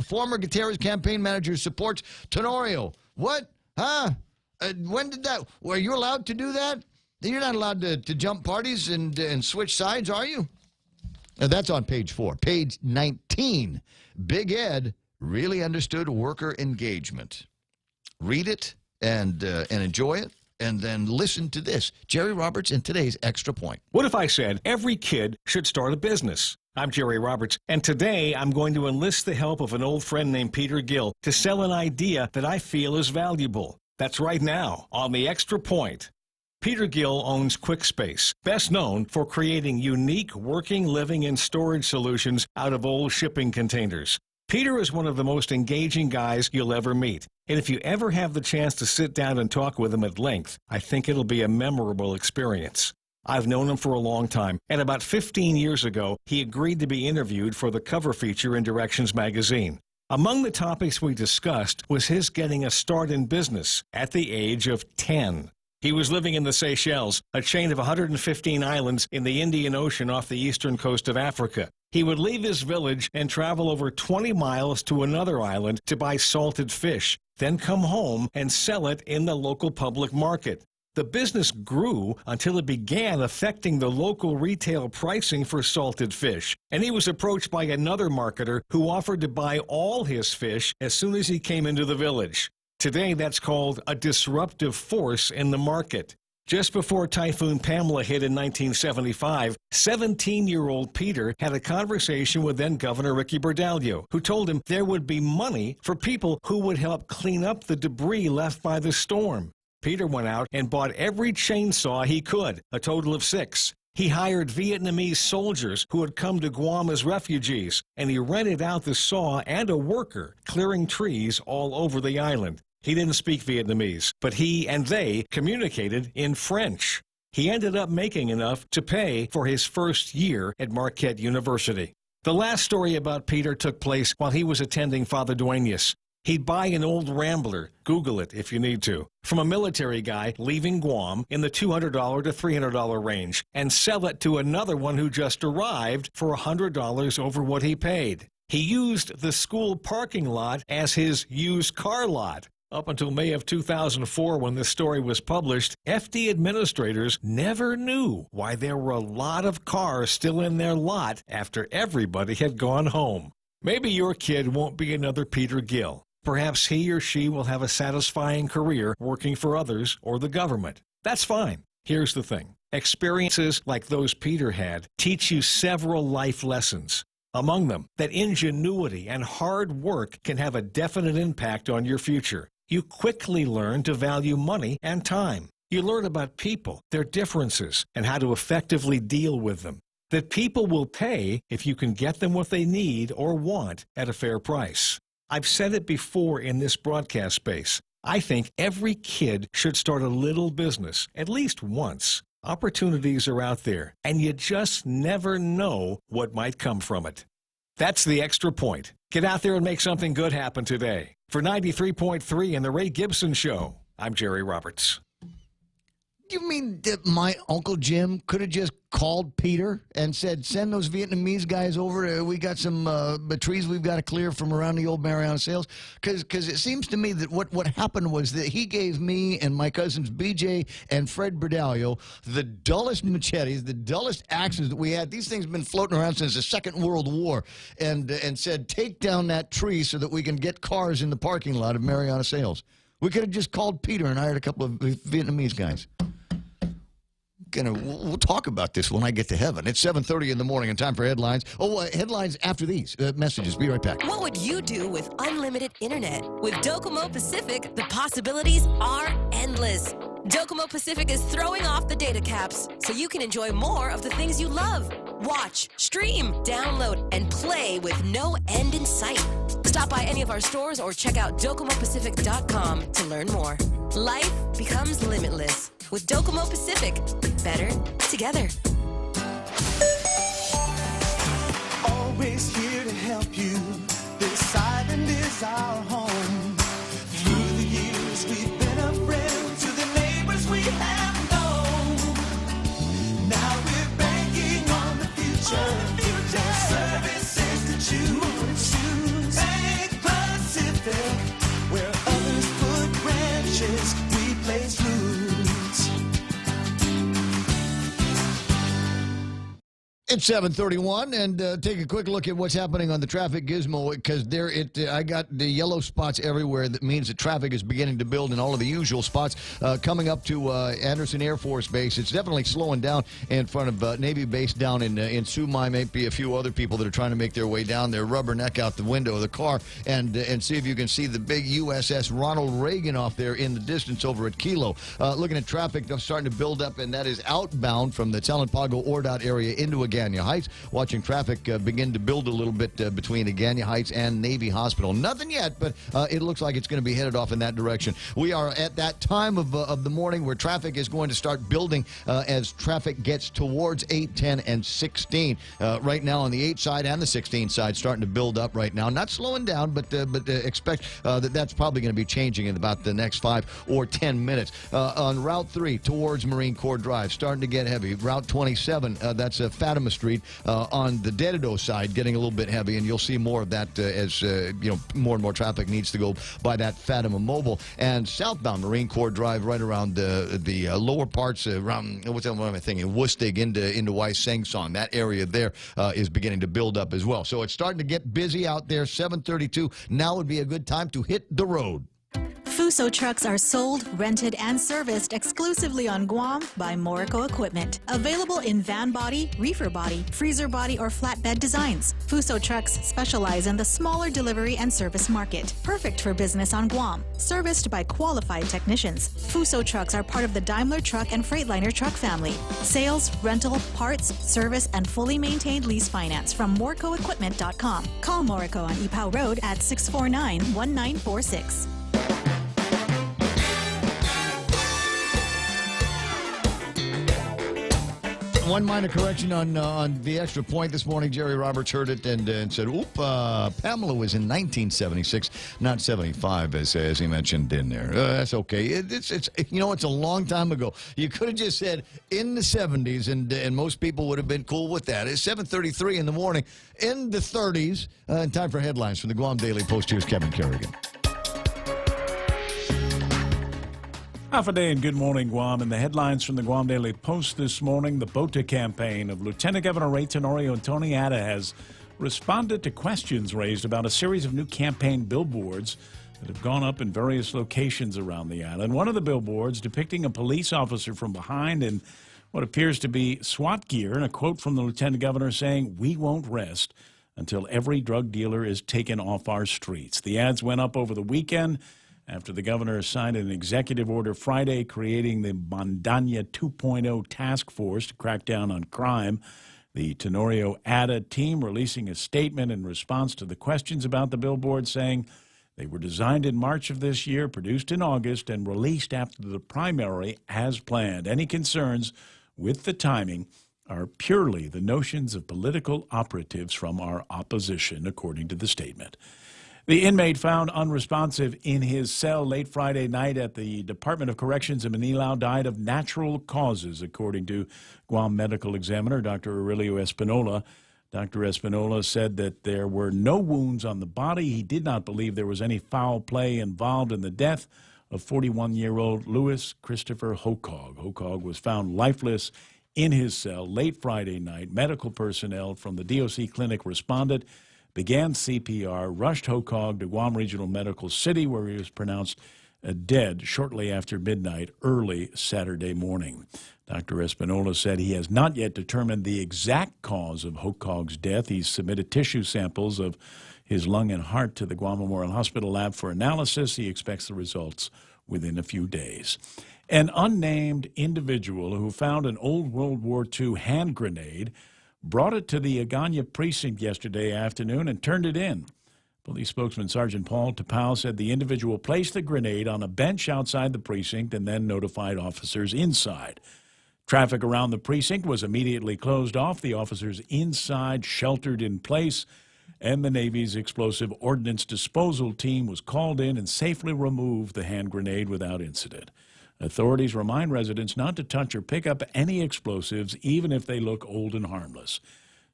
Former Gutierrez campaign manager supports Tenorio. What? Huh? When did that? Were you allowed to do that? You're not allowed to jump parties and switch sides, are you? That's on page 4. Page 19. Big Ed really understood worker engagement. Read it and enjoy it. And then listen to this. Jerry Roberts in today's Extra Point. What if I said every kid should start a business? I'm Jerry Roberts, and today I'm going to enlist the help of an old friend named Peter Gill to sell an idea that I feel is valuable. That's right now on the Extra Point. Peter Gill owns QuickSpace, best known for creating unique working, living, and storage solutions out of old shipping containers. Peter is one of the most engaging guys you'll ever meet, and if you ever have the chance to sit down and talk with him at length, I think it'll be a memorable experience. I've known him for a long time, and about 15 years ago, he agreed to be interviewed for the cover feature in Directions magazine. Among the topics we discussed was his getting a start in business at the age of 10. He was living in the Seychelles, a chain of 115 islands in the Indian Ocean off the eastern coast of Africa. He would leave his village and travel over 20 miles to another island to buy salted fish, then come home and sell it in the local public market. The business grew until it began affecting the local retail pricing for salted fish, and he was approached by another marketer who offered to buy all his fish as soon as he came into the village. Today, that's called a disruptive force in the market. Just before Typhoon Pamela hit in 1975, 17-year-old Peter had a conversation with then-Governor Ricky Berdalio, who told him there would be money for people who would help clean up the debris left by the storm. Peter went out and bought every chainsaw he could, a total of 6. He hired Vietnamese soldiers who had come to Guam as refugees, and he rented out the saw and a worker clearing trees all over the island. He didn't speak Vietnamese, but he and they communicated in French. He ended up making enough to pay for his first year at Marquette University. The last story about Peter took place while he was attending Father Duenas. He'd buy an old Rambler, Google it if you need to, from a military guy leaving Guam in the $200 to $300 range and sell it to another one who just arrived for $100 over what he paid. He used the school parking lot as his used car lot. Up until May of 2004, when this story was published, FD administrators never knew why there were a lot of cars still in their lot after everybody had gone home. Maybe your kid won't be another Peter Gill. Perhaps he or she will have a satisfying career working for others or the government. That's fine. Here's the thing. Experiences like those Peter had teach you several life lessons. Among them, that ingenuity and hard work can have a definite impact on your future. You quickly learn to value money and time. You learn about people, their differences, and how to effectively deal with them. That people will pay if you can get them what they need or want at a fair price. I've said it before in this broadcast space. I think every kid should start a little business, at least once. Opportunities are out there, and you just never know what might come from it. That's the Extra Point. Get out there and make something good happen today. For 93.3 and The Ray Gibson Show, I'm Jerry Roberts. You mean that my Uncle Jim could have just called Peter and said, send those Vietnamese guys over? We got some trees we've got to clear from around the old Mariana Sales? Because it seems to me that what happened was that he gave me and my cousins BJ and Fred Berdalio the dullest machetes, the dullest axes that we had. These things have been floating around since the Second World War, and said, take down that tree so that we can get cars in the parking lot of Mariana Sales. We could have just called Peter and hired a couple of Vietnamese guys. We'll talk about this when I get to heaven. It's 7:30 in the morning and time for headlines. Headlines after these messages. Be right back. What would you do with unlimited internet? With Docomo Pacific, the possibilities are endless. Docomo Pacific is throwing off the data caps so you can enjoy more of the things you love. Watch, stream, download, and play with no end in sight. Stop by any of our stores or check out DocomoPacific.com to learn more. Life becomes limitless with Docomo Pacific. Better together. Always here to help you. This island is our home. Through the years, we've been a friend to the neighbors we have known. Now we're banking on the future. Their services to choose. Bank Pacific, where others put branches, we place roots. It's 7:31, and take a quick look at what's happening on the traffic gizmo, because I got the yellow spots everywhere. That means that traffic is beginning to build in all of the usual spots. Coming up to Anderson Air Force Base, it's definitely slowing down in front of Navy Base down in Sumai. Maybe a few other people that are trying to make their way down there, rubberneck out the window of the car, and see if you can see the big USS Ronald Reagan off there in the distance over at Kilo. Looking at traffic starting to build up, and that is outbound from the Talampago-Ordot area into Agana Heights. Watching traffic begin to build a little bit between Agana Heights and Navy Hospital. Nothing yet, but it looks like it's going to be headed off in that direction. We are at that time of the morning where traffic is going to start building as traffic gets towards 8, 10, and 16. Right now on the 8 side and the 16 side starting to build up right now. Not slowing down, but expect that's probably going to be changing in about the next 5 or 10 minutes. On Route 3 towards Marine Corps Drive, starting to get heavy. Route 27, that's Fatima Street on the Dededo side, getting a little bit heavy, and you'll see more of that as more and more traffic needs to go by that Fatima Mobile. And southbound Marine Corps Drive, right around the lower parts around what am I thinking? Woostig into Wai-Seng-Son. That area there is beginning to build up as well. So it's starting to get busy out there. 7:32. Now would be a good time to hit the road. Fuso trucks are sold, rented, and serviced exclusively on Guam by Morico Equipment. Available in van body, reefer body, freezer body, or flatbed designs. Fuso trucks specialize in the smaller delivery and service market. Perfect for business on Guam. Serviced by qualified technicians. Fuso trucks are part of the Daimler Truck and Freightliner truck family. Sales, rental, parts, service, and fully maintained lease finance from MoricoEquipment.com. Call Morico on Ipao Road at 649-1946. One minor correction on the extra point this morning. Jerry Roberts heard it and said, Pamela was in 1976, not 75, as he mentioned in there. That's okay. It's a long time ago. You could have just said in the 70s, and most people would have been cool with that. It's 7:33 in the morning, in the 30s. Time for headlines from the Guam Daily Post. Here's Kevin Kerrigan. Half a day and good morning, Guam. And the headlines from the Guam Daily Post this morning. The BOTA campaign of Lieutenant Governor Ray Tenorio Tony-Ada has responded to questions raised about a series of new campaign billboards that have gone up in various locations around the island. One of the billboards depicting a police officer from behind in what appears to be SWAT gear, and a quote from the Lieutenant Governor saying, "We won't rest until every drug dealer is taken off our streets." The ads went up over the weekend after the governor signed an executive order Friday creating the Bandanya 2.0 task force to crack down on crime. The Tenorio-Ada team releasing a statement in response to the questions about the billboard, saying they were designed in March of this year, produced in August, and released after the primary as planned. Any concerns with the timing are purely the notions of political operatives from our opposition, according to the statement. The inmate found unresponsive in his cell late Friday night at the Department of Corrections in Manilao died of natural causes, according to Guam Medical Examiner Dr. Aurelio Espinola. Dr. Espinola said that there were no wounds on the body. He did not believe there was any foul play involved in the death of 41-year-old Louis Christopher Hokog. Hokog was found lifeless in his cell late Friday night. Medical personnel from the DOC clinic responded, began CPR, rushed Hokog to Guam Regional Medical City, where he was pronounced dead shortly after midnight early Saturday morning. Dr. Espinola said he has not yet determined the exact cause of Hokog's death. He's submitted tissue samples of his lung and heart to the Guam Memorial Hospital lab for analysis. He expects the results within a few days. An unnamed individual who found an old World War II hand grenade brought it to the Agana precinct yesterday afternoon and turned it in. Police spokesman Sergeant Paul Tapau said the individual placed the grenade on a bench outside the precinct and then notified officers inside. Traffic around the precinct was immediately closed off. The officers inside sheltered in place, and the Navy's explosive ordnance disposal team was called in and safely removed the hand grenade without incident. Authorities remind residents not to touch or pick up any explosives, even if they look old and harmless.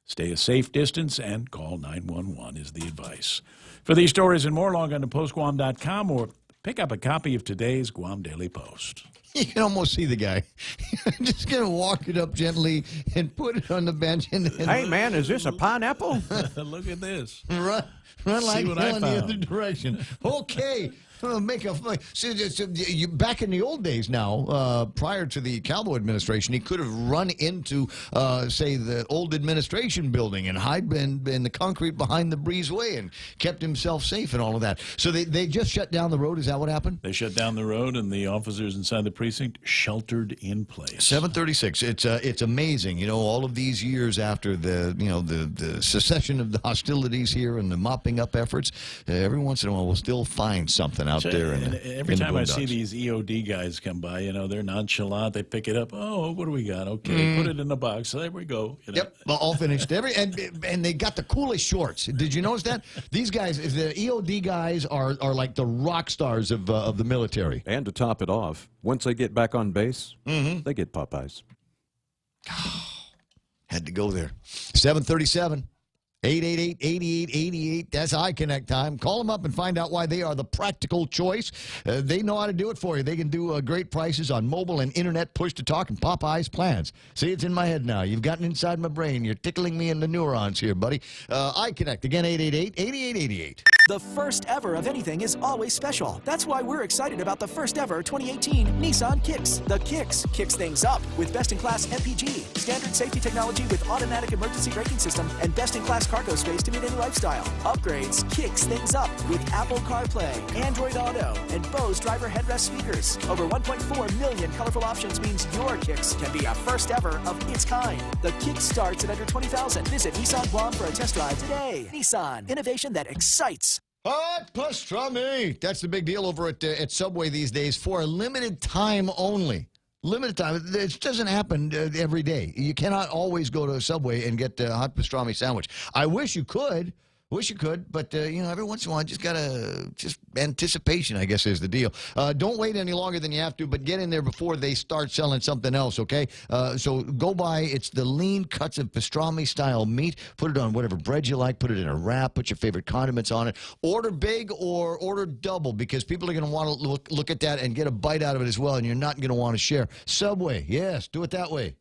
Stay a safe distance and call 911 is the advice. For these stories and more, log on to postguam.com or pick up a copy of today's Guam Daily Post. You can almost see the guy. Just going to walk it up gently and put it on the bench. And Hey, man, is this a pineapple? Look at this. Run like See what hell I in the found. other direction. Okay. Make a see, back in the old days now, prior to the Calvo administration, he could have run into, say, the old administration building and hide in the concrete behind the breezeway and kept himself safe and all of that. So they just shut down the road. Is that what happened? They shut down the road, and the officers inside the precinct sheltered in place. 736. It's amazing, you know, all of these years after the cessation of the hostilities here and the mopping up efforts. Every once in a while, we'll still find something out there. Every time I see these EOD guys come by, you know, they're nonchalant. They pick it up. Oh, what do we got? Okay, put it in the box. So there we go. You know. Yep, well, all finished. And they got the coolest shorts. Did you notice that? These guys, the EOD guys, are like the rock stars of the military. And to top it off, once they get back on base, they get Popeyes. Had to go there. 737. 888-8888. That's iConnect time. Call them up and find out why they are the practical choice. They know how to do it for you. They can do great prices on mobile and internet push-to-talk and Popeye's plans. See, it's in my head now. You've gotten inside my brain. You're tickling me in the neurons here, buddy. iConnect. Again, 888-8888. The first ever of anything is always special. That's why we're excited about the first ever 2018 Nissan Kicks. The Kicks kicks things up with best-in-class MPG, standard safety technology with automatic emergency braking system, and best-in-class cargo space to meet any lifestyle. Upgrades kicks things up with Apple CarPlay, Android Auto, and Bose driver headrest speakers. Over 1.4 million colorful options means your Kicks can be a first ever of its kind. The Kicks starts at under $20,000. Visit Nissan Guam for a test drive today. Nissan, innovation that excites. Hot pastrami. That's the big deal over at Subway these days for a limited time only. Limited time. It doesn't happen every day. You cannot always go to a Subway and get a hot pastrami sandwich. I wish you could. But, every once in a while, just anticipation, I guess, is the deal. Don't wait any longer than you have to, but get in there before they start selling something else, okay? So go buy, it's the lean cuts of pastrami-style meat. Put it on whatever bread you like. Put it in a wrap. Put your favorite condiments on it. Order big or order double because people are going to want to look at that and get a bite out of it as well, and you're not going to want to share. Subway, yes, do it that way.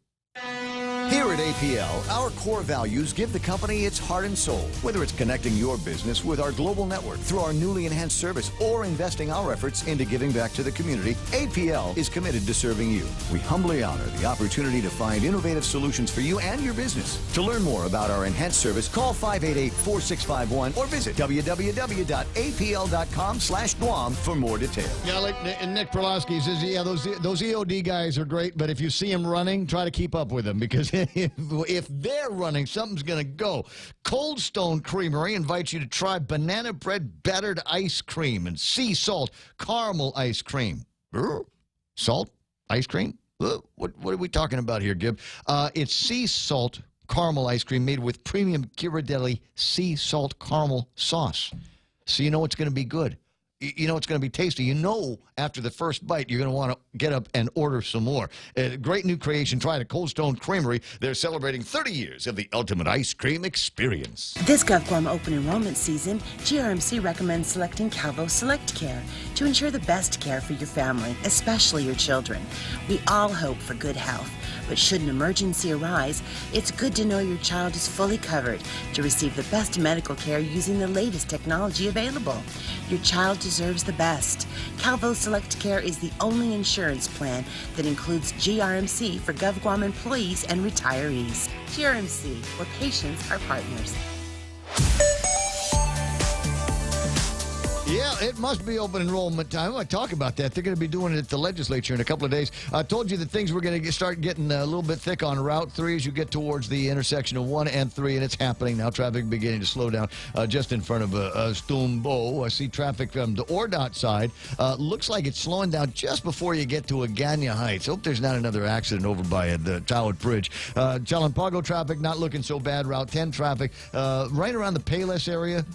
Here at APL, our core values give the company its heart and soul. Whether it's connecting your business with our global network through our newly enhanced service or investing our efforts into giving back to the community, APL is committed to serving you. We humbly honor the opportunity to find innovative solutions for you and your business. To learn more about our enhanced service, call 588-4651 or visit www.apl.com/Guam for more details. Yeah, like Nick Perlowski says, yeah, those EOD guys are great, but if you see them running, try to keep up with them because if they're running, something's going to go. Cold Stone Creamery invites you to try banana bread battered ice cream and sea salt caramel ice cream. Salt? Ice cream? What are we talking about here, Gib? It's sea salt caramel ice cream made with premium Ghirardelli sea salt caramel sauce. So you know it's going to be good. You know it's going to be tasty. You know after the first bite, you're going to want to get up and order some more. Great new creation. Try it at Cold Stone Creamery. They're celebrating 30 years of the ultimate ice cream experience. This GovGuam open enrollment season, GRMC recommends selecting Calvo Select Care to to ensure the best care for your family, especially your children. We all hope for good health, but should an emergency arise, it's good to know your child is fully covered to receive the best medical care using the latest technology available. Your child deserves the best. Calvo Select Care is the only insurance plan that includes GRMC for GovGuam employees and retirees. GRMC, where patients are partners. Yeah, it must be open enrollment time. I talk about that. They're going to be doing it at the legislature in a couple of days. I told you that things were going to start getting a little bit thick on Route 3 as you get towards the intersection of 1 and 3, and it's happening now. Traffic beginning to slow down just in front of Stumbo. I see traffic from the ORDOT side. Looks like it's slowing down just before you get to Agana Heights. Hope there's not another accident over by the Toward Bridge. Chalampago traffic not looking so bad. Route 10 traffic right around the Payless area.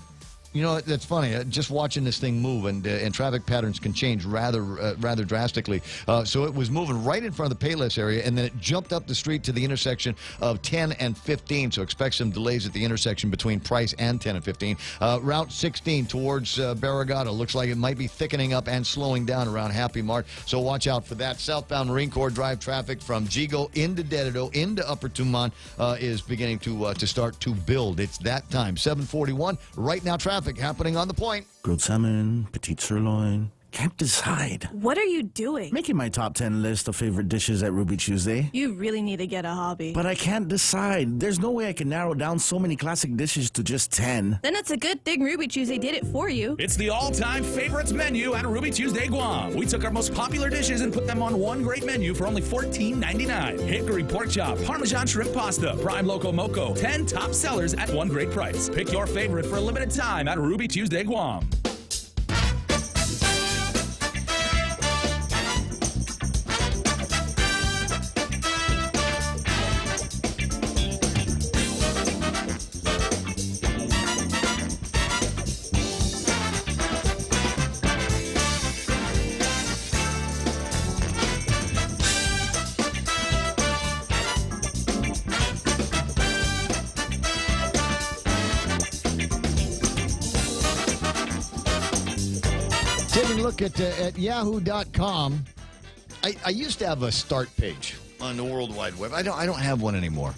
You know, that's funny. Just watching this thing move, and traffic patterns can change rather drastically. So it was moving right in front of the Payless area, and then it jumped up the street to the intersection of 10 and 15. So expect some delays at the intersection between Price and 10 and 15. Route 16 towards Barragata looks like it might be thickening up and slowing down around Happy Mart. So watch out for that. Southbound Marine Corps Drive traffic from Jigo into Dededo into Upper Tumon is beginning to start to build. It's that time. 7:41 right now. Traffic happening on the point. Grilled salmon, petite sirloin. Can't decide. What are you doing? Making my top 10 list of favorite dishes at Ruby Tuesday. You really need to get a hobby. But I can't decide. There's no way I can narrow down so many classic dishes to just 10. Then it's a good thing Ruby Tuesday did it for you. It's the all-time favorites menu at Ruby Tuesday Guam. We took our most popular dishes and put them on one great menu for only $14.99. Hickory pork chop, Parmesan shrimp pasta, prime loco moco. 10 top sellers at one great price. Pick your favorite for a limited time at Ruby Tuesday Guam. Taking a look at Yahoo.com. I used to have a start page on the World Wide Web. I don't have one anymore.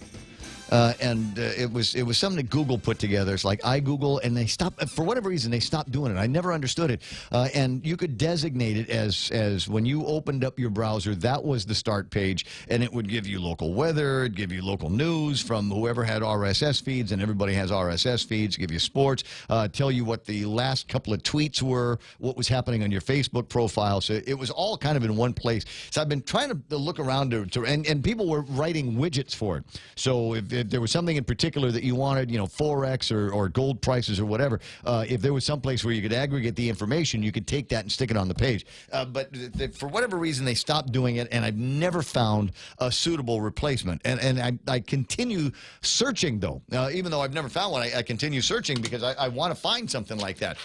It was something that Google put together. It's like iGoogle, and they stopped for whatever reason. They stopped doing it. I never understood it. And you could designate it as when you opened up your browser, that was the start page, and it would give you local weather, it'd give you local news from whoever had RSS feeds, and everybody has RSS feeds. Give you sports, tell you what the last couple of tweets were, what was happening on your Facebook profile. So it was all kind of in one place. So I've been trying to look around and people were writing widgets for it. So if there was something in particular that you wanted, Forex or gold prices or whatever, if there was some place where you could aggregate the information, you could take that and stick it on the page. But for whatever reason, they stopped doing it, and I've never found a suitable replacement. And I continue searching, though. Even though I've never found one, I continue searching because I want to find something like that.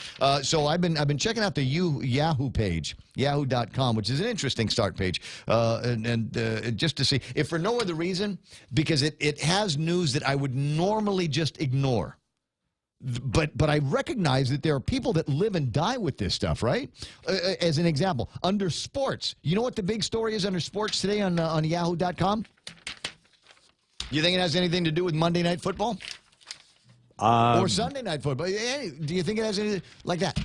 So I've been checking out the Yahoo page, Yahoo.com, which is an interesting start page, and just to see, if for no other reason, because it has news that I would normally just ignore. But I recognize that there are people that live and die with this stuff, right? As an example, under sports, you know what the big story is under sports today on Yahoo.com? You think it has anything to do with Monday Night Football? Or Sunday Night Football? Do you think it has anything like that?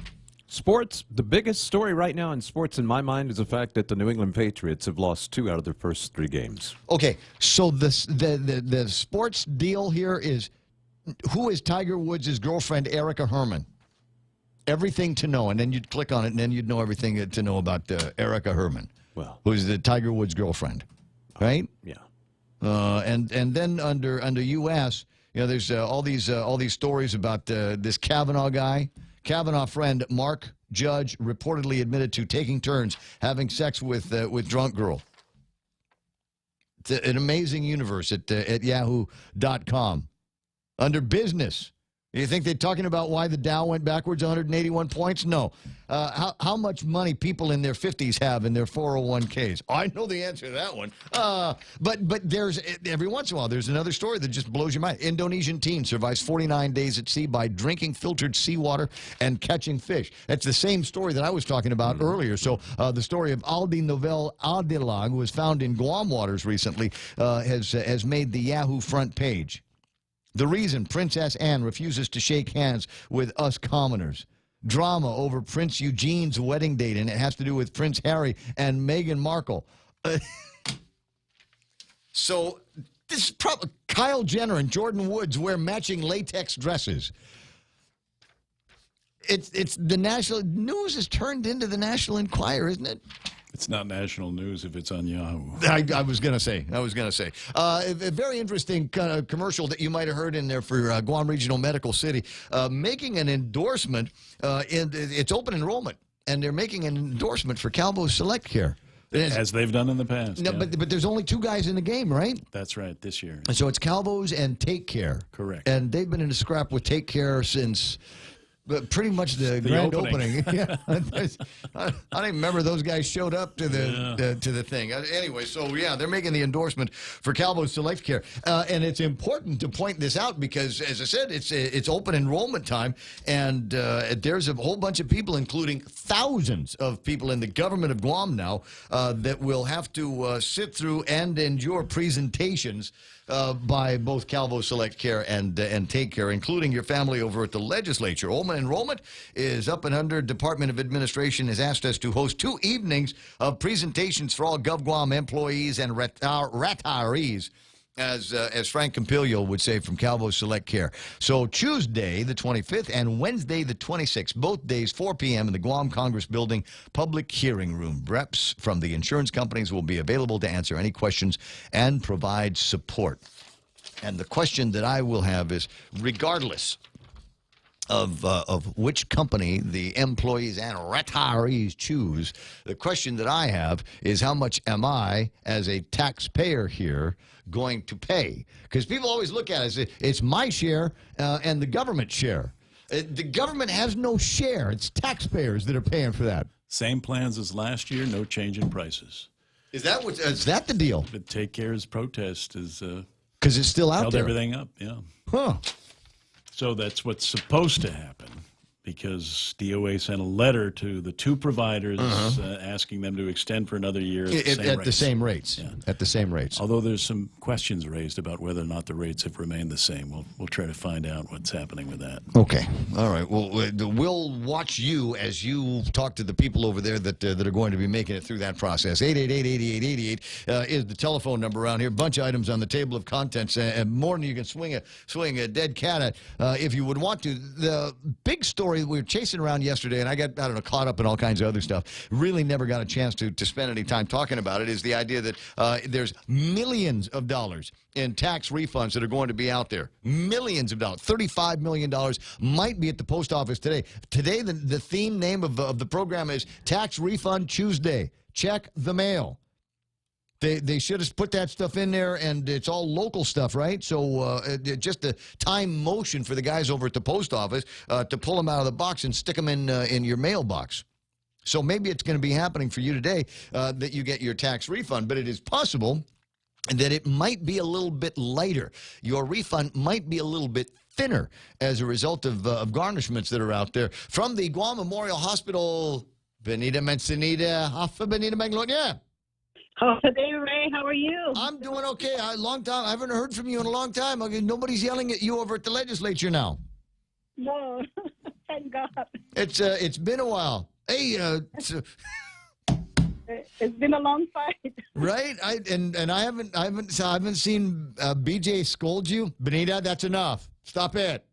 Sports, the biggest story right now in sports in my mind is the fact that the New England Patriots have lost 2 out of their first 3 games. Okay, so the sports deal here is, who is Tiger Woods' girlfriend, Erica Herman? Everything to know, and then you'd click on it, and then you'd know everything to know about Erica Herman, who's the Tiger Woods' girlfriend, right? Yeah. And then under U.S., there's all these stories about this Kavanaugh guy. Kavanaugh friend Mark Judge reportedly admitted to taking turns having sex with drunk girl. It's an amazing universe at Yahoo.com. Under business, You think they're talking about why the Dow went backwards 181 points? No. How much money people in their 50s have in their 401ks? I know the answer to that one. But there's every once in a while, there's another story that just blows your mind. Indonesian teen survives 49 days at sea by drinking filtered seawater and catching fish. That's the same story that I was talking about earlier. So the story of Aldi Novel Adilang, who was found in Guam waters recently, has made the Yahoo front page. The reason Princess Anne refuses to shake hands with us commoners. Drama over Prince Eugene's wedding date, and it has to do with Prince Harry and Meghan Markle. So this is probably Kyle Jenner and Jordan Woods wear matching latex dresses. It's the national news has turned into the National Enquirer, isn't it? It's not national news if it's on Yahoo. I was going to say. A very interesting kind of commercial that you might have heard in there for Guam Regional Medical City, making an endorsement. It's open enrollment, and they're making an endorsement for Calvo Select Care. As they've done in the past. No, yeah. but there's only 2 guys in the game, right? That's right, this year. And so it's Calvo's and Take Care. Correct. And they've been in a scrap with Take Care since... But pretty much the grand opening. Yeah, I don't even remember those guys showed up to the thing. Anyway, so yeah, they're making the endorsement for Calvo Select Care, and it's important to point this out because, as I said, it's open enrollment time, and there's a whole bunch of people, including thousands of people in the government of Guam now, that will have to sit through and endure presentations by both Calvo Select Care and Take Care, including your family over at the legislature. Open enrollment is up and under. Department of Administration has asked us to host 2 evenings of presentations for all GovGuam employees and retirees, as Frank Campillo would say from Calvo Select Care. So Tuesday, the 25th, and Wednesday, the 26th, both days, 4 p.m. in the Guam Congress Building Public Hearing Room. Reps from the insurance companies will be available to answer any questions and provide support. And the question that I will have is, regardless of which company the employees and retirees choose, the question that I have is, how much am I, as a taxpayer here, going to pay? Because people always look at it as it's my share and the government share. The government has no share. It's taxpayers that are paying for that. Same plans as last year, no change in prices. Is that the deal? But Take Care's protest is because it's still out held there. Everything up, yeah. Huh. So that's what's supposed to happen, because DOA sent a letter to the 2 providers asking them to extend for another year at the same rates. Yeah. At the same rates. Although there's some questions raised about whether or not the rates have remained the same. We'll try to find out what's happening with that. Okay. All right. Well, we'll watch you as you talk to the people over there that are going to be making it through that process. 888-8888 is the telephone number around here. Bunch of items on the table of contents, and more than you can swing a dead cat at if you would want to. The big story we were chasing around yesterday, and I got, caught up in all kinds of other stuff. Really never got a chance to spend any time talking about it, is the idea that there's millions of dollars in tax refunds that are going to be out there. Millions of dollars. $35 million might be at the post office today. Today, the theme name of the program is Tax Refund Tuesday. Check the mail. They should have put that stuff in there, and it's all local stuff, right? So just a time motion for the guys over at the post office to pull them out of the box and stick them in your mailbox. So maybe it's going to be happening for you today that you get your tax refund, but it is possible that it might be a little bit lighter. Your refund might be a little bit thinner as a result of garnishments that are out there. From the Guam Memorial Hospital, Benita Manzanita, Hafa Benita Magnolia. Oh, today, Ray, how are you? I'm doing okay. Long time. I haven't heard from you in a long time. Okay, nobody's yelling at you over at the legislature now. No, thank God. It's been a while. Hey, it's been a long fight. Right? I haven't seen BJ scold you. Benita, that's enough. Stop it.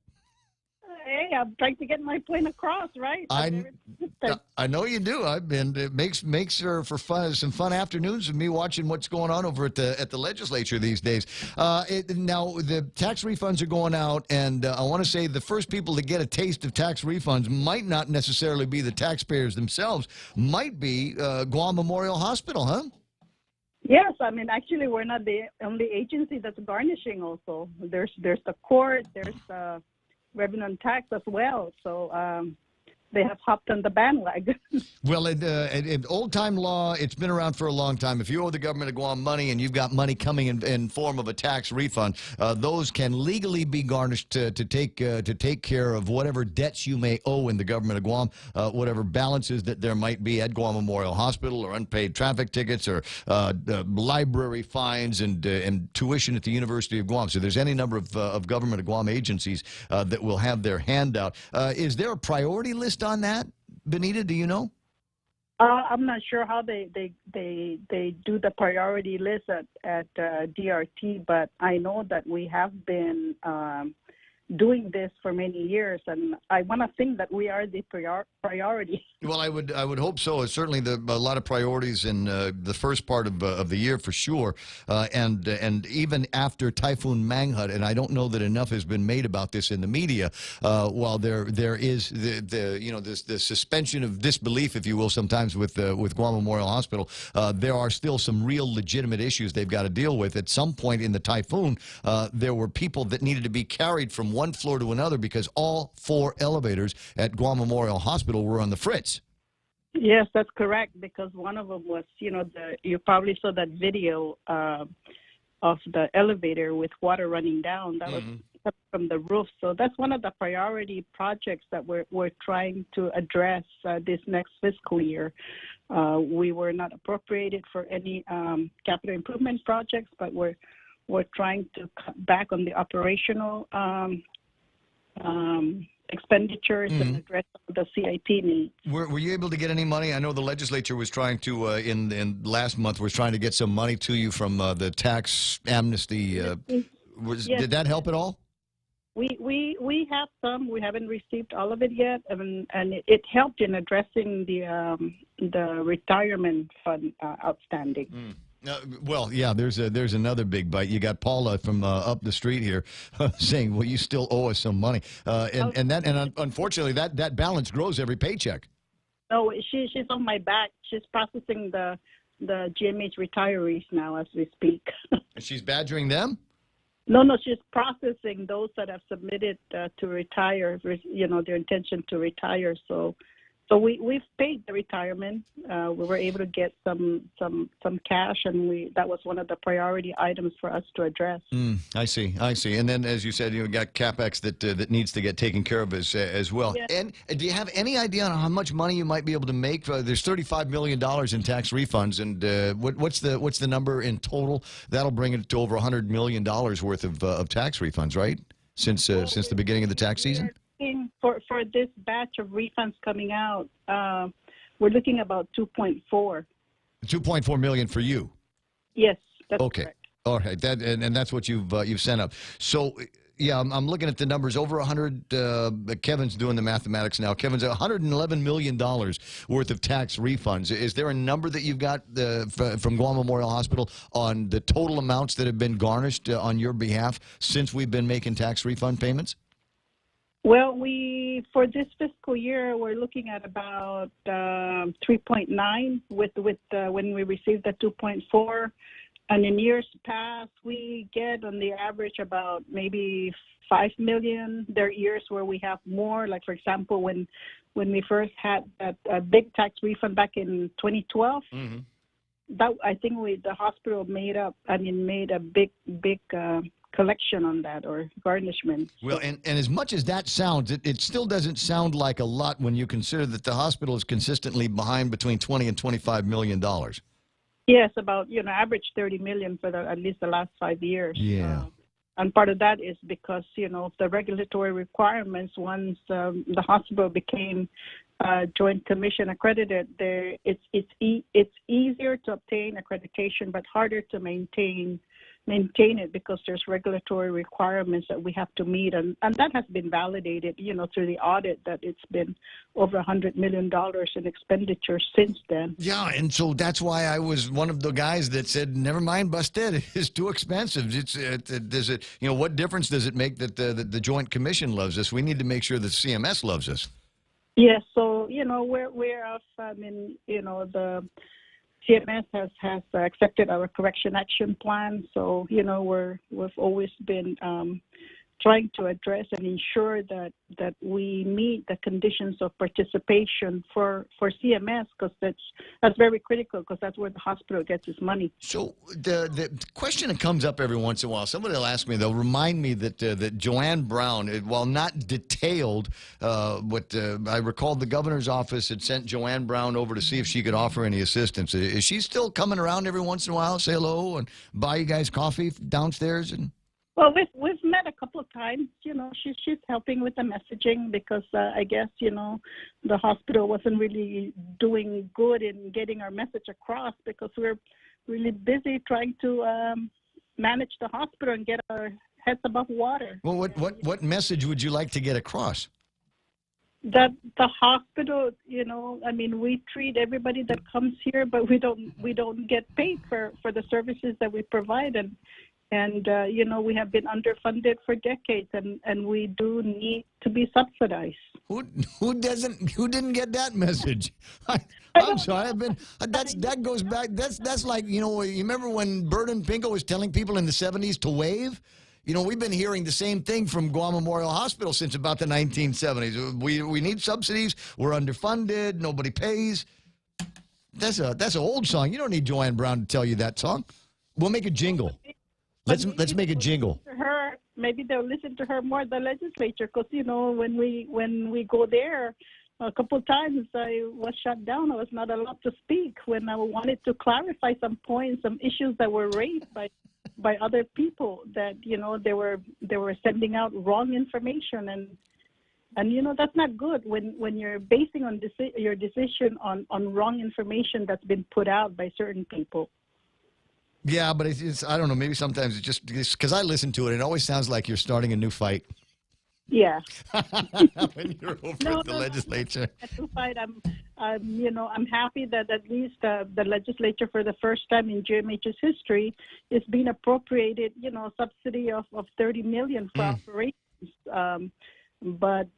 Hey, I'm trying to get my point across, right? I know you do. It makes for some fun afternoons with me watching what's going on over at the legislature these days. Now the tax refunds are going out, and I want to say the first people to get a taste of tax refunds might not necessarily be the taxpayers themselves. Might be Guam Memorial Hospital, huh? Yes, I mean, actually, we're not the only agency that's garnishing. Also, there's the court, there's revenue and tax as well. So they have hopped on the bandwagon. Well, old-time law, it's been around for a long time. If you owe the government of Guam money and you've got money coming in form of a tax refund, those can legally be garnished to take care of whatever debts you may owe in the government of Guam, whatever balances that there might be at Guam Memorial Hospital, or unpaid traffic tickets, or library fines and tuition at the University of Guam. So there's any number of government of Guam agencies that will have their hand out. Is there a priority list on that, Benita? Do you know? I'm not sure how they do the priority list at DRT, but I know that we have been doing this for many years, and I want to think that we are the priority. Well, I would hope so. It's certainly a lot of priorities in the first part of the year for sure, and even after Typhoon Manghut, and I don't know that enough has been made about this in the media. While there is the suspension of disbelief, if you will, sometimes with Guam Memorial Hospital, there are still some real legitimate issues they've got to deal with. At some point in the typhoon, there were people that needed to be carried from one floor to another because all 4 elevators at Guam Memorial Hospital were on the fritz. Yes, that's correct, because one of them was, you probably saw that video of the elevator with water running down. That was from the roof. So that's one of the priority projects that we're trying to address this next fiscal year. We were not appropriated for any capital improvement projects, but we're trying to cut back on the operational expenditures and address the CIP needs. Were you able to get any money? I know the legislature was trying to, in last month, was trying to get some money to you from the tax amnesty. Yes. Did that help at all? We have some. We haven't received all of it yet, and it helped in addressing the retirement fund outstanding. Well, yeah, there's another big bite. You got Paula from up the street here saying, well, you still owe us some money. And unfortunately, that balance grows every paycheck. No, she's on my back. She's processing the GMH retirees now as we speak. She's badgering them? No, she's processing those that have submitted to retire, their intention to retire. So we've paid the retirement. We were able to get some cash, and that was one of the priority items for us to address. I see. And then, as you said, you got CapEx that needs to get taken care of as well. Yeah. And do you have any idea on how much money you might be able to make? There's $35 million in tax refunds, and what's the number in total? That'll bring it to over $100 million worth of tax refunds, right? Since the beginning of the tax season. For this batch of refunds coming out, we're looking about 2.4. 2.4 million for you. Yes, that's okay. Correct. All right, and that's what you've sent up. So yeah, I'm looking at the numbers. Over 100. Kevin's doing the mathematics now. Kevin's $111 million worth of tax refunds. Is there a number that you've got from Guam Memorial Hospital on the total amounts that have been garnished on your behalf since we've been making tax refund payments? Well, for this fiscal year, we're looking at about 3.9 with when we received the 2.4, and in years past, we get on the average about maybe 5 million. There are years where we have more, like for example, when we first had that big tax refund back in 2012. That I think the hospital made a big collection on that, or garnishment. Well, and as much as that sounds, it still doesn't sound like a lot when you consider that the hospital is consistently behind between $20 and $25 million. Yes, about average 30 million for at least the last 5 years. Yeah. And part of that is because the regulatory requirements. Once the hospital became Joint Commission accredited, it's easier to obtain accreditation, but harder to maintain it because there's regulatory requirements that we have to meet, and that has been validated, through the audit, that it's been over $100 million in expenditures since then. Yeah, and so that's why I was one of the guys that said, "Never mind, Busted. It's too expensive. Does it? What difference does it make that the Joint Commission loves us? We need to make sure that CMS loves us." Yes, so we're off. The CMS has accepted our correction action plan, so we've always been trying to address and ensure that we meet the conditions of participation for CMS, because that's very critical, because that's where the hospital gets its money. So the question that comes up every once in a while, somebody will ask me, they'll remind me that Joanne Brown, while not detailed, I recall the governor's office had sent Joanne Brown over to see if she could offer any assistance. Is she still coming around every once in a while, say hello, and buy you guys coffee downstairs? And Well, we've met a couple of times. She's helping with the messaging, because I guess the hospital wasn't really doing good in getting our message across, because we're really busy trying to manage the hospital and get our heads above water. Well, what message would you like to get across? That the hospital, we treat everybody that comes here, but we don't get paid for the services that we provide, and we have been underfunded for decades, and we do need to be subsidized. Who didn't get that message? I'm sorry. That goes back. That's like, you remember when Burton Pinko was telling people in the 70s to wave? We've been hearing the same thing from Guam Memorial Hospital since about the 1970s. We need subsidies. We're underfunded. Nobody pays. That's an old song. You don't need Joanne Brown to tell you that song. We'll make a jingle. Let's make a jingle. Maybe they'll listen to her more, the legislature, because when we go there, a couple of times I was shut down. I was not allowed to speak when I wanted to clarify some points, some issues that were raised by other people, that they were sending out wrong information, and that's not good when you're basing your decision on wrong information that's been put out by certain people. Yeah, but it's I don't know. Maybe sometimes it's because I listen to it. It always sounds like you're starting a new fight. Yeah. When you're over at the legislature. I'm happy that at least the legislature, for the first time in GMH's history, is being appropriated, subsidy of $30 million for operations. But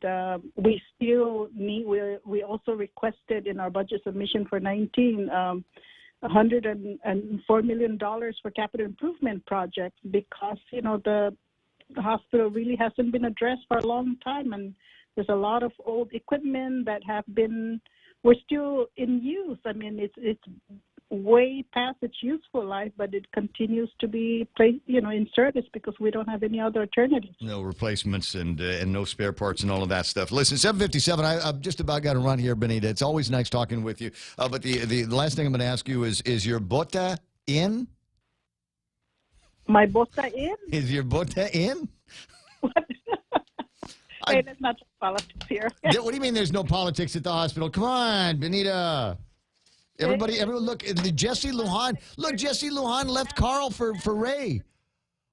we still need. We also requested in our budget submission for 19. $104 million for capital improvement projects, because the hospital really hasn't been addressed for a long time, and there's a lot of old equipment that we're still in use. I mean, it's way past its useful life, but it continues to be placed, in service, because we don't have any other alternatives. No replacements and no spare parts and all of that stuff. Listen, 7:57. I've just about got to run here, Benita. It's always nice talking with you. But the last thing I'm going to ask you is your bota in? My bota in? Is your bota in? Hey, there's not politics here. What do you mean there's no politics at the hospital? Come on, Benita. Everyone, look, Jesse Lujan. Look, Jesse Lujan left Carl for Ray.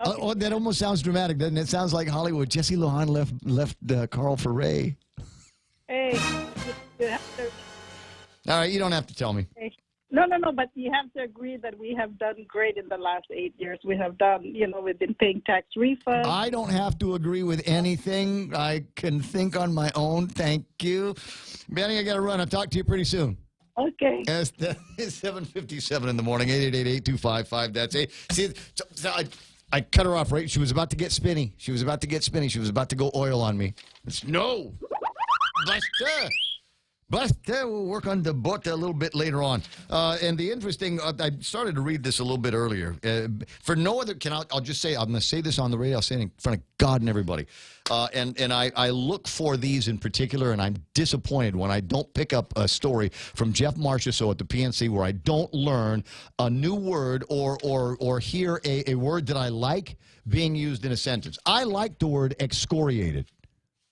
Okay. That almost sounds dramatic, doesn't it? It sounds like Hollywood. Jesse Lujan left Carl for Ray. Hey, you have to. All right, you don't have to tell me. Hey. No, but you have to agree that we have done great in the last 8 years. We have done, we've been paying tax refunds. I don't have to agree with anything. I can think on my own. Thank you. Benny, I got to run. I'll talk to you pretty soon. Okay. It's 7:57 in the morning. 888-8255. That's it. See, I cut her off, right? She was about to get spinny. She was about to go oil on me. No. Buster, we'll work on the bota a little bit later on. And the interesting, I started to read this a little bit earlier. For no other, I'll just say, I'm going to say this on the radio. I'll say it in front of God and everybody. And I look for these in particular, and I'm disappointed when I don't pick up a story from Jeff Marchessault at the PNC where I don't learn a new word or hear a word that I like being used in a sentence. I like the word excoriated.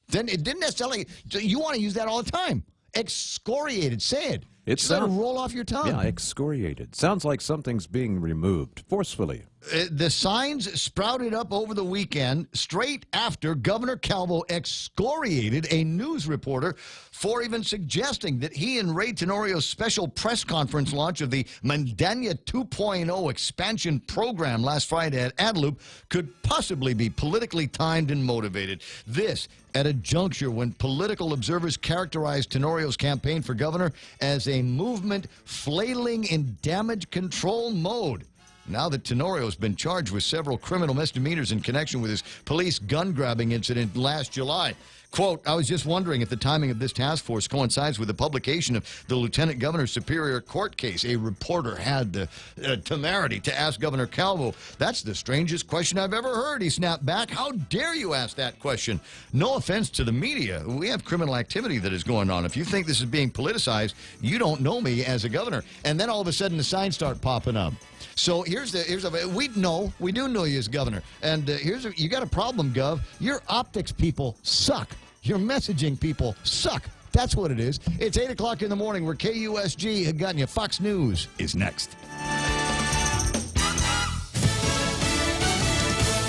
Then it didn't necessarily, you want to use that all the time. Excoriated. Say it. It's going to roll off your tongue. Yeah, excoriated. Sounds like something's being removed forcefully. The signs sprouted up over the weekend straight after Governor Calvo excoriated a news reporter for even suggesting that he and Ray Tenorio's special press conference launch of the Mandania 2.0 expansion program last Friday at Adelup could possibly be politically timed and motivated. This at a juncture when political observers characterized Tenorio's campaign for governor as a movement flailing in damage control mode. now that Tenorio has been charged with several criminal misdemeanors in connection with his police gun-grabbing incident last July. Quote, I was just wondering if the timing of this task force coincides with the publication of the Lieutenant Governor's Superior Court case. A reporter had the temerity to ask Governor Calvo. That's the strangest question I've ever heard, he snapped back. How dare you ask that question? No offense to the media. We have criminal activity that is going on. If you think this is being politicized, you don't know me as a governor. And then all of a sudden the signs start popping up. So we do know you as governor. And you got a problem, Gov. Your optics people suck. Your messaging people suck. That's what it is. It's 8 o'clock in the morning where KUSG had gotten you. Fox News is next.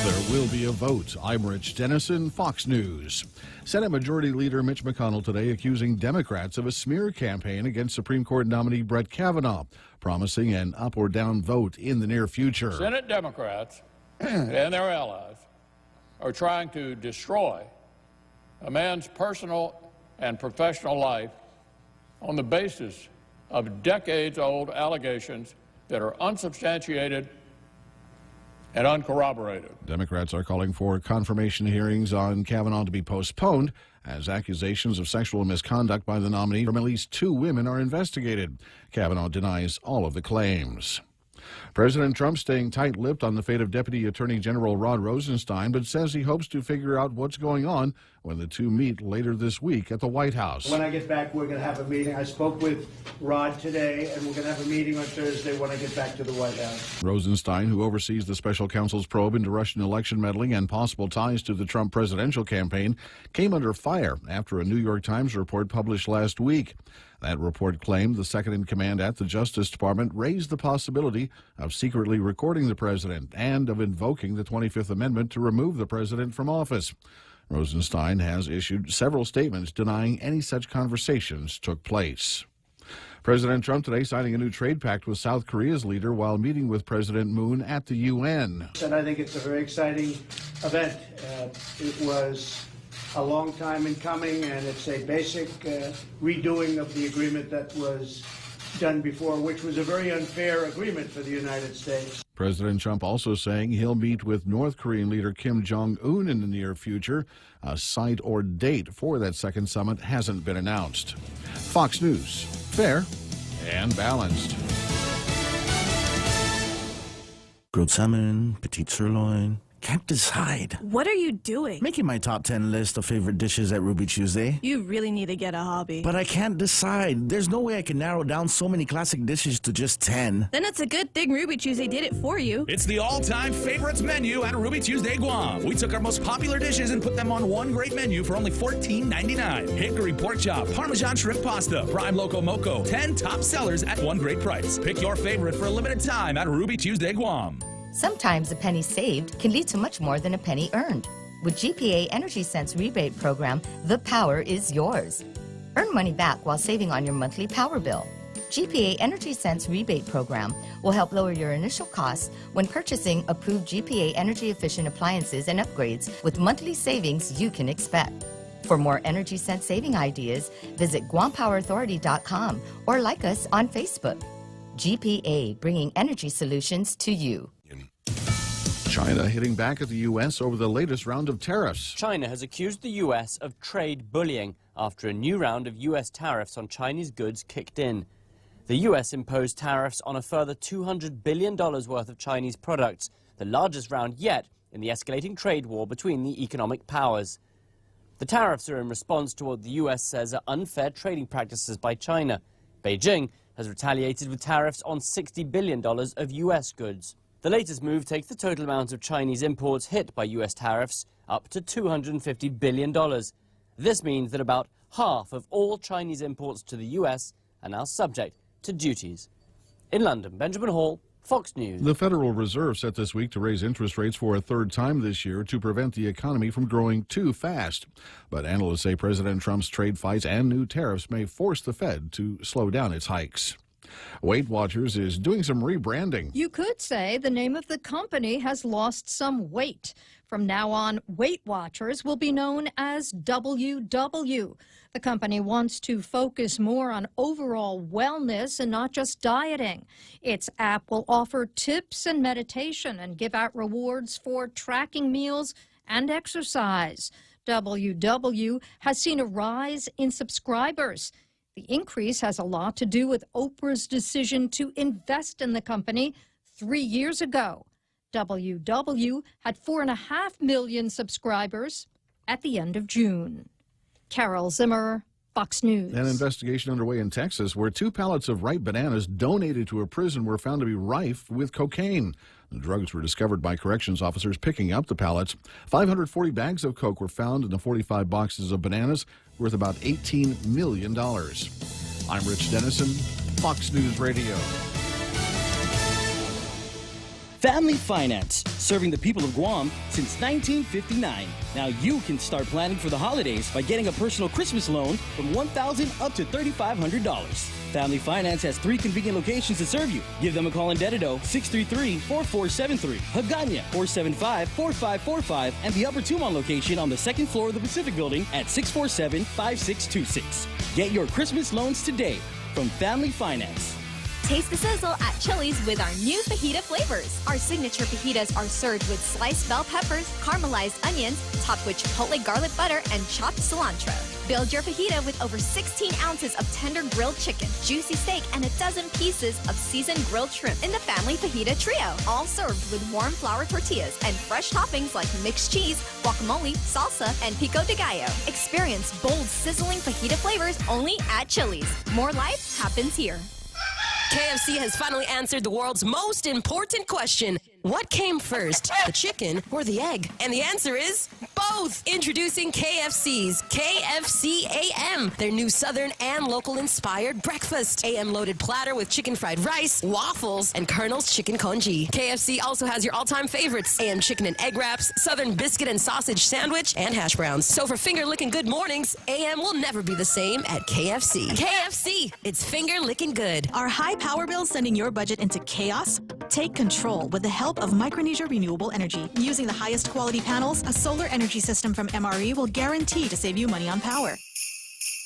There will be a vote. I'm Rich Dennison, Fox News. Senate Majority Leader Mitch McConnell today accusing Democrats of a smear campaign against Supreme Court nominee Brett Kavanaugh, promising an up or down vote in the near future. Senate Democrats and their allies are trying to destroy a man's personal and professional life on the basis of decades-old allegations that are unsubstantiated and uncorroborated. Democrats are calling for confirmation hearings on Kavanaugh to be postponed as accusations of sexual misconduct by the nominee from at least 2 women are investigated. Kavanaugh denies all of the claims. President Trump staying tight-lipped on the fate of Deputy Attorney General Rod Rosenstein, but says he hopes to figure out what's going on when the two meet later this week at the White House. When I get back, we're going to have a meeting. I spoke with Rod today, and we're going to have a meeting on Thursday when I get back to the White House. Rosenstein, who oversees the special counsel's probe into Russian election meddling and possible ties to the Trump presidential campaign, came under fire after a New York Times report published last week. That report claimed the second-in-command at the Justice Department raised the possibility of secretly recording the president and of invoking the 25th Amendment to remove the president from office. Rosenstein has issued several statements denying any such conversations took place. President Trump today signing a new trade pact with South Korea's leader while meeting with President Moon at the UN. And I think it's a very exciting event. It was a long time in coming, and it's a basic redoing of the agreement that was done before, which was a very unfair agreement for the United States. President Trump also saying he'll meet with North Korean leader Kim Jong-un in the near future. A site or date for that second summit hasn't been announced. Fox News, fair and balanced. Grilled salmon, petite sirloin. Can't decide. What are you doing? Making my top 10 list of favorite dishes at Ruby Tuesday. You really need to get a hobby. But I can't decide. There's no way I can narrow down so many classic dishes to just 10. Then it's a good thing Ruby Tuesday did it for you. It's the all-time favorites menu at Ruby Tuesday Guam. We took our most popular dishes and put them on one great menu for only $14.99. Hickory pork chop, Parmesan shrimp pasta, prime loco moco. 10 top sellers at one great price. Pick your favorite for a limited time at Ruby Tuesday Guam. Sometimes a penny saved can lead to much more than a penny earned. With GPA Energy Sense rebate program, the power is yours. Earn money back while saving on your monthly power bill. GPA Energy Sense rebate program will help lower your initial costs when purchasing approved GPA energy efficient appliances and upgrades with monthly savings you can expect. For more Energy Sense saving ideas, visit GuamPowerAuthority.com or like us on Facebook. GPA, bringing energy solutions to you. China hitting back at the U.S. over the latest round of tariffs. China has accused the U.S. of trade bullying after a new round of U.S. tariffs on Chinese goods kicked in. The U.S. imposed tariffs on a further $200 billion worth of Chinese products, the largest round yet in the escalating trade war between the economic powers. The tariffs are in response to what the U.S. says are unfair trading practices by China. Beijing has retaliated with tariffs on $60 billion of U.S. goods. The latest move takes the total amount of Chinese imports hit by U.S. tariffs up to $250 billion. This means that about half of all Chinese imports to the U.S. are now subject to duties. In London, Benjamin Hall, Fox News. The Federal Reserve set this week to raise interest rates for a third time this year to prevent the economy from growing too fast. But analysts say President Trump's trade fights and new tariffs may force the Fed to slow down its hikes. Weight Watchers is doing some rebranding. You could say the name of the company has lost some weight. From now on, Weight Watchers will be known as WW. The company wants to focus more on overall wellness and not just dieting. Its app will offer tips and meditation and give out rewards for tracking meals and exercise. WW has seen a rise in subscribers. The increase has a lot to do with Oprah's decision to invest in the company 3 years ago. WW had 4.5 million subscribers at the end of June. Carol Zimmer, Fox News. An investigation underway in Texas where 2 pallets of ripe bananas donated to a prison were found to be rife with cocaine. The drugs were discovered by corrections officers picking up the pallets. 540 bags of coke were found in the 45 boxes of bananas worth about $18 million. I'm Rich Dennison, Fox News Radio. Family Finance, serving the people of Guam since 1959. Now you can start planning for the holidays by getting a personal Christmas loan from $1,000 up to $3,500. Family Finance has 3 convenient locations to serve you. Give them a call in Dededo, 633-4473, Hagana, 475-4545, and the Upper Tumon location on the 2nd floor of the Pacific Building at 647-5626. Get your Christmas loans today from Family Finance. Taste the sizzle at Chili's with our new fajita flavors. Our signature fajitas are served with sliced bell peppers, caramelized onions, topped with chipotle garlic butter, and chopped cilantro. Build your fajita with over 16 ounces of tender grilled chicken, juicy steak, and a dozen pieces of seasoned grilled shrimp in the family fajita trio. All served with warm flour tortillas and fresh toppings like mixed cheese, guacamole, salsa, and pico de gallo. Experience bold, sizzling fajita flavors only at Chili's. More life happens here. KFC has finally answered the world's most important question. What came first, the chicken or the egg? And the answer is both. Introducing KFC's KFC AM, their new Southern and local-inspired breakfast. AM-loaded platter with chicken fried rice, waffles, and Colonel's chicken congee. KFC also has your all-time favorites, AM chicken and egg wraps, Southern biscuit and sausage sandwich, and hash browns. So for finger-licking good mornings, AM will never be the same at KFC. KFC, it's finger-licking good. Are high power bills sending your budget into chaos? Take control with the help of Micronesia Renewable Energy. Using the highest quality panels, a solar energy system from MRE will guarantee to save you money on power.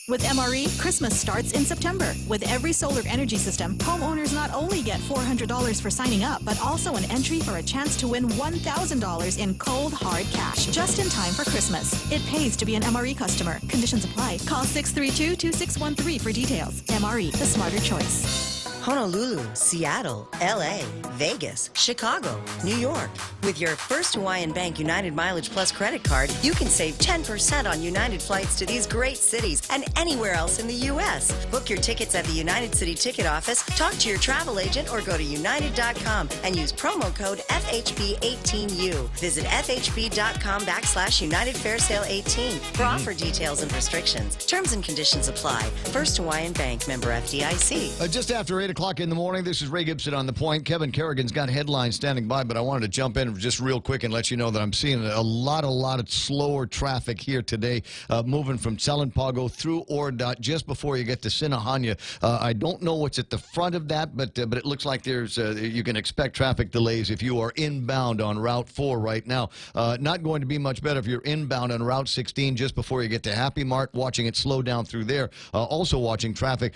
With MRE, Christmas starts in September. With every solar energy system, homeowners not only get $400 for signing up, but also an entry for a chance to win $1,000 in cold, hard cash, just in time for Christmas. It pays to be an MRE customer. Conditions apply. Call 632-2613 for details. MRE, the smarter choice. Honolulu, Seattle, LA, Vegas, Chicago, New York. With your first Hawaiian Bank United Mileage Plus credit card, you can save 10% on United flights to these great cities and anywhere else in the U.S. Book your tickets at the United City Ticket Office, talk to your travel agent, or go to united.com and use promo code FHB18U. Visit FHB.com/United Fair Sale 18 for offer details and restrictions. Terms and conditions apply. First Hawaiian Bank, member FDIC. Just after 8 o'clock in the morning, this is Ray Gibson on The Point. Kevin Kerrigan's got headlines standing by, but I wanted to jump in just real quick and let you know that I'm seeing a lot of slower traffic here today, moving from Salonpago through Oradot just before you get to Sinahanya. I don't know what's at the front of that, but it looks like there's you can expect traffic delays if you are inbound on Route 4 right now. Not going to be much better if you're inbound on Route 16 just before you get to Happy Mart, watching it slow down through there. Also watching traffic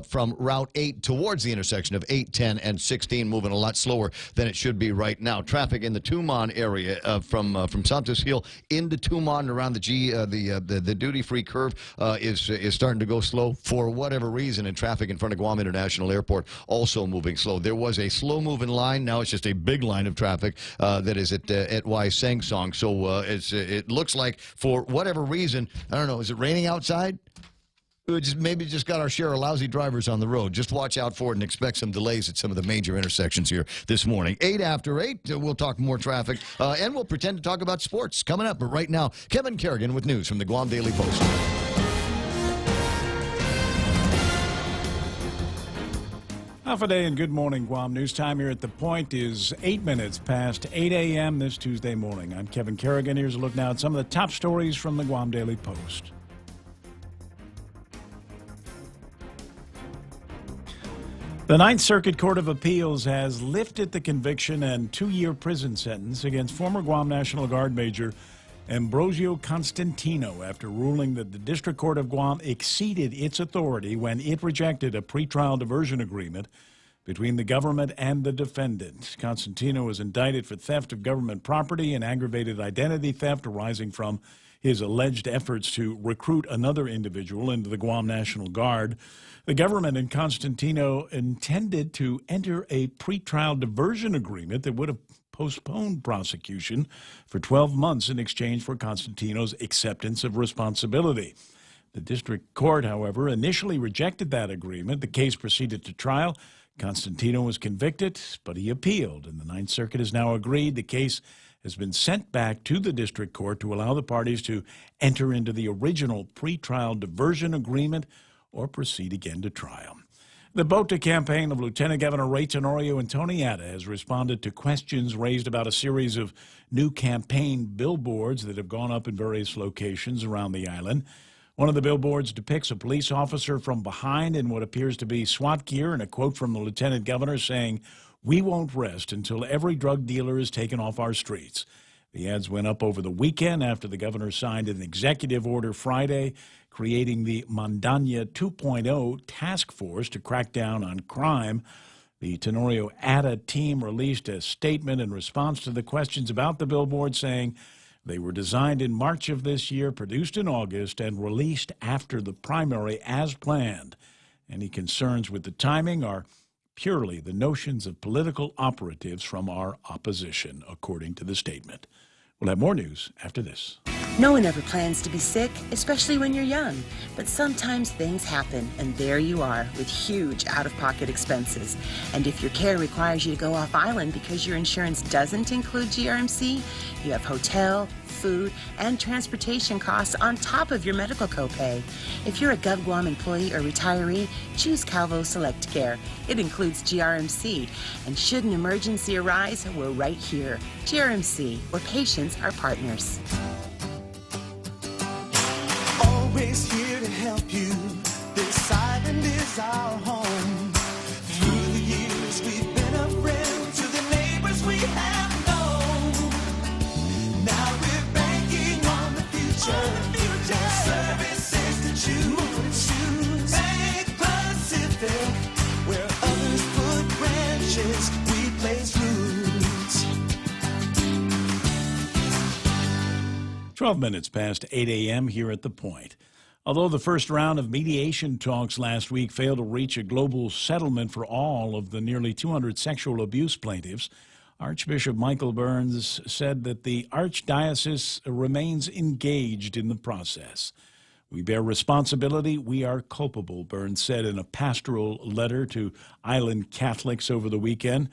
from Route 8 towards the intersection of 8, 10, and 16, moving a lot slower than it should be right now. Traffic in the Tumon area from Santos Hill into Tumon around the duty-free curve is starting to go slow for whatever reason, and traffic in front of Guam International Airport also moving slow. There was a slow-moving line. Now it's just a big line of traffic that is at Y Sang Song. So it looks like for whatever reason, I don't know, is it raining outside? We maybe just got our share of lousy drivers on the road. Just watch out for it and expect some delays at some of the major intersections here this morning. 8 after 8, we'll talk more traffic, and we'll pretend to talk about sports coming up. But right now, Kevin Kerrigan with news from the Guam Daily Post. Half a day and good morning, Guam. News time here at The Point is 8 minutes past 8 a.m. this Tuesday morning. I'm Kevin Kerrigan. Here's a look now at some of the top stories from the Guam Daily Post. The Ninth Circuit Court of Appeals has lifted the conviction and 2-year prison sentence against former Guam National Guard Major Ambrosio Constantino after ruling that the District Court of Guam exceeded its authority when it rejected a pretrial diversion agreement between the government and the defendant. Constantino was indicted for theft of government property and aggravated identity theft arising from his alleged efforts to recruit another individual into the Guam National Guard. The government and Constantino intended to enter a pretrial diversion agreement that would have postponed prosecution for 12 months in exchange for Constantino's acceptance of responsibility. The district court, however, initially rejected that agreement. The case proceeded to trial. Constantino was convicted, but he appealed, and the Ninth Circuit has now agreed the case has been sent back to the district court to allow the parties to enter into the original pretrial diversion agreement or proceed again to trial. The BOTA campaign of Lieutenant Governor Ray Tenorio and Tony Atta has responded to questions raised about a series of new campaign billboards that have gone up in various locations around the island. One of the billboards depicts a police officer from behind in what appears to be SWAT gear, and a quote from the lieutenant governor saying, "We won't rest until every drug dealer is taken off our streets." The ads went up over the weekend after the governor signed an executive order Friday creating the Mandanya 2.0 task force to crack down on crime. The Tenorio Atta team released a statement in response to the questions about the billboard, saying they were designed in March of this year, produced in August, and released after the primary as planned. Any concerns with the timing are purely the notions of political operatives from our opposition, according to the statement. We'll have more news after this. No one ever plans to be sick, especially when you're young. But sometimes things happen, and there you are with huge out-of-pocket expenses. And if your care requires you to go off-island because your insurance doesn't include GRMC, you have hotel, food, and transportation costs on top of your medical copay. If you're a GovGuam employee or retiree, choose Calvo Select Care. It includes GRMC. And should an emergency arise, we're right here. GRMC, where patients are partners. Always here to help you. This island is our home. Through the years, we've been a friend to the neighbors we have known. Now we're banking on the future. Services to choose. Bank Pacific, where others put branches, we place roots. 12 minutes past 8 a.m. here at The Point. Although the first round of mediation talks last week failed to reach a global settlement for all of the nearly 200 sexual abuse plaintiffs, Archbishop Michael Burns said that the Archdiocese remains engaged in the process. "We bear responsibility. We are culpable," Burns said in a pastoral letter to island Catholics over the weekend.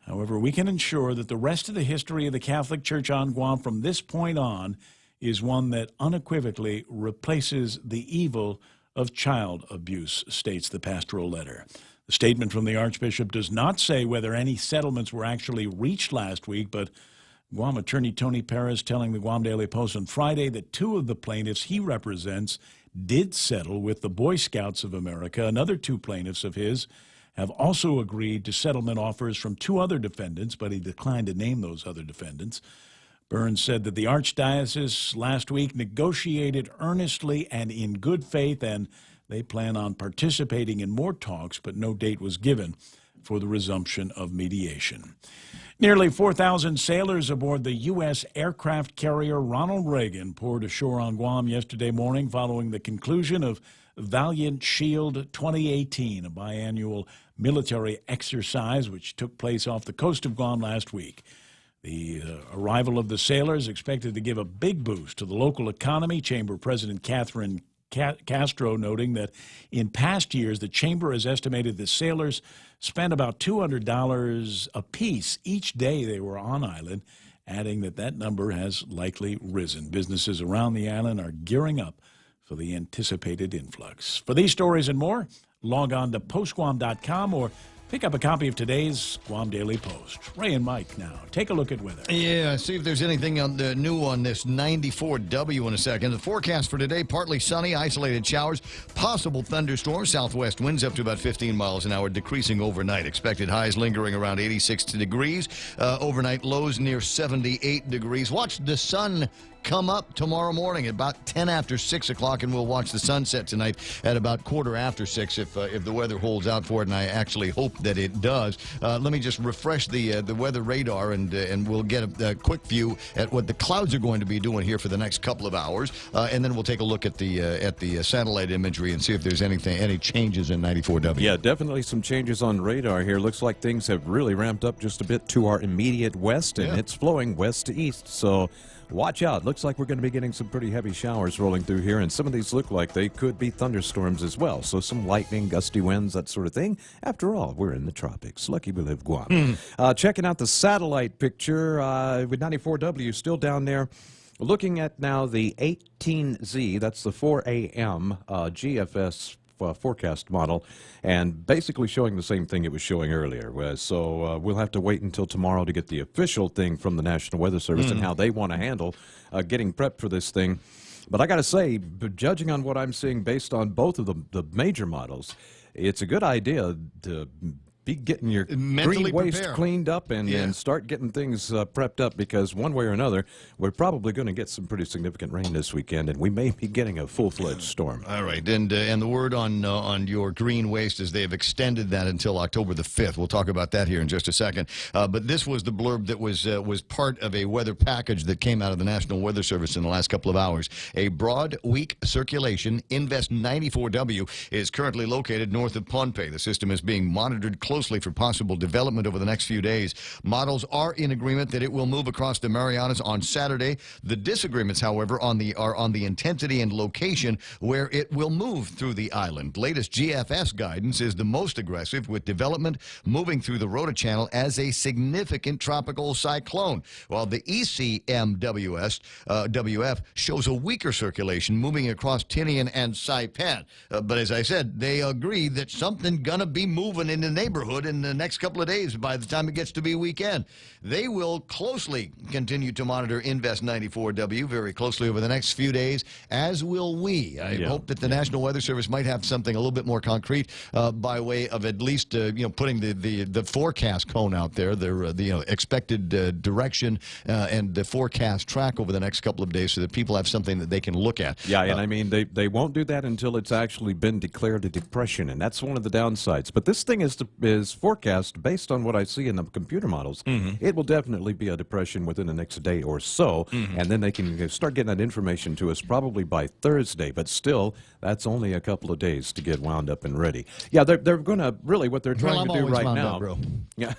However, we can ensure that the rest of the history of the Catholic Church on Guam from this point on is one that unequivocally replaces the evil of child abuse, states the pastoral letter. The statement from the Archbishop does not say whether any settlements were actually reached last week, but Guam attorney Tony Perez telling the Guam Daily Post on Friday that 2 of the plaintiffs he represents did settle with the Boy Scouts of America. Another 2 plaintiffs of his have also agreed to settlement offers from 2 other defendants, but he declined to name those other defendants. Burns said that the Archdiocese last week negotiated earnestly and in good faith, and they plan on participating in more talks, but no date was given for the resumption of mediation. Nearly 4,000 sailors aboard the U.S. aircraft carrier Ronald Reagan poured ashore on Guam yesterday morning following the conclusion of Valiant Shield 2018, a biannual military exercise which took place off the coast of Guam last week. The arrival of the sailors expected to give a big boost to the local economy. Chamber President Catherine Castro noting that in past years, the Chamber has estimated the sailors spent about $200 apiece each day they were on island, adding that that number has likely risen. Businesses around the island are gearing up for the anticipated influx. For these stories and more, log on to postguam.com or Pick up a copy of today's Guam Daily Post. Ray and Mike now. Take a look at weather. Yeah, see if there's anything on the new on this 94W in a second. The forecast for today, partly sunny, isolated showers, possible thunderstorms, southwest winds up to about 15 miles an hour, decreasing overnight. Expected highs lingering around 86 degrees. Overnight lows near 78 degrees. Watch the sun come up tomorrow morning at about 10 after 6 o'clock, and we'll watch the sunset tonight at about quarter after 6 if the weather holds out for it, and I actually hope that it does. Let me just refresh the weather radar, and we'll get a quick view at what the clouds are going to be doing here for the next couple of hours, and then we'll take a look at the satellite imagery and see if there's any changes in 94W. Yeah, definitely some changes on radar here. Looks like things have really ramped up just a bit to our immediate west, and it's flowing west to east, so watch out. Looks like we're going to be getting some pretty heavy showers rolling through here, and some of these look like they could be thunderstorms as well. So some lightning, gusty winds, that sort of thing. After all, we're in the tropics. Lucky we live Guam. Checking out the satellite picture with 94W still down there. Looking at now the 18Z, that's the 4 a.m. GFS forecast model, and basically showing the same thing it was showing earlier. So we'll have to wait until tomorrow to get the official thing from the National Weather Service and how they want to handle getting prepped for this thing. But I got to say, judging on what I'm seeing based on both of the major models, it's a good idea to be getting your green waste cleaned up and start getting things prepped up, because one way or another, we're probably going to get some pretty significant rain this weekend, and we may be getting a full-fledged storm. All right, and the word on your green waste is they've extended that until October the 5th. We'll talk about that here in just a second. But this was the blurb that was part of a weather package that came out of the National Weather Service in the last couple of hours. A broad, weak circulation, Invest 94W, is currently located north of Pohnpei. The system is being monitored closely for possible development over the next few days. Models are in agreement that it will move across the Marianas on Saturday. The disagreements, however, are on the intensity and location where it will move through the island. Latest GFS guidance is the most aggressive, with development moving through the Rota Channel as a significant tropical cyclone, while the ECMWF shows a weaker circulation moving across Tinian and Saipan. But as I said, they agree that something gonna be moving in the neighborhood in the next couple of days by the time it gets to be weekend. They will closely continue to monitor Invest 94W very closely over the next few days, as will we. I hope that the National Weather Service might have something a little bit more concrete by way of at least putting the forecast cone out there, the expected direction and the forecast track over the next couple of days, so that people have something that they can look at. Yeah, and I mean, they won't do that until it's actually been declared a depression, and that's one of the downsides. But this thing is forecast based on what I see in the computer models. It will definitely be a depression within the next day or so, and then they can start getting that information to us probably by Thursday. But still, that's only a couple of days to get wound up and ready. Yeah, they're going to really, what they're trying to do right now. Yeah,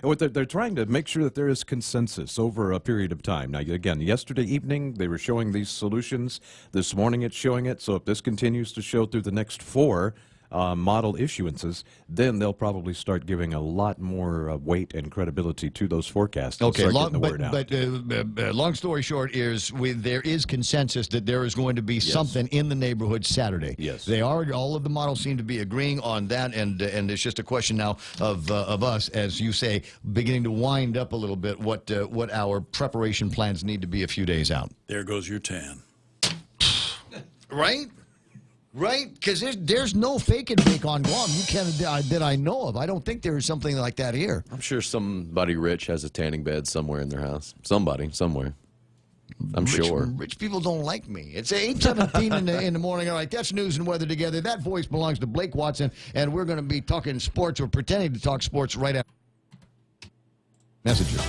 what they're trying to make sure that there is consensus over a period of time. Now, again, yesterday evening they were showing these solutions. This morning it's showing it. So if this continues to show through the next 4 model issuances, then they'll probably start giving a lot more weight and credibility to those forecasts. Okay, long story short is there is consensus that there is going to be something in the neighborhood Saturday. Yes, all of the models seem to be agreeing on that, and it's just a question now of us, as you say, beginning to wind up a little bit what our preparation plans need to be a few days out. There goes your tan. Right? Right? Because there's no fake and bake on Guam that I know of. I don't think there is something like that here. I'm sure somebody rich has a tanning bed somewhere in their house. Somebody, somewhere. I'm sure. Rich people don't like me. It's 8:17 in the morning. All right, that's news and weather together. That voice belongs to Blake Watson, and we're going to be talking sports, or pretending to talk sports, right after messages.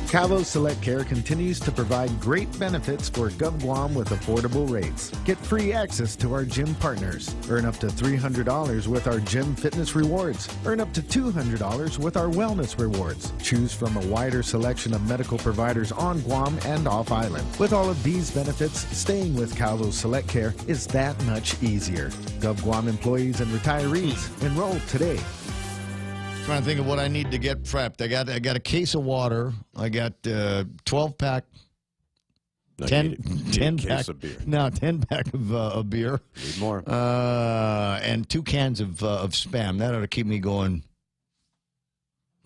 Calvo Select Care continues to provide great benefits for GovGuam with affordable rates. Get free access to our gym partners. Earn up to $300 with our gym fitness rewards. Earn up to $200 with our wellness rewards. Choose from a wider selection of medical providers on Guam and off island. With all of these benefits, staying with Calvo Select Care is that much easier. GovGuam employees and retirees, enroll today. Trying to think of what I need to get prepped. I got a case of water. I got 12-pack. 10 pack of beer. No, 10-pack of beer. Need more. And 2 cans of Spam. That ought to keep me going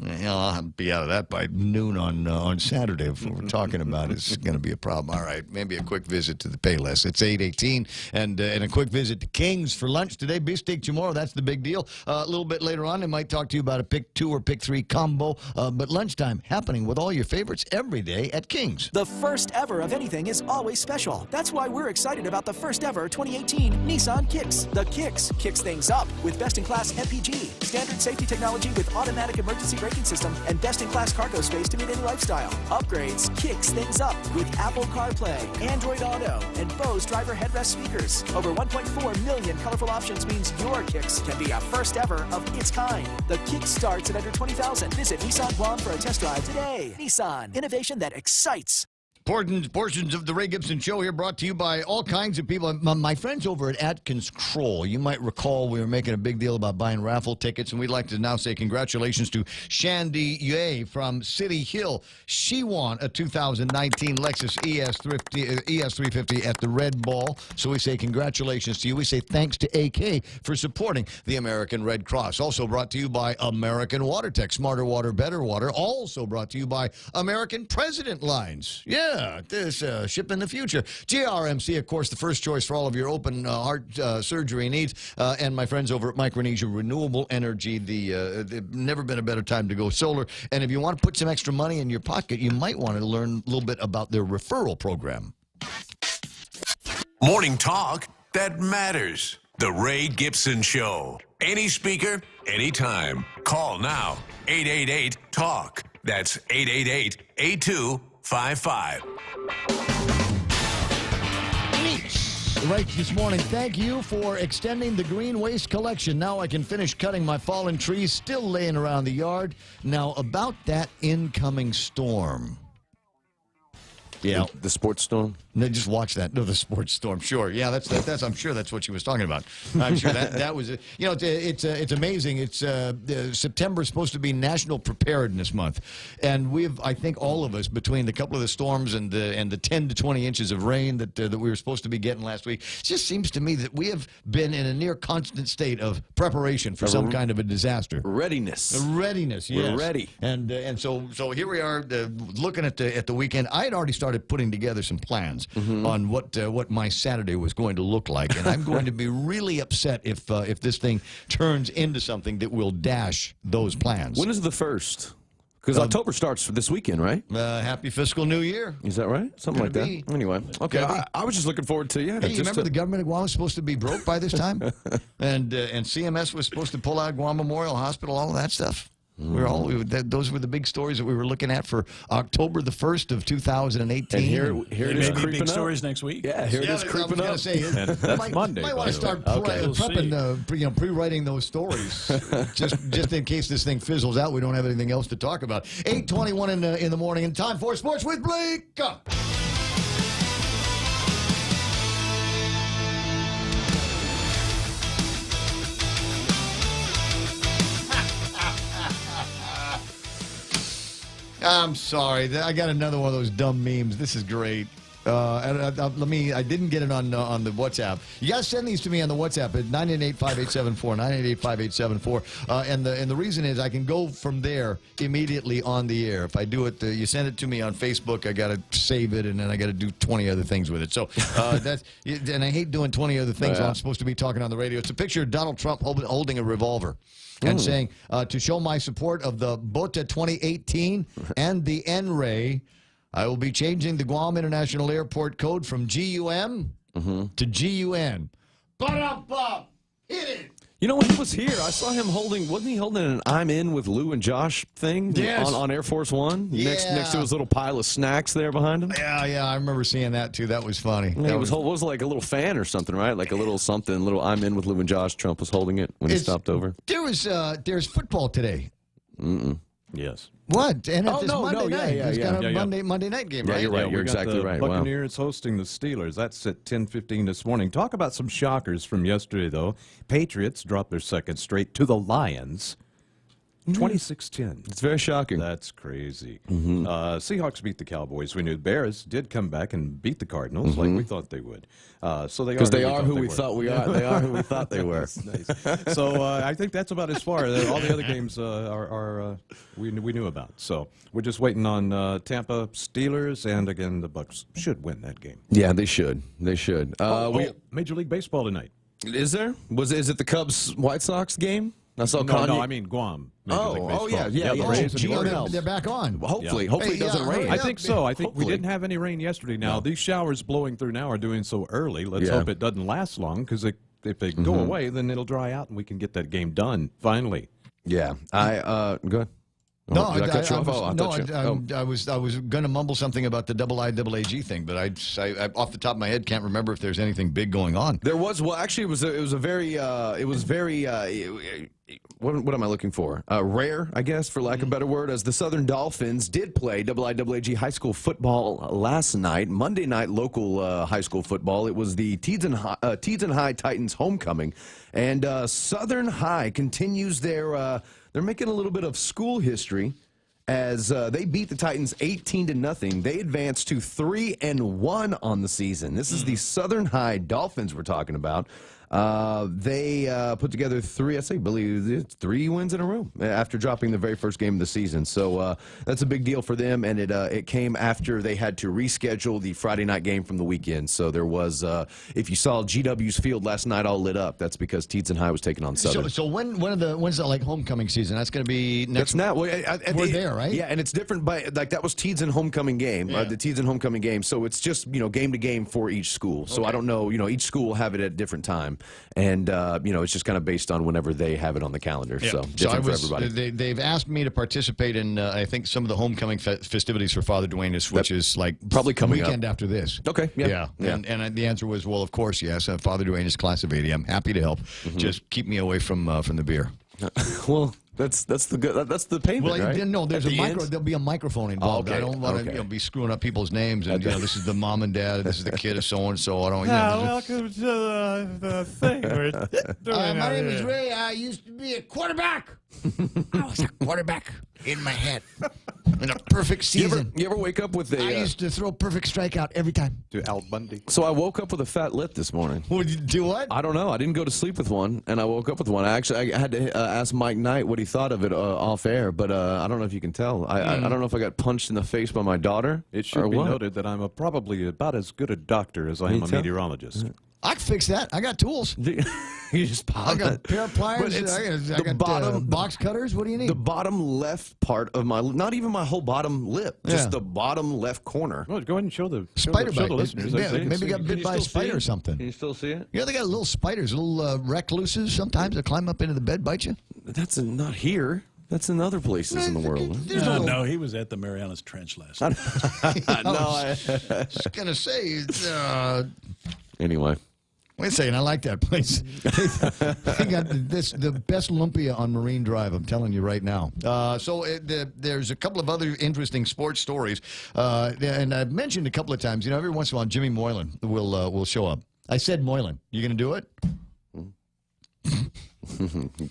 I'll be out of that by noon on Saturday. If we're talking about it's going to be a problem. All right, maybe a quick visit to the Payless. It's 8:18, and a quick visit to King's for lunch today. Beefsteak tomorrow. That's the big deal. A little bit later on, they might talk to you about a pick 2 or pick 3 combo. But lunchtime happening with all your favorites every day at King's. The first ever of anything is always special. That's why we're excited about the first ever 2018 Nissan Kicks. The Kicks kicks things up with best-in-class MPG, standard safety technology with automatic emergency braking system, and best-in-class cargo space to meet any lifestyle. Upgrades kicks things up with Apple CarPlay, Android Auto, and Bose driver headrest speakers. Over 1.4 million colorful options means your Kicks can be a first ever of its kind. The Kicks starts at under $20,000. Visit Nissan Guam for a test drive today. Nissan, innovation that excites. Portions of the Ray Gibson Show here brought to you by all kinds of people. My friends over at Atkins Kroll. You might recall we were making a big deal about buying raffle tickets, and we'd like to now say congratulations to Shandy Ye from City Hill. She won a 2019 Lexus ES350 at the Red Ball. So we say congratulations to you. We say thanks to AK for supporting the American Red Cross. Also brought to you by American WaterTech. Smarter water, better water. Also brought to you by American President Lines. Yeah. This ship in the future. GRMC, of course, the first choice for all of your open heart surgery needs. And my friends over at Micronesia Renewable Energy, the never been a better time to go solar. And if you want to put some extra money in your pocket, you might want to learn a little bit about their referral program. Morning talk that matters. The Ray Gibson Show. Any speaker, anytime. Call now. 888-TALK. That's 888-8255. Right this morning, thank you for extending the green waste collection. Now I can finish cutting my fallen trees still laying around the yard. Now about that incoming storm. Yeah, the sports storm. No, just watch that. No, the sports storm. Sure. Yeah, that's. I'm sure that's what she was talking about. I'm sure that was it. You know, it's amazing. It's September is supposed to be National Preparedness Month, and I think all of us, between the couple of the storms and the 10 to 20 inches of rain that we were supposed to be getting last week, it just seems to me that we have been in a near constant state of preparation for some kind of a disaster. Readiness. Readiness. Yes. We're ready. And so here we are looking at the weekend. I had already started putting together some plans on what my Saturday was going to look like, and I'm going to be really upset if this thing turns into something that will dash those plans. When is the 1st? Because October starts this weekend, right? Happy fiscal New Year. Is that right? Something like that. Anyway, okay. I was just looking forward to Hey, you remember the government of Guam was supposed to be broke by this time, and CMS was supposed to pull out Guam Memorial Hospital, all of that stuff. Those were the big stories that we were looking at for October the 1st of 2018. And here it is creeping big up. stories next week. Yeah, here it is creeping up. And that's Monday. Might want to start prepping, pre-writing those stories, just in case this thing fizzles out. We don't have anything else to talk about. 8:21 in the morning, and time for sports with Blake. I'm sorry. I got another one of those dumb memes. This is great. I didn't get it on the WhatsApp. You guys send these to me on the WhatsApp at 988-5874, 988-5874. And the reason is I can go from there immediately on the air. If I do it, you send it to me on Facebook, I got to save it, and then I got to do 20 other things with it. So and I hate doing 20 other things I'm supposed to be talking on the radio. It's a picture of Donald Trump holding a revolver and saying, to show my support of the BOTA 2018 and the NRA, I will be changing the Guam International Airport code from GUM to GUN. Ba-da-ba! Hit it! You know, when he was here, I saw him wasn't he holding an I'm in with Lou and Josh thing on Air Force One? Yeah. Next to his little pile of snacks there behind him? Yeah, I remember seeing that too. That was funny. He was like a little fan or something, right? Like a little I'm in with Lou and Josh. Trump was holding it when he stopped over. There's football today. Yes. What? And it's Monday night. It's got a Monday night game, right? Yeah, you're right. You're exactly right. Buccaneers hosting the Steelers. That's at 10:15 this morning. Talk about some shockers from yesterday, though. Patriots dropped their second straight to the Lions. 26-10. It's very shocking. That's crazy. Seahawks beat the Cowboys. We knew Bears did come back and beat the Cardinals like we thought they would. So they Because they are who we thought we are. They are who we thought they were. Nice. So I think that's about as far. All the other games we knew about. So we're just waiting on Tampa Steelers, and again the Bucs should win that game. Yeah, they should. They should. Major League Baseball tonight. Is there? Is it the Cubs White Sox game? I saw No, I mean Guam. Major League Baseball. yeah. the Braves and the Orioles. They're back on. Hopefully Yeah. it doesn't rain. I think so. I think Hopefully. we didn't have any rain yesterday. Now, these showers blowing through now are doing so early. Let's hope it doesn't last long, because if they go away, then it'll dry out and we can get that game done, finally. Yeah. Go ahead. No, Did I cut you off? I was going to mumble something about the IIAG thing, but I off the top of my head can't remember if there's anything big going on. There was. Well, actually, it was very what am I looking for? Rare, I guess, for lack of a better word, as the Southern Dolphins did play IIAG high school football last night, Monday night local high school football. It was the Teads High Titans homecoming, and Southern High continues their. They're making a little bit of school history as they beat the Titans 18-0. They advanced to 3-1 on the season. This is the Southern High Dolphins we're talking about. They put together three wins in a row after dropping the very first game of the season. So that's a big deal for them, and it came after they had to reschedule the Friday night game from the weekend. So there was, if you saw GW's field last night all lit up, that's because Teads High was taking on Southern. So when's the homecoming season? That's going to be next. That's not. Well, we're there, right? Yeah, and it's different by that was Teads homecoming game, the Teads homecoming game. So it's just game to game for each school. So I don't know. Each school will have it at a different time. And, it's just kind of based on whenever they have it on the calendar. So different for everybody. They've asked me to participate in, I think, some of the homecoming festivities for Father Duenas, which is like probably coming weekend up after this. Okay. Yeah. And the answer was, well, of course, yes. Father Duenas, class of 80. I'm happy to help. Just keep me away from the beer. Well, that's the payment, well, right? No, there'll be a microphone involved. I don't want to be screwing up people's names. And this is the mom and dad. This is the kid of so and so. I don't. Welcome to the thing. We're doing my name is Ray. I used to be a quarterback. I was a quarterback in my head. In a perfect season. You ever wake up with I used to throw perfect strikeout every time. To Al Bundy. So I woke up with a fat lip this morning. Would you do what? I don't know. I didn't go to sleep with one, and I woke up with one. I had to ask Mike Knight what he thought of it off air, but I don't know if you can tell. I don't know if I got punched in the face by my daughter. It should be noted that I'm probably about as good a doctor as I am a meteorologist. I can fix that. I got tools. You just pop I got a pair of pliers. I got box cutters. What do you need? The bottom left part of my, not even my whole bottom lip, just the bottom left corner. Well, go ahead and show the spider bite. listeners. Maybe got bit by a spider or something. Can you still see it? Yeah, they got little spiders, little recluses sometimes that climb up into the bed, bite you. That's not here. That's in other places in the world. No, he was at the Marianas Trench last night. I was going to say. Anyway. Wait a second, I like that place. They got the best lumpia on Marine Drive, I'm telling you right now. There's a couple of other interesting sports stories. And I've mentioned a couple of times, every once in a while Jimmy Moylan will show up. I said Moylan. You going to do it?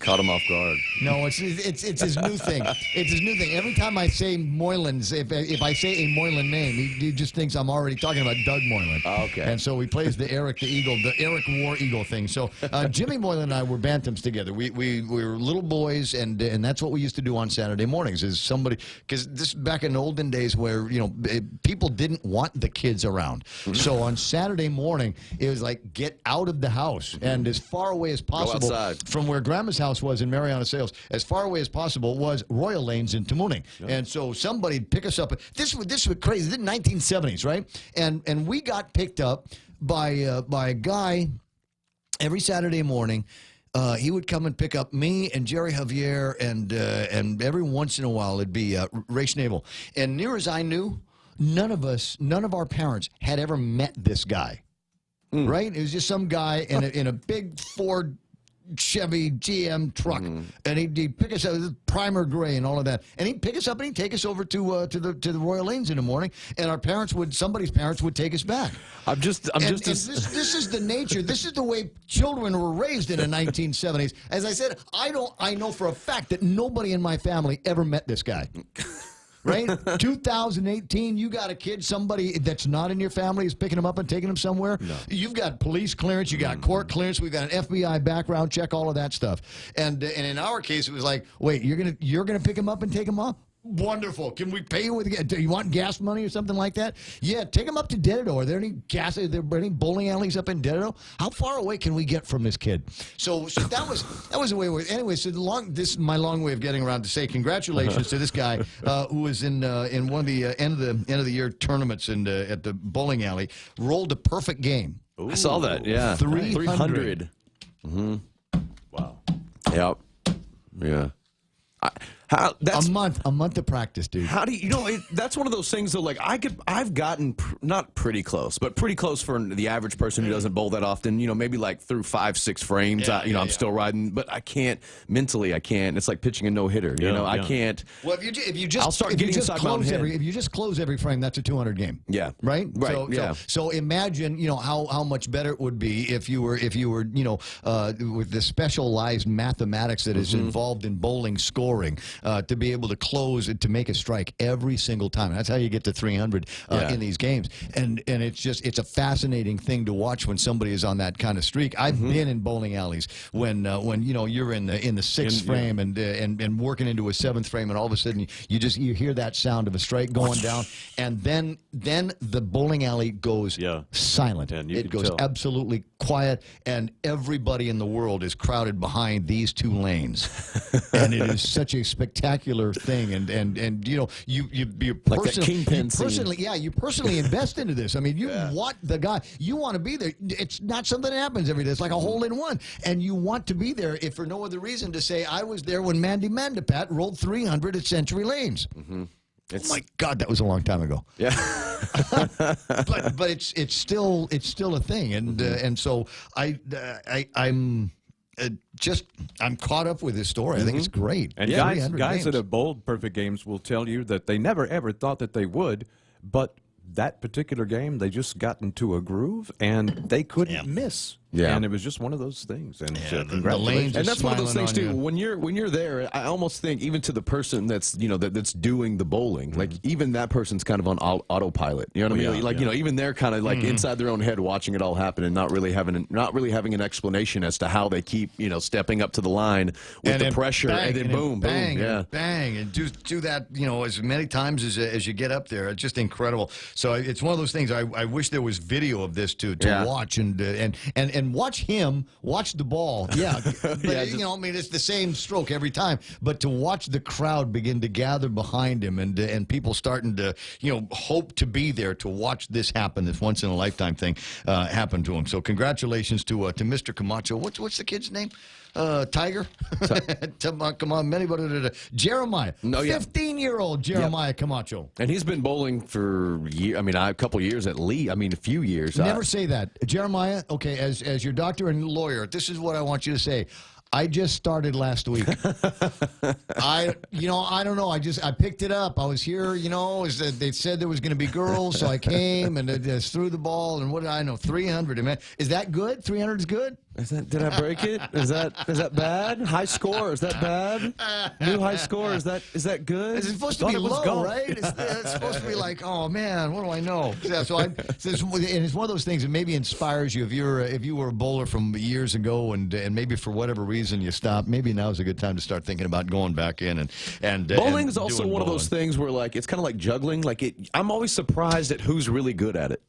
Caught him off guard. No, it's his new thing. It's his new thing. Every time I say Moylan's, if I say a Moylan name, he just thinks I'm already talking about Doug Moylan. Oh, okay. And so he plays the Eric War Eagle thing. So Jimmy Moylan and I were bantams together. We were little boys, and that's what we used to do on Saturday mornings. Because this back in the olden days where people didn't want the kids around. So on Saturday morning, it was like get out of the house and as far away as possible Go outside. from where Grandma's house was in Mariana Sales, as far away as possible was Royal Lanes in Tamuning. Yep. And so somebody'd pick us up. This was crazy. This is the 1970s, right? And we got picked up by a guy every Saturday morning. He would come and pick up me and Jerry Javier, and every once in a while it'd be Ray Schnabel. And near as I knew, none of our parents had ever met this guy. Right? It was just some guy in a big Ford Chevy GM truck, and he'd pick us up, primer gray and all of that, and he'd pick us up and he'd take us over to the Royal Lanes in the morning, and somebody's parents would take us back. This is the nature. This is the way children were raised in the 1970s. As I said, I know for a fact that nobody in my family ever met this guy. Right? 2018, you got a kid, somebody that's not in your family is picking him up and taking him somewhere. No. You've got police clearance, you got court clearance, we've got an FBI background check, all of that stuff. And in our case, it was like, wait, you're gonna pick him up and take him off? Wonderful. Can we pay you with? Do you want gas money or something like that? Yeah, take them up to Dededo. Are there any bowling alleys up in Dededo? How far away can we get from this kid? So that was the way. Anyway, so this is my long way of getting around to say congratulations to this guy who was in one of the end of the year tournaments at the bowling alley. Rolled a perfect game. Ooh. I saw that. Yeah, 300. Mm-hmm. Wow. Yep. Yeah. A month of practice, dude. How do you that's one of those things though, like I've gotten not pretty close, but pretty close for the average person who doesn't bowl that often, maybe like through 5-6 frames, I'm still riding, but I can't mentally, it's like pitching a no-hitter, I can't. Well, if you just I'll start getting inside my head. If you just close every frame, that's a 200 game. Yeah. Right? Right. So imagine, how much better it would be if you were with the specialized mathematics that is involved in bowling scoring, to be able to close it, to make a strike every single time. That's how you get to 300 in these games. And it's a fascinating thing to watch when somebody is on that kind of streak. I've been in bowling alleys when you're in the sixth frame and working into a seventh frame, and all of a sudden you hear that sound of a strike going down, and then the bowling alley goes silent. It goes absolutely quiet, and everybody in the world is crowded behind these two lanes. And it is such a spectacular thing, and you like that Kingpin personally, you personally invest into this. I mean, you want the guy, you want to be there. It's not something that happens every day. It's like a hole in one, and you want to be there if for no other reason to say, I was there when Mandy Mandapat rolled 300 at Century Lanes. Oh my God, that was a long time ago. Yeah, but it's still a thing, and so I'm caught up with this story. I think it's great. And guys that have bowled perfect games will tell you that they never ever thought that they would, but that particular game they just got into a groove and they couldn't miss. Yeah, and it was just one of those things. And congratulations. And that's one of those things too. When you're there, I almost think even to the person that's that's doing the bowling, like even that person's kind of on autopilot. You know what I mean? Like even they're kind of like inside their own head watching it all happen and not really having an explanation as to how they keep stepping up to the line with the pressure and then boom, bang, and do that as many times as you get up there. It's just incredible. So it's one of those things. I wish there was video of this to watch and watch him watch the ball. Yeah, but, it's the same stroke every time. But to watch the crowd begin to gather behind him and people starting to hope to be there to watch this happen, this once in a lifetime thing happen to him. So congratulations to Mr. Camacho. What's the kid's name? Tiger? Come on, Jeremiah. 15-year-old Jeremiah Camacho. And he's been bowling for a couple years at least. A few years. Never say that. Jeremiah, okay, as your doctor and lawyer, this is what I want you to say. I just started last week. I don't know. I picked it up. I was here, they said there was going to be girls, so I came and just threw the ball. And what did I know? 300. Is that good? 300 is good? Did I break it? Is that bad? High score, is that bad? New high score, is that good? It's supposed to be low, right? It's supposed to be like, oh man, what do I know? Yeah, and it's one of those things that maybe inspires you. If you were a bowler from years ago and maybe for whatever reason you stopped, maybe now is a good time to start thinking about going back in and bowling is also one of those things where it's kind of like juggling. I'm always surprised at who's really good at it.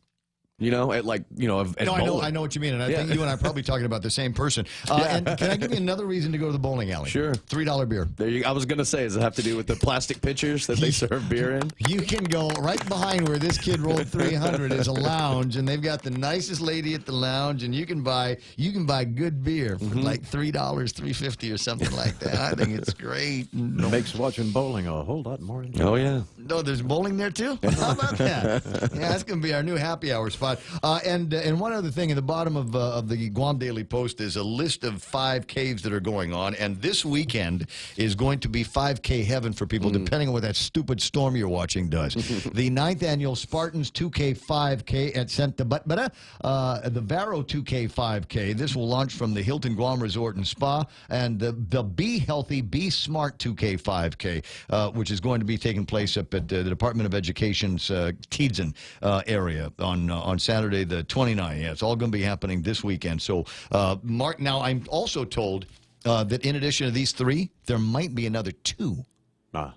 I know what you mean, and I think you and I are probably talking about the same person. And can I give you another reason to go to the bowling alley? Sure. $3 beer. I was going to say, does it have to do with the plastic pitchers that they serve beer in? You can go right behind where this kid rolled 300 is a lounge, and they've got the nicest lady at the lounge, and you can buy good beer for like $3, $3.50 or something like that. I think it's great. It makes watching bowling a whole lot more enjoyable. Oh yeah. No, there's bowling there too? How about that? Yeah, that's going to be our new happy hour spot. But and one other thing, in the bottom of the Guam Daily Post is a list of 5Ks that are going on, and this weekend is going to be 5K heaven for people, depending on what that stupid storm you're watching does. The 9th annual Spartans 2K 5K at Santa Barbara, the Varo 2K 5K. This will launch from the Hilton Guam Resort and Spa, and the Be Healthy, Be Smart 2K 5K, which is going to be taking place up at the Department of Education's Tidzin area on Saturday the 29th. Yeah, it's all going to be happening this weekend. So, Mark, now I'm also told that in addition to these 3, there might be another 2.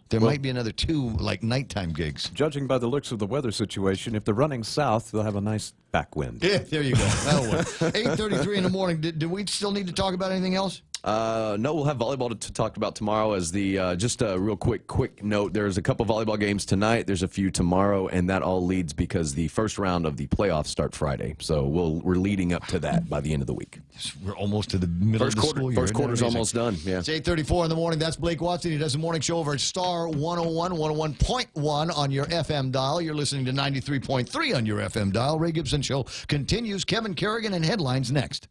There might be another 2, like, nighttime gigs. Judging by the looks of the weather situation, if they're running south, they'll have a nice backwind. Yeah, there you go. That'll work. 8:33 in the morning. Do we still need to talk about anything else? No, we'll have volleyball to talk about tomorrow. As the just a real quick note, there's a couple volleyball games tonight. There's a few tomorrow, and that all leads because the first round of the playoffs start Friday. So we're leading up to that by the end of the week. We're almost to the middle of the school year. First quarter's almost done. Yeah. It's 8:34 in the morning. That's Blake Watson. He does the morning show over at Star 101, 101.1 on your FM dial. You're listening to 93.3 on your FM dial. Ray Gibson Show continues. Kevin Kerrigan and headlines next.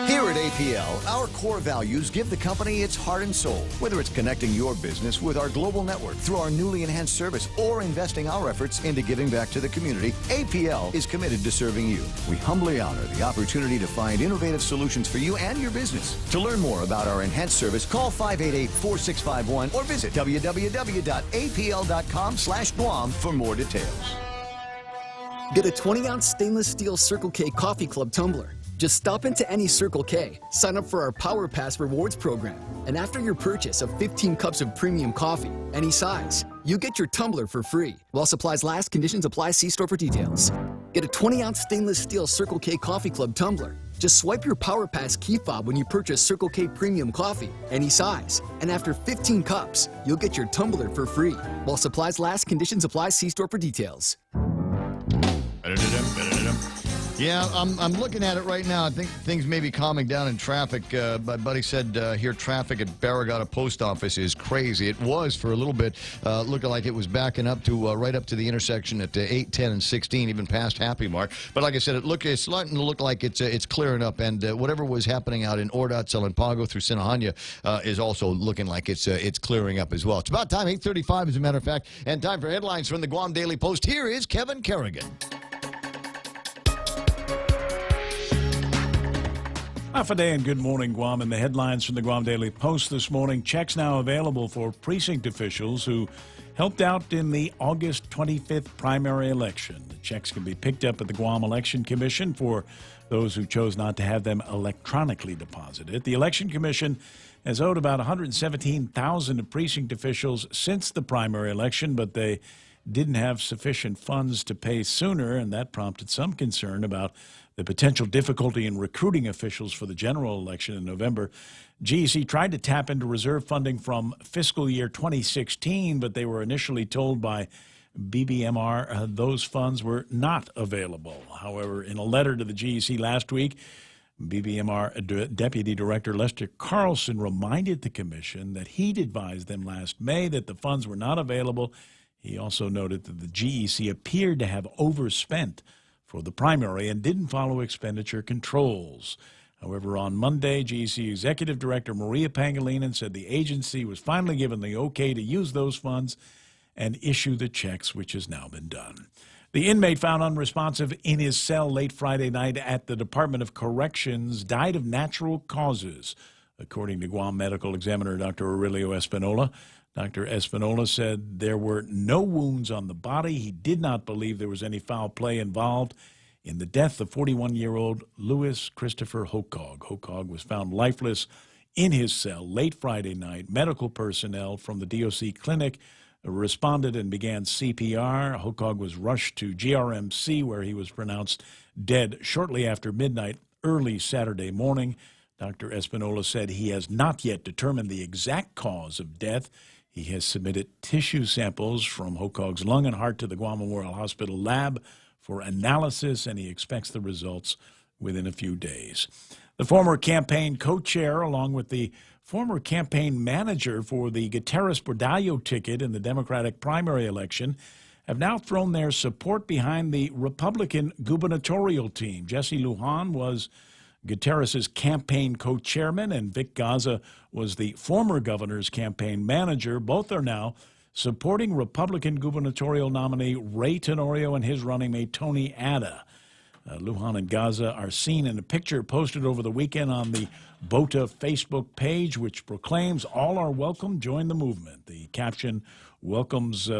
Here at APL, our core values give the company its heart and soul. Whether it's connecting your business with our global network through our newly enhanced service or investing our efforts into giving back to the community, APL is committed to serving you. We humbly honor the opportunity to find innovative solutions for you and your business. To learn more about our enhanced service, call 588-4651 or visit www.apl.com/Guam for more details. Get a 20-ounce stainless steel Circle K Coffee Club tumbler. Just stop into any Circle K, sign up for our Power Pass rewards program, and after your purchase of 15 cups of premium coffee, any size, you get your tumbler for free. While supplies last, conditions apply. See store for details. Get a 20-ounce stainless steel Circle K Coffee Club tumbler. Just swipe your Power Pass key fob when you purchase Circle K premium coffee, any size, and after 15 cups, you'll get your tumbler for free. While supplies last, conditions apply. See store for details. Yeah, I'm looking at it right now. I think things may be calming down in traffic. My buddy said here traffic at Barragata Post Office is crazy. It was for a little bit, looking like it was backing up to right up to the intersection at 8, 10, and 16, even past Happy Mart. But like I said, it's starting to look like it's clearing up, and whatever was happening out in Ordat, Salampago through Sinahanya is also looking like it's clearing up as well. It's about time, 8:35 as a matter of fact, and time for headlines from the Guam Daily Post. Here is Kevin Kerrigan. Half a day and good morning, Guam. And the headlines from the Guam Daily Post this morning. Checks now available for precinct officials who helped out in the August 25th primary election. The checks can be picked up at the Guam Election Commission for those who chose not to have them electronically deposited. The Election Commission has owed about $117,000 to precinct officials since the primary election, but they didn't have sufficient funds to pay sooner, and that prompted some concern about the potential difficulty in recruiting officials for the general election in November. GEC tried to tap into reserve funding from fiscal year 2016, but they were initially told by BBMR those funds were not available. However, in a letter to the GEC last week, BBMR Deputy Director Lester Carlson reminded the commission that he'd advised them last May that the funds were not available. He also noted that the GEC appeared to have overspent for the primary and didn't follow expenditure controls. However, on Monday, GEC Executive Director Maria Pangilinan said the agency was finally given the okay to use those funds and issue the checks, which has now been done. The inmate found unresponsive in his cell late Friday night at the Department of Corrections died of natural causes, according to Guam Medical Examiner Dr. Aurelio Espinola. Dr. Espinola said there were no wounds on the body. He did not believe there was any foul play involved in the death of 41-year-old Louis Christopher Hokog. Hokog was found lifeless in his cell late Friday night. Medical personnel from the DOC clinic responded and began CPR. Hokog was rushed to GRMC, where he was pronounced dead shortly after midnight early Saturday morning. Dr. Espinola said he has not yet determined the exact cause of death. He has submitted tissue samples from Hokog's lung and heart to the Guam Memorial Hospital lab for analysis, and he expects the results within a few days. The former campaign co-chair, along with the former campaign manager for the Gutierrez Bordallo ticket in the Democratic primary election, have now thrown their support behind the Republican gubernatorial team. Jesse Lujan was Gutierrez's campaign co-chairman, and Vic Gaza was the former governor's campaign manager. Both are now supporting Republican gubernatorial nominee Ray Tenorio and his running mate Tony Ada. Lujan and Gaza are seen in a picture posted over the weekend on the BOTA Facebook page, which proclaims all are welcome, join the movement. The caption welcomes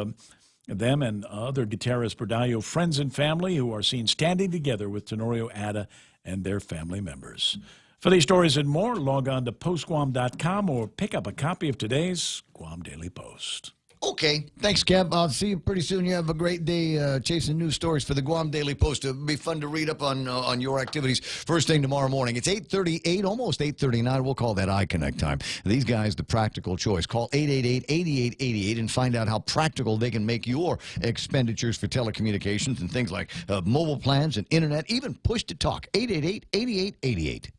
them and other Gutierrez-Bordallo friends and family who are seen standing together with Tenorio Ada and their family members. For these stories and more, log on to postguam.com or pick up a copy of today's Guam Daily Post. Okay. Thanks, Kev. I'll see you pretty soon. You have a great day chasing news stories for the Guam Daily Post. It'll be fun to read up on your activities first thing tomorrow morning. It's 8:38, almost 8:39. We'll call that iConnect time. These guys, the practical choice. Call 888-8888 and find out how practical they can make your expenditures for telecommunications and things like mobile plans and internet, even push to talk. 888-8888.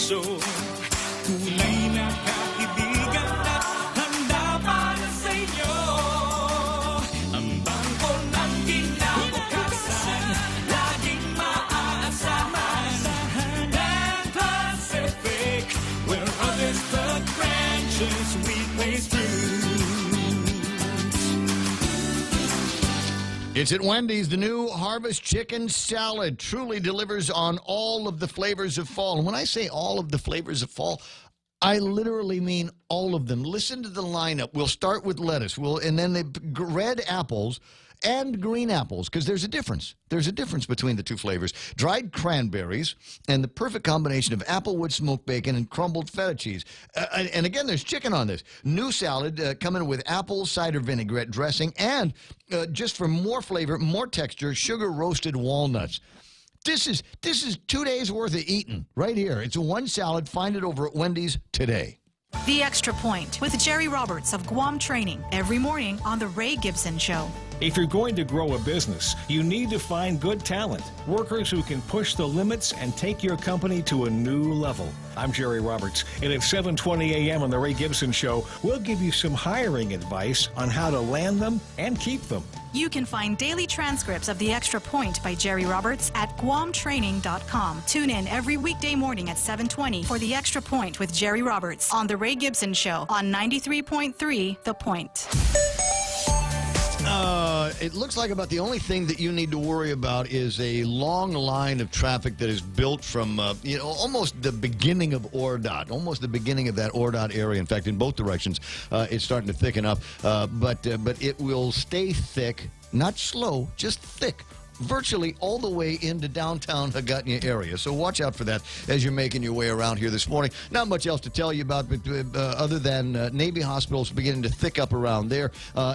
So, tunay na kaibigan at handa para sa inyo. Ang bangko ng kinabukasan, laging maaasahan. And Pacific, where others cut branches, we place roots. It's at Wendy's. The new Harvest Chicken Salad truly delivers on all of the flavors of fall. And when I say all of the flavors of fall, I literally mean all of them. Listen to the lineup. We'll start with lettuce. And then the red apples and green apples, because there's a difference. There's a difference between the two flavors. Dried cranberries and the perfect combination of applewood smoked bacon and crumbled feta cheese. And again, there's chicken on this. New salad coming with apple cider vinaigrette dressing and just for more flavor, more texture, sugar roasted walnuts. This is 2 days worth of eating right here. It's one salad. Find it over at Wendy's today. The Extra Point with Jerry Roberts of Guam Training every morning on The Ray Gibson Show. If you're going to grow a business, you need to find good talent, workers who can push the limits and take your company to a new level. I'm Jerry Roberts, and at 7:20 a.m. on The Ray Gibson Show, we'll give you some hiring advice on how to land them and keep them. You can find daily transcripts of The Extra Point by Jerry Roberts at guamtraining.com. Tune in every weekday morning at 7:20 for The Extra Point with Jerry Roberts on The Ray Gibson Show on 93.3 The Point. It looks like about the only thing that you need to worry about is a long line of traffic that is built from, almost the beginning of ORDOT, almost the beginning of that ORDOT area. In fact, in both directions, it's starting to thicken up. But it will stay thick, not slow, just thick, virtually all the way into downtown Hagåtña area. So watch out for that as you're making your way around here this morning. Not much else to tell you about, but other than Navy Hospital's beginning to thick up around there,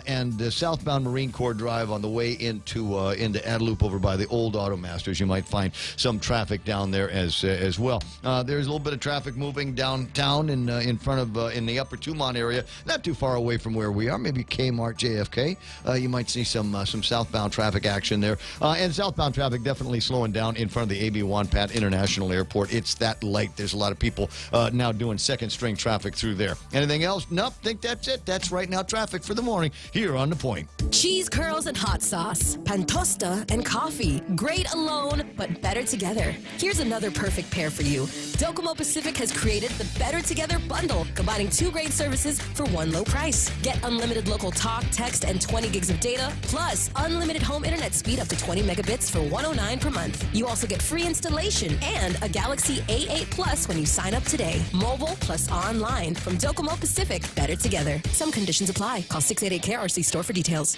and southbound Marine Corps Drive on the way into Adelup over by the old Automasters. You might find some traffic down there as well. There's a little bit of traffic moving downtown in front of in the Upper Tumon area, not too far away from where we are. Maybe Kmart, JFK. You might see some southbound traffic action there. And southbound traffic definitely slowing down in front of the A.B. Wonpat International Airport. It's that light. There's a lot of people now doing second-string traffic through there. Anything else? Nope. Think that's it. That's Right Now traffic for the morning here on The Point. Cheese curls and hot sauce, pantosta and coffee. Great alone, but better together. Here's another perfect pair for you. Docomo Pacific has created the Better Together bundle, combining two great services for one low price. Get unlimited local talk, text, and 20 gigs of data, plus unlimited home internet speed up to 20 megabits for $109 per month. You also get free installation and a Galaxy A8 Plus when you sign up today. Mobile plus online from Docomo Pacific. Better together. Some conditions apply. Call 688-KRC store for details.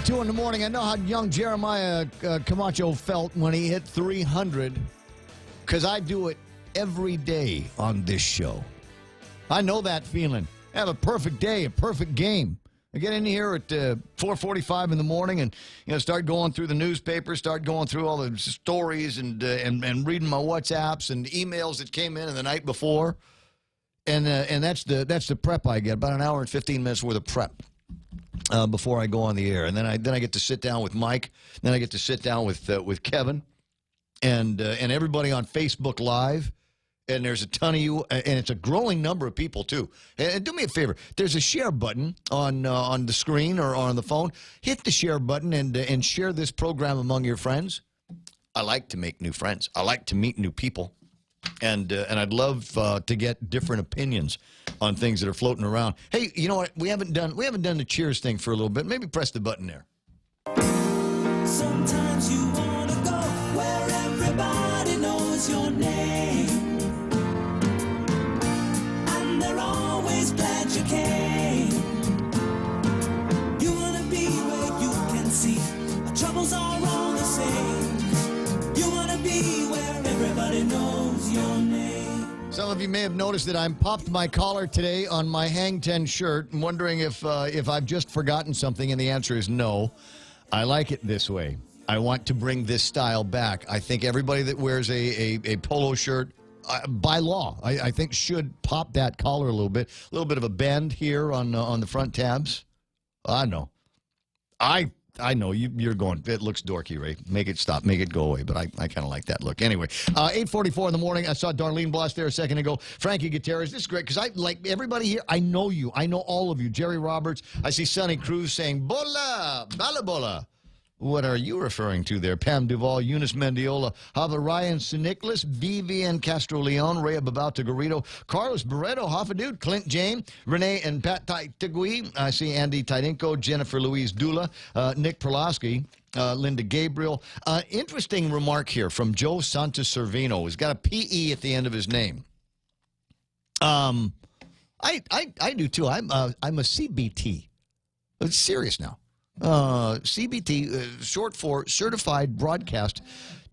In the morning. I know how young Jeremiah Camacho felt when he hit 300, because I do it every day on this show. I know that feeling. I have a perfect day, a perfect game. I get in here at 4:45 in the morning and start going through the newspaper, start going through all the stories and reading my WhatsApps and emails that came in the night before. And that's the prep I get, about an hour and 15 minutes worth of prep before I go on the air. And then I get to sit down with Mike. Then I get to sit down with Kevin and everybody on Facebook Live. And there's a ton of you, and it's a growing number of people, too. And do me a favor. There's a share button on the screen or on the phone. Hit the share button and share this program among your friends. I like to make new friends. I like to meet new people. And I'd love to get different opinions on things that are floating around. Hey, you know what? We haven't done the cheers thing for a little bit. Maybe press the button there. Sometimes you want to go where everybody knows your name. Always glad you came. You wanna be where you can see our troubles are all the same. You wanna be where everybody knows your name. Some of you may have noticed that I'm popped my collar today on my Hang 10 shirt. I'm wondering if I've just forgotten something, and the answer is no. I like it this way. I want to bring this style back. I think everybody that wears a polo shirt, by law, I think should pop that collar a little bit. A little bit of a bend here on the front tabs. I know. I know you're going, it looks dorky, Ray. Make it stop. Make it go away. But I kind of like that look. Anyway, 8:44 in the morning. I saw Darlene Bloss there a second ago. Frankie Gutierrez. This is great because I like everybody here. I know you. I know all of you. Jerry Roberts. I see Sonny Cruz saying, Bola, Balabola. What are you referring to there? Pam Duvall, Eunice Mendiola, Hava Ryan Nicholas, Vivian Castro Leon, Rhea Babauta Garrido, Carlos Barreto, Hoffadude, Clint Jane, Renee and Pat Tigui. I see Andy Tidinko, Jennifer Louise Dula, Nick Perlowski, Linda Gabriel. Interesting remark here from Joe Santos Servino. He's got a P-E at the end of his name. I do too. I'm a CBT. It's serious now. CBT, short for Certified Broadcast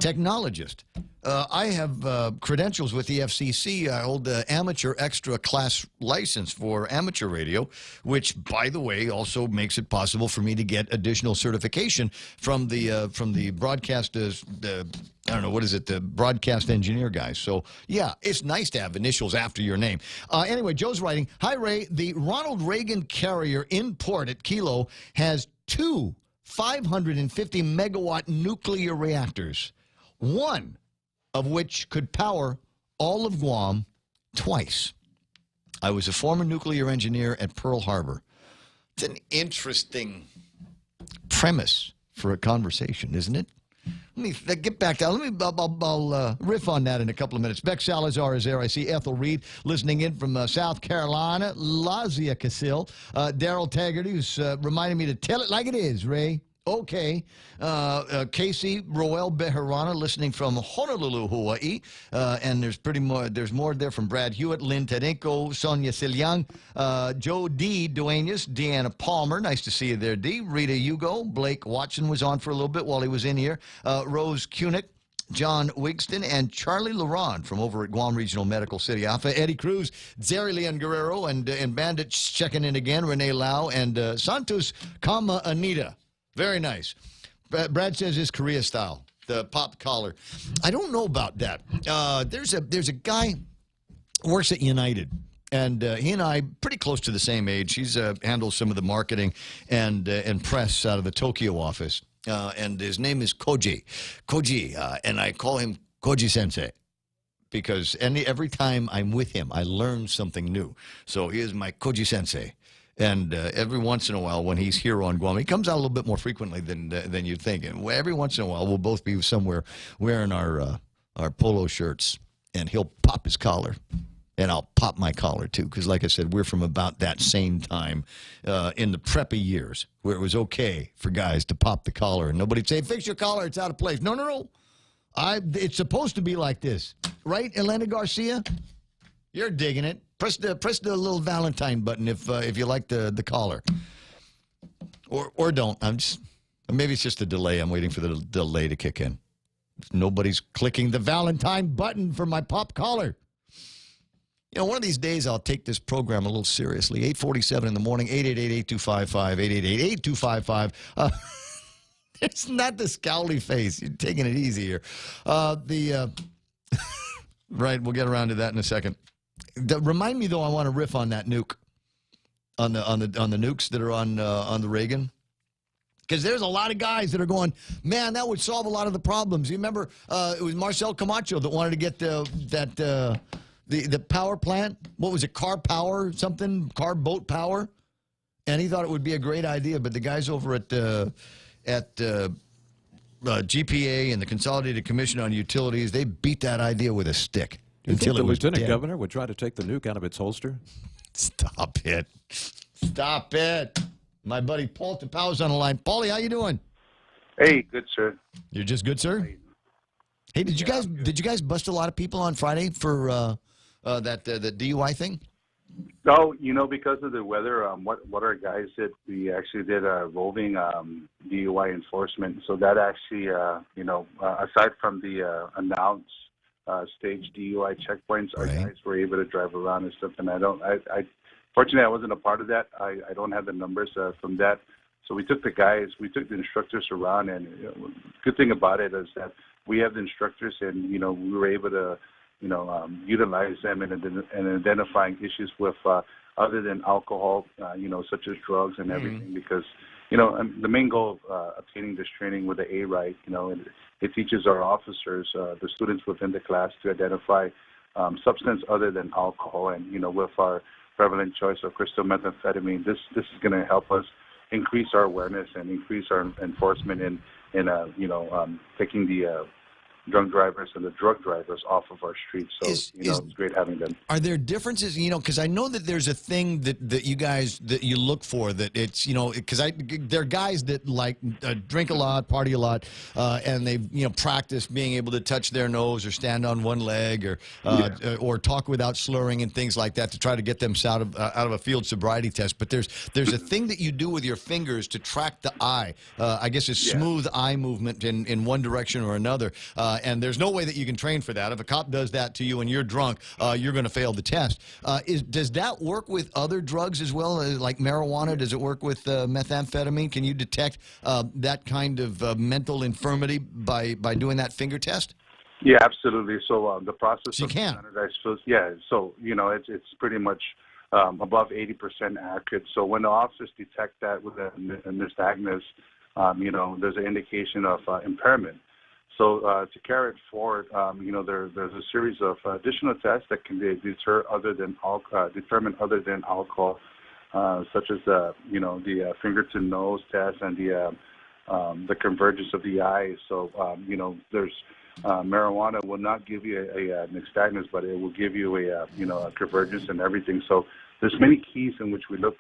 Technologist. I have credentials with the FCC. I hold the amateur extra class license for amateur radio, which, by the way, also makes it possible for me to get additional certification from the broadcast. I don't know, what is it? The broadcast engineer guys. So, yeah, it's nice to have initials after your name. Anyway, Joe's writing, Hi, Ray. The Ronald Reagan Carrier in port at Kilo has 2 550-megawatt nuclear reactors, one of which could power all of Guam twice. I was a former nuclear engineer at Pearl Harbor. It's an interesting premise for a conversation, isn't it? Let me get back to I'll riff on that in a couple of minutes. Beck Salazar is there. I see Ethel Reed listening in from South Carolina. Lazia Casil. Daryl Taggarty, who's reminding me to tell it like it is, Ray. Okay. Casey Roel Beharana listening from Honolulu, Hawaii. And there's more there from Brad Hewitt, Lynn Tadenko, Sonia Silyang, Joe D. Duenas, Deanna Palmer. Nice to see you there, D. Rita Hugo. Blake Watson was on for a little bit while he was in here. Rose Kunick. John Wigston, and Charlie Laron from over at Guam Regional Medical City Alpha. Eddie Cruz, Zeri Leon Guerrero, and Bandits checking in again. Renee Lau, and Santos Kama Anita. Very nice. Brad says his Korea style, the pop collar. I don't know about that. There's a guy who works at United, and he and I pretty close to the same age. He's handles some of the marketing and press out of the Tokyo office. And his name is Koji. And I call him Koji Sensei because every time I'm with him, I learn something new. So he is my Koji Sensei. And every once in a while, when he's here on Guam, he comes out a little bit more frequently than you'd think. And every once in a while, we'll both be somewhere wearing our polo shirts, and he'll pop his collar. And I'll pop my collar, too, because, like I said, we're from about that same time in the preppy years where it was okay for guys to pop the collar. And nobody'd say, fix your collar, it's out of place. No. It's supposed to be like this. Right, Elena Garcia? You're digging it. Press the little Valentine button if you like the collar. Or don't. Maybe it's just a delay. I'm waiting for the delay to kick in. Nobody's clicking the Valentine button for my pop collar. You know, one of these days I'll take this program a little seriously. 8:47 in the morning, 888-8255, 888-8255. It's not the scowly face. You're taking it easy here. Right, we'll get around to that in a second. Remind me though. I want to riff on that nuke, on the nukes that are on the Reagan. Because there's a lot of guys that are going, man, that would solve a lot of the problems. You remember it was Marcel Camacho that wanted to get the power plant. What was it, car power something, car boat power? And he thought it would be a great idea. But the guys over at GPA and the Consolidated Commission on Utilities, they beat that idea with a stick. You think until the it was lieutenant dead. governor would try to take the nuke out of its holster? Stop it. Stop it. My buddy Paul Tapau's on the line. Paulie, how you doing? Hey, good, sir. You're just good, sir? Hey, did you guys bust a lot of people on Friday for the DUI thing? No, because of the weather, what our guys did, we actually did a roving DUI enforcement. So that actually, aside from the announced stage DUI checkpoints, our guys were able to drive around and stuff. And fortunately, I wasn't a part of that. I don't have the numbers from that. So we took the instructors around, and good thing about it is that we have the instructors, and we were able to, utilize them in identifying issues with other than alcohol, such as drugs and everything. Because the main goal of obtaining this training with the A-Right, it teaches our officers, the students within the class, to identify substance other than alcohol, and with our prevalent choice of crystal methamphetamine, this is going to help us increase our awareness and increase our enforcement in taking the drunk drivers and the drug drivers off of our streets. So, it's great having them. Are there differences, because I know that there's a thing that you guys, that you look for, that it's, because there are guys that like drink a lot, party a lot, and they, practice being able to touch their nose or stand on one leg or talk without slurring and things like that to try to get them out of a field sobriety test. But there's a thing that you do with your fingers to track the eye. I guess it's smooth eye movement in one direction or another. And there's no way that you can train for that. If a cop does that to you and you're drunk, you're going to fail the test. Does that work with other drugs as well, like marijuana? Does it work with methamphetamine? Can you detect that kind of mental infirmity by doing that finger test? Yeah, absolutely. So the process you of can. standardized fields, so it's pretty much above 80% accurate. So when the officers detect that with a nystagmus, there's an indication of impairment. So to carry it forward, there's a series of additional tests that can be determined other than alcohol, such as the finger to nose test and the convergence of the eyes. So there's marijuana will not give you a nystagmus, but it will give you a convergence and everything. So there's many keys in which we look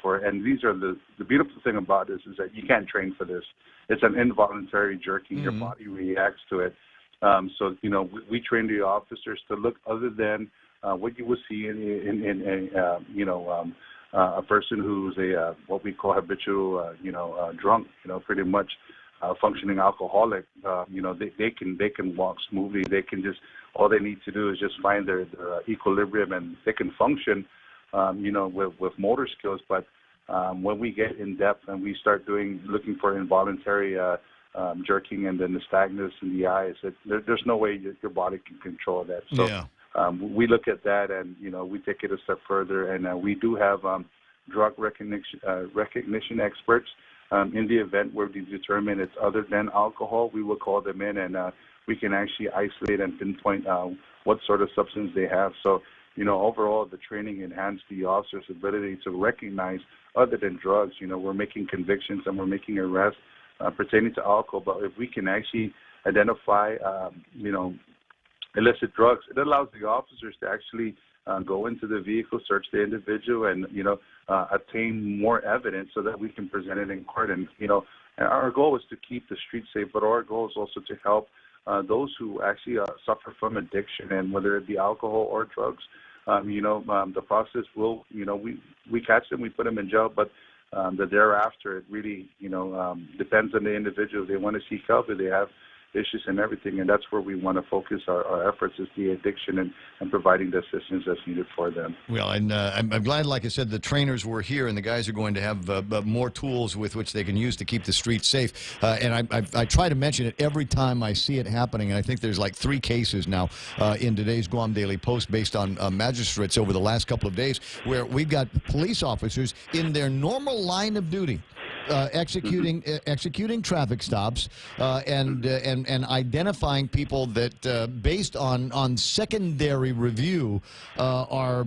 for, and these are the beautiful thing about this is that you can't train for this. It's an involuntary jerking. Your body reacts to it. So we train the officers to look other than what you would see in a person who's a what we call habitual drunk. Pretty much functioning alcoholic. They can walk smoothly. They can just, all they need to do is just find their equilibrium, and they can function. With motor skills, but when we get in depth and we start looking for involuntary jerking and then the nystagmus in the eyes, there's no way your body can control that. So we look at that, and we take it a step further, and we do have drug recognition experts. In the event where we determine it's other than alcohol, we will call them in, and we can actually isolate and pinpoint what sort of substance they have. So overall, the training enhanced the officer's ability to recognize other than drugs. We're making convictions and we're making arrests pertaining to alcohol, but if we can actually identify, illicit drugs, it allows the officers to actually go into the vehicle, search the individual, and, obtain more evidence so that we can present it in court. And, our goal is to keep the streets safe, but our goal is also to help those who actually suffer from addiction, and whether it be alcohol or drugs. The process will, we catch them, we put them in jail, but the thereafter, it really, depends on the individual. If they want to seek help, if they have issues and everything. And that's where we want to focus our efforts, is the addiction and providing the assistance that's needed for them. Well, and I'm glad, like I said, the trainers were here, and the guys are going to have more tools with which they can use to keep the streets safe. And I try to mention it every time I see it happening, and I think there's like 3 cases now in today's Guam Daily Post based on magistrates over the last couple of days where we've got police officers in their normal line of duty executing traffic stops and identifying people that, based on secondary review, are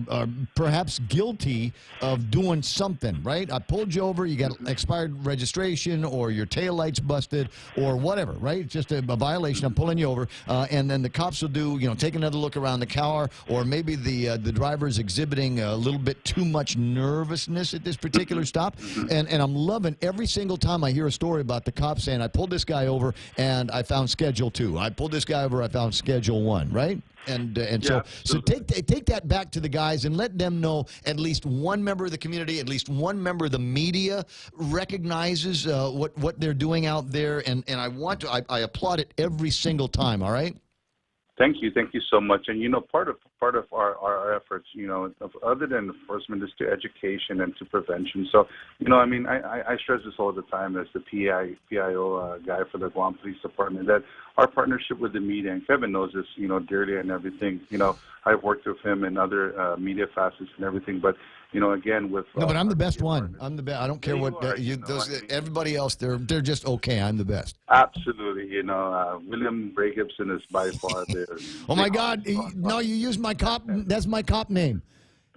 perhaps guilty of doing something. Right? I pulled you over. You got expired registration, or your taillights busted, or whatever. Right? It's just a violation. I'm pulling you over, and then the cops will do, take another look around the car, or maybe the driver is exhibiting a little bit too much nervousness at this particular stop, and I'm loving every single time I hear a story about the cop saying, I pulled this guy over and I found Schedule 2. I pulled this guy over, I found Schedule 1, right? And so take that back to the guys and let them know at least one member of the community, at least one member of the media recognizes what they're doing out there. And I applaud it every single time, all right? Thank you so much. And part of our efforts, other than enforcement, is to education and to prevention. So, I stress this all the time as the PIO guy for the Guam Police Department, that our partnership with the media, and Kevin knows this, dearly and everything. I've worked with him in other media facets and everything, but again with no, but I'm the best one. I'm the best. I don't care what everybody else. They're just okay. I'm the best. Absolutely. William Ray Gibson is by far there. Oh my God! No, you used my cop. That's my cop name.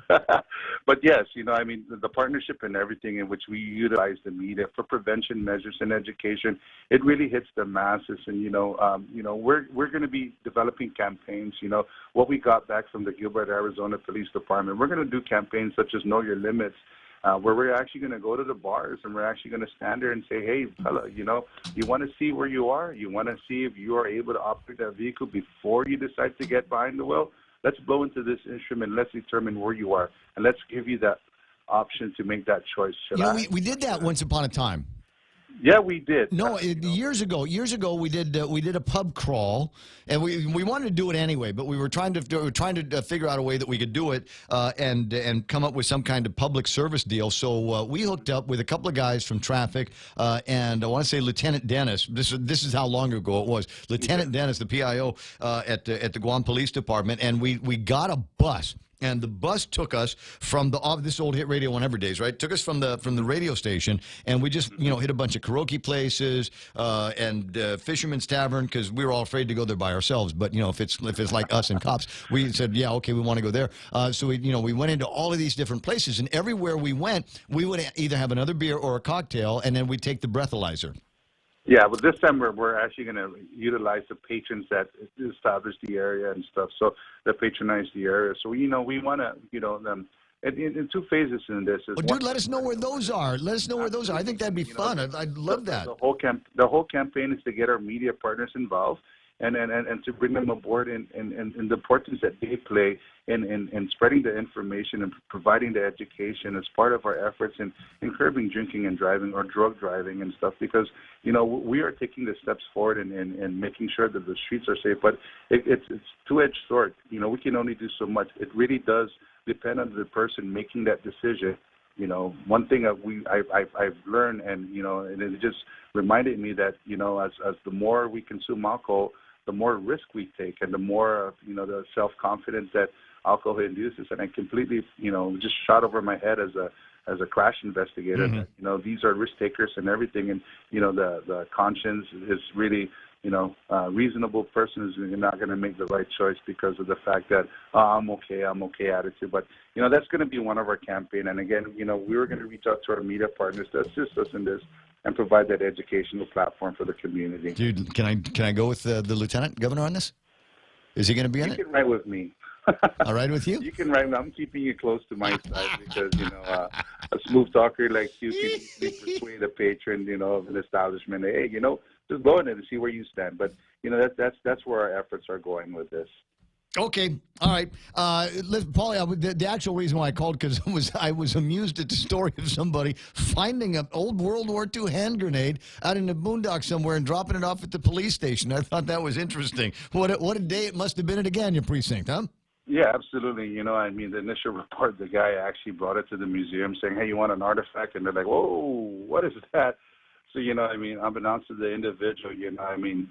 But yes, the partnership and everything in which we utilize the media for prevention measures and education, it really hits the masses. And we're going to be developing campaigns. What we got back from the Gilbert, Arizona Police Department, we're going to do campaigns such as Know Your Limits, where we're actually going to go to the bars and we're actually going to stand there and say, hey, fella, you want to see where you are? You want to see if you are able to operate that vehicle before you decide to get behind the wheel? Let's blow into this instrument. Let's determine where you are, and let's give you that option to make that choice. We did that once upon a time. Yeah, we did. No, years ago, we did a pub crawl, and we wanted to do it anyway, but we were trying to figure out a way that we could do it and come up with some kind of public service deal. So we hooked up with a couple of guys from traffic, and I want to say Lieutenant Dennis. This is how long ago it was. Lieutenant Dennis, the PIO at the Guam Police Department, and we got a bus. And the bus took us from this old hit Radio 100 days, right? Took us from the radio station, and we just hit a bunch of karaoke places and Fisherman's Tavern, because we were all afraid to go there by ourselves. But if it's like us and cops, we said, yeah, okay, we want to go there. So we went into all of these different places, and everywhere we went, we would either have another beer or a cocktail, and then we'd take the breathalyzer. Yeah, but this time we're actually going to utilize the patrons that establish the area and stuff, so that patronize the area. So we want to in 2 phases in this. Well, dude, let us know where those are. Let us know where those are. I think that'd be fun. I'd love that. The whole campaign is to get our media partners involved and to bring them aboard in the importance that they play in spreading the information and providing the education as part of our efforts in curbing drinking and driving or drug driving and stuff, because we are taking the steps forward and making sure that the streets are safe, but it's two-edged sword. We can only do so much. It really does depend on the person making that decision. One thing I've learned, and it just reminded me that as the more we consume alcohol, the more risk we take, and the more the self-confidence that alcohol induces. And I completely just shot over my head as a crash investigator. Mm-hmm. These are risk takers and everything, and the conscience is really reasonable person is not going to make the right choice because of the fact that I'm okay attitude. But that's going to be one of our campaign. And again, we were going to reach out to our media partners to assist us in this and provide that educational platform for the community. Dude, can I go with the lieutenant governor on this? Is he going to be in it? You can write with me. All right with you? You can write. I'm keeping you close to my side because a smooth talker like you can easily persuade a patron, of an establishment. Hey, just go in and see where you stand. But that's where our efforts are going with this. Okay, all right. Listen, Paulie, the actual reason why I called because I was amused at the story of somebody finding an old World War II hand grenade out in the boondocks somewhere and dropping it off at the police station. I thought that was interesting. What a day it must have been at Agagna precinct, huh? Yeah, absolutely. You know, I mean, the initial report, the guy actually brought it to the museum saying, hey, you want an artifact? And they're like, whoa, what is that? So, you know, I mean, unbeknownst to the individual, you know, I mean,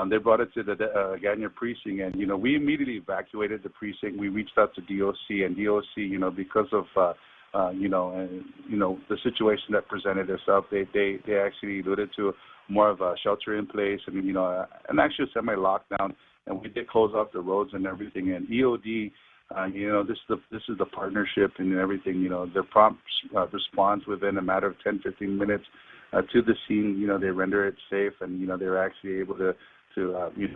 they brought it to the Agagna precinct, and, you know, we immediately evacuated the precinct. We reached out to DOC, and DOC, you know, because of, the situation that presented itself, they actually alluded to more of a shelter in place and, you know, an actual semi-lockdown. And we did close off the roads and everything. And EOD, you know, this is the partnership and everything. You know, their prompt response within a matter of 10, 15 minutes to the scene. You know, they render it safe, and you know they're actually able to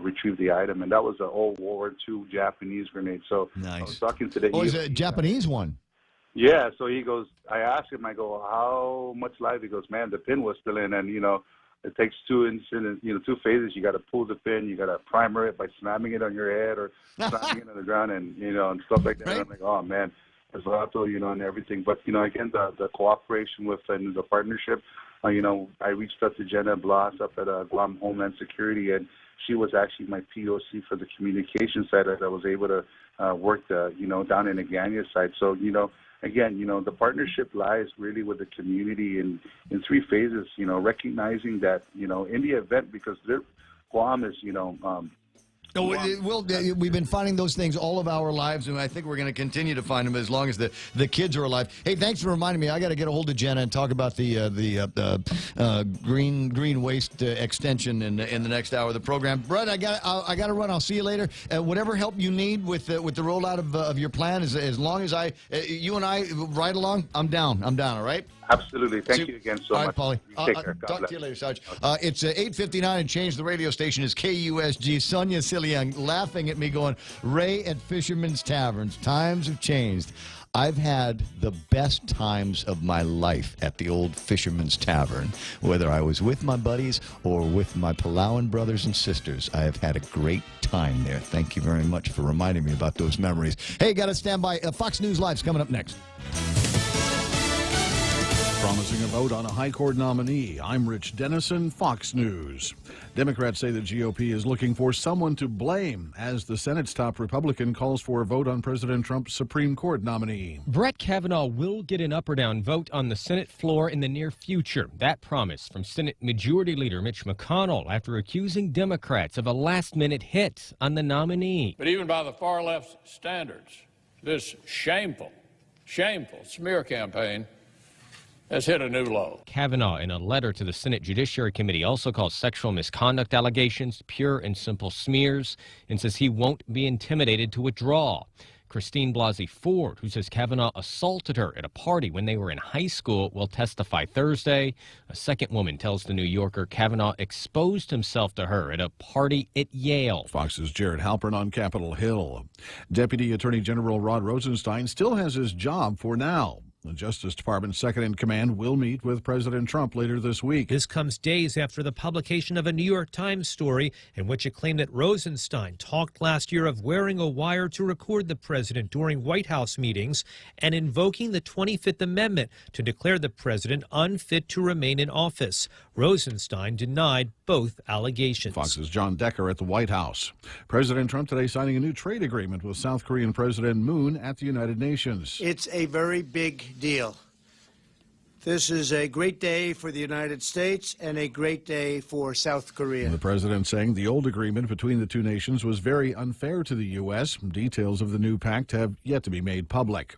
retrieve the item. And that was an old World War II Japanese grenade. So nice. I was talking to the it's a Japanese one. Yeah. So he goes. I asked him. I go, how much live? He goes, man, the pin was still in, and you know. It takes two phases. You got to pull the pin. You got to primer it by slamming it on your head or slamming it on the ground, and you know, and stuff like that. Right. And I'm like, oh man, there's a lot, you know, and everything. But you know, again, the cooperation with and the partnership. You know, I reached out to Jenna Blas up at Guam Homeland Security, and she was actually my POC for the communication side, as I was able to work down in the Agagna side. So you know. Again, you know, the partnership lies really with the community in three phases, you know, recognizing that, you know, in the event, because Guam is, you know, we've been finding those things all of our lives, and I think we're going to continue to find them as long as the kids are alive. Hey, thanks for reminding me. I got to get a hold of Jenna and talk about the green waste extension in the next hour of the program. Brett, I got to run. I'll see you later. Whatever help you need with the rollout of your plan, as long as you and I ride along, I'm down. All right. Absolutely. Thank you again so much. All right, Paulie. Take care. Talk to you later, Sarge. It's 8:59 and change. The radio station is KUSG. Sonia Siliang laughing at me going, Ray at Fisherman's Taverns. Times have changed. I've had the best times of my life at the old Fisherman's Tavern. Whether I was with my buddies or with my Palauan brothers and sisters, I have had a great time there. Thank you very much for reminding me about those memories. Hey, got to stand by. Fox News Live's coming up next. Promising a vote on a high court nominee. I'm Rich Dennison, Fox News. Democrats say the GOP is looking for someone to blame as the Senate's top Republican calls for a vote on President Trump's Supreme Court nominee. Brett Kavanaugh will get an up or down vote on the Senate floor in the near future. That promise from Senate Majority Leader Mitch McConnell after accusing Democrats of a last-minute hit on the nominee. But even by the far left's standards, this shameful smear campaign has hit a new low. Kavanaugh, in a letter to the Senate Judiciary Committee, also calls sexual misconduct allegations pure and simple smears and says he won't be intimidated to withdraw. Christine Blasey Ford, who says Kavanaugh assaulted her at a party when they were in high school, will testify Thursday. A second woman tells The New Yorker Kavanaugh exposed himself to her at a party at Yale. Fox's Jared Halpern on Capitol Hill. Deputy Attorney General Rod Rosenstein still has his job for now. The Justice Department's second in command will meet with President Trump later this week. This comes days after the publication of a New York Times story in which it claimed that Rosenstein talked last year of wearing a wire to record the president during White House meetings and invoking the 25th Amendment to declare the president unfit to remain in office. Rosenstein denied both allegations. Fox's John Decker at the White House. President Trump today signing a new trade agreement with South Korean President Moon at the United Nations. It's a very big deal. This is a great day for the United States and a great day for South Korea. The president saying the old agreement between the two nations was very unfair to the U.S. Details of the new pact have yet to be made public.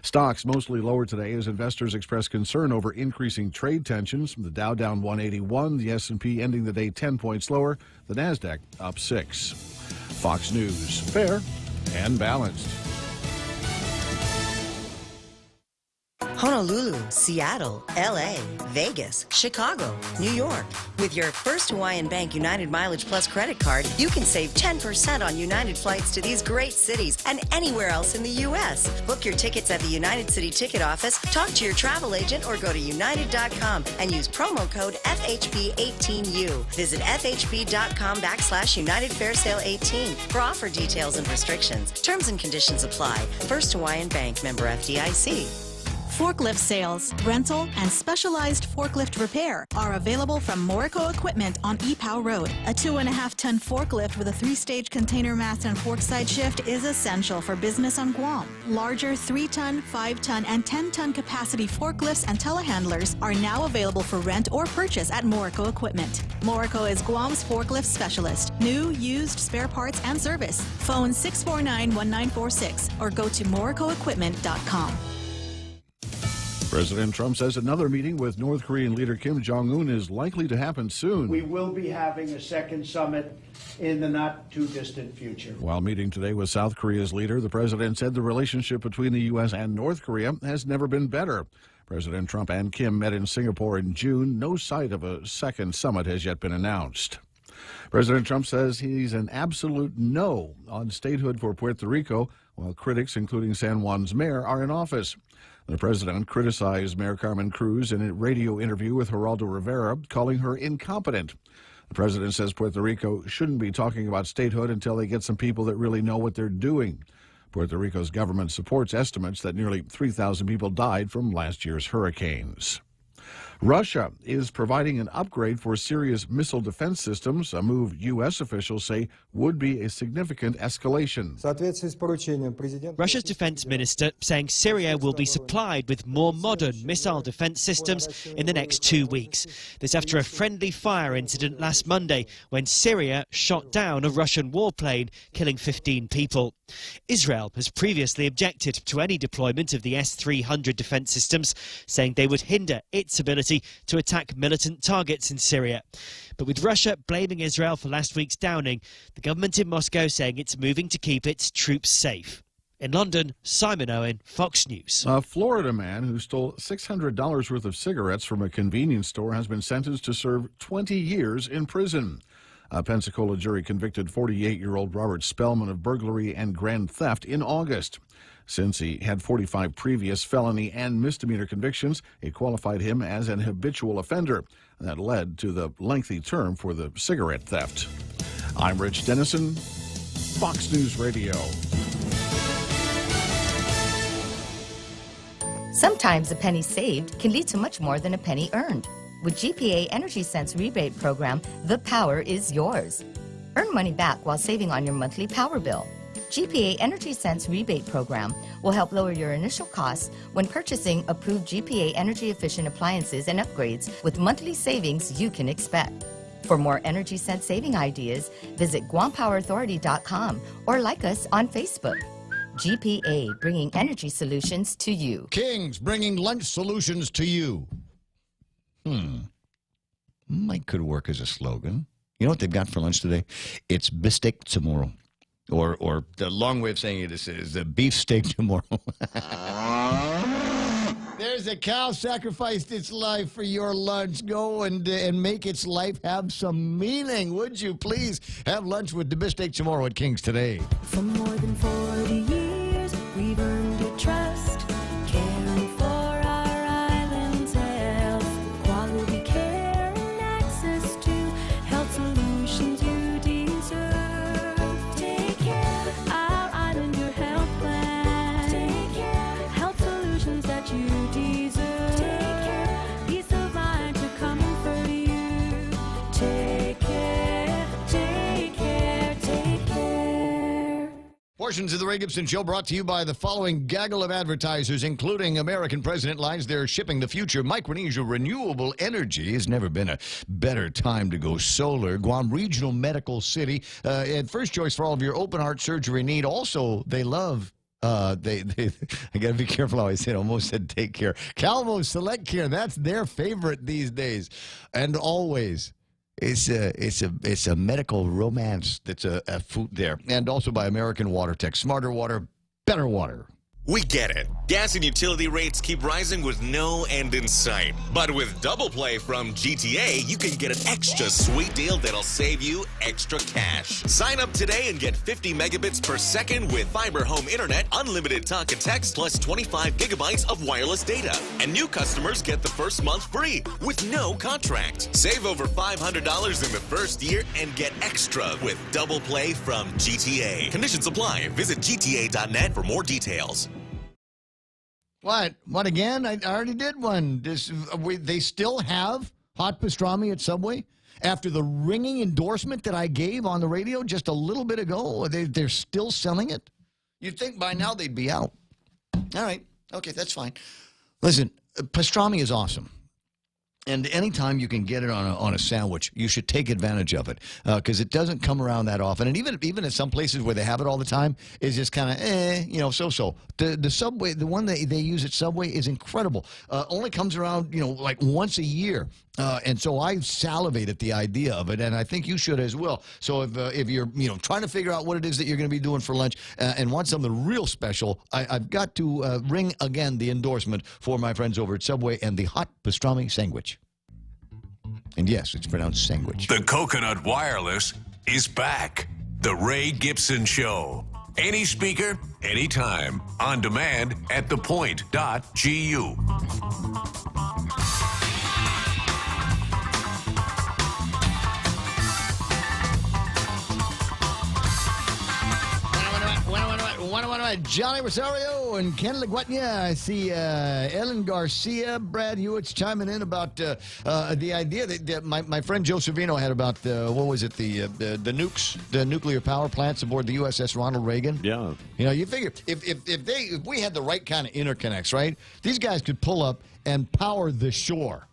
Stocks mostly lower today as investors express concern over increasing trade tensions. The Dow down 181, the S&P ending the day 10 points lower, the Nasdaq up 6. Fox News, fair and balanced. Honolulu, Seattle, LA, Vegas, Chicago, New York. With your First Hawaiian Bank United Mileage Plus credit card, you can save 10% on United flights to these great cities and anywhere else in the U.S. Book your tickets at the United City Ticket Office, talk to your travel agent, or go to united.com and use promo code FHB18U. Visit FHB.com/United Fair Sale 18 for offer details and restrictions. Terms and conditions apply. First Hawaiian Bank, member FDIC. Forklift sales, rental, and specialized forklift repair are available from Morico Equipment on Ipoh Road. A 2.5-ton forklift with a 3-stage container mast and fork side shift is essential for business on Guam. Larger 3-ton, 5-ton, and 10-ton capacity forklifts and telehandlers are now available for rent or purchase at Morico Equipment. Morico is Guam's forklift specialist. New, used, spare parts, and service. Phone 649-1946 or go to moricoequipment.com. President Trump says another meeting with North Korean leader Kim Jong-un is likely to happen soon. We will be having a second summit in the not-too-distant future. While meeting today with South Korea's leader, the president said the relationship between the U.S. and North Korea has never been better. President Trump and Kim met in Singapore in June. No sight of a second summit has yet been announced. President Trump says he's an absolute no on statehood for Puerto Rico, while critics, including San Juan's mayor, are in office. The president criticized Mayor Carmen Cruz in a radio interview with Geraldo Rivera, calling her incompetent. The president says Puerto Rico shouldn't be talking about statehood until they get some people that really know what they're doing. Puerto Rico's government supports estimates that nearly 3,000 people died from last year's hurricanes. Russia is providing an upgrade for Syria's missile defense systems, a move U.S. officials say would be a significant escalation. Russia's defense minister saying Syria will be supplied with more modern missile defense systems in the next 2 weeks. This after a friendly fire incident last Monday when Syria shot down a Russian warplane, killing 15 people. Israel has previously objected to any deployment of the S-300 defense systems, saying they would hinder its ability to attack militant targets in Syria. But with Russia blaming Israel for last week's downing, the government in Moscow saying it's moving to keep its troops safe. In London, Simon Owen, Fox News. A Florida man who stole $600 worth of cigarettes from a convenience store has been sentenced to serve 20 years in prison. A Pensacola jury convicted 48-year-old Robert Spellman of burglary and grand theft in August. Since he had 45 previous felony and misdemeanor convictions, it qualified him as an habitual offender. That led to the lengthy term for the cigarette theft. I'm Rich Dennison, Fox News Radio. Sometimes a penny saved can lead to much more than a penny earned. With GPA Energy Sense rebate program, the power is yours. Earn money back while saving on your monthly power bill. GPA Energy Sense rebate program will help lower your initial costs when purchasing approved GPA energy efficient appliances and upgrades with monthly savings you can expect. For more Energy Sense saving ideas, visit GuamPowerAuthority.com or like us on Facebook. GPA, bringing energy solutions to you. Kings, bringing lunch solutions to you. Might could work as a slogan. You know what they've got for lunch today? It's bistek tomorrow. Or the long way of saying it is the beef steak tomorrow. There's a cow sacrificed its life for your lunch. Go and make its life have some meaning. Would you please have lunch with the bistek tomorrow at King's today? For more than 40 years, we've earned your trust, caring for our island's health, quality care and access to health solutions you deserve. Take care, our island, your health plan. Take care, health solutions that you deserve. Take care, peace of mind to comfort you. Take care, take care, take care. Portions of the Ray Gibson Show brought to you by the following gaggle of advertisers, including American President Lines. They're shipping the future. Micronesia Renewable Energy. Has never been a better time to go solar. Guam Regional Medical City. And first choice for all of your open heart surgery need. Also, they love... I got to be careful how I say it. Almost said take care. Calvo Select Care. That's their favorite these days. And always... It's a medical romance that's a food there. And also by American Water Tech. Smarter water, better water. We get it. Gas and utility rates keep rising with no end in sight. But with Double Play from GTA, you can get an extra sweet deal that'll save you extra cash. Sign up today and get 50 megabits per second with fiber home internet, unlimited talk and text, plus 25 gigabytes of wireless data. And new customers get the first month free with no contract. Save over $500 in the first year and get extra with Double Play from GTA. Conditions apply. Visit gta.net for more details. What? What again? I already did one. They still have hot pastrami at Subway? After the ringing endorsement that I gave on the radio just a little bit ago, they're still selling it? You'd think by now they'd be out. All right. Okay, that's fine. Listen, pastrami is awesome. And anytime you can get it on a sandwich, you should take advantage of it because it doesn't come around that often. And even in some places where they have it all the time, it's just kind of so-so. The Subway, the one that they use at Subway is incredible. Only comes around like once a year, and so I salivate at the idea of it, and I think you should as well. So if you're trying to figure out what it is that you're going to be doing for lunch and want something real special, I've got to ring again the endorsement for my friends over at Subway and the hot pastrami sandwich. And yes, it's pronounced sandwich. The Coconut Wireless is back. The Ray Gibson Show. Any speaker, anytime. On demand at thepoint.gu. Johnny Rosario and Ken LaGuardia. I see Ellen Garcia, Brad Hewitt's chiming in about the idea that my friend Joe Savino had about what was it, the nukes, the nuclear power plants aboard the USS Ronald Reagan. Yeah. You figure if we had the right kind of interconnects, right? These guys could pull up and power the shore.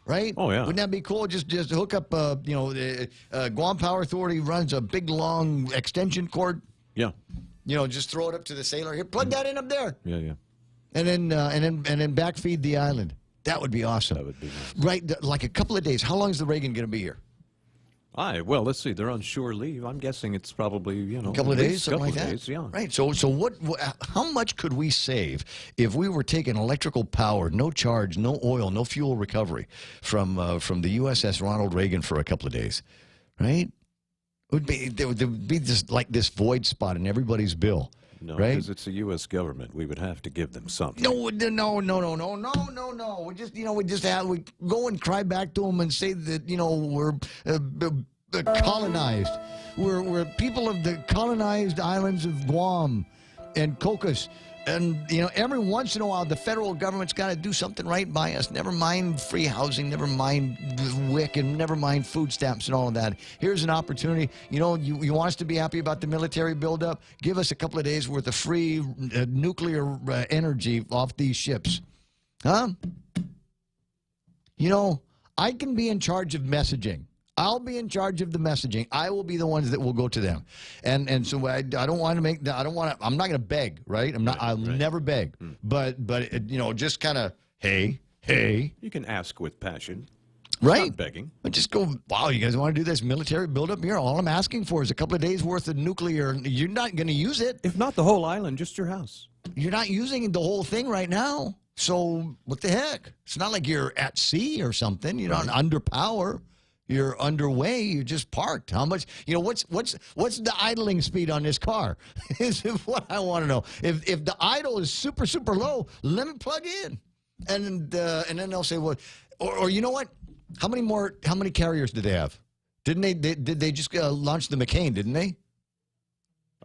Right? Oh, yeah. Wouldn't that be cool? Just hook up, Guam Power Authority runs a big, long extension cord. Yeah. Just throw it up to the sailor. Here, plug that in up there. Yeah, yeah. And then backfeed the island. That would be awesome. That would be nice. Right, like a couple of days. How long is the Reagan going to be here? Well, let's see. They're on shore leave. I'm guessing it's probably, a couple of days, something like that. Days, yeah. Right. So how much could we save if we were taking electrical power, no charge, no oil, no fuel recovery from the USS Ronald Reagan for a couple of days, right? There would be just like this void spot in everybody's bill. No, right? because it's the U.S. government. We would have to give them something. No. We we go and cry back to them and say that we're colonized. We're people of the colonized islands of Guam and Cocos. And, every once in a while, the federal government's got to do something right by us. Never mind free housing, never mind WIC, and never mind food stamps and all of that. Here's an opportunity. You want us to be happy about the military buildup? Give us a couple of days' worth of free nuclear energy off these ships. Huh? I can be in charge of messaging. I'll be in charge of the messaging. I will be the ones that will go to them, and so I don't want to make. I don't want to. I'm not going to beg, right? I'm not. I'll never beg. But just kind of hey. You can ask with passion, right? Not begging. But just go. Wow, you guys want to do this military buildup here? All I'm asking for is a couple of days worth of nuclear. You're not going to use it. If not the whole island, just your house. You're not using the whole thing right now. So what the heck? It's not like you're at sea or something. You're not under power. You're underway. You're just parked. How much? What's the idling speed on this car? Is what I want to know. If the idle is super low, let me plug in, and then they'll say, well, or you know what? How many carriers do they have? Did they just launch the McCain? Didn't they?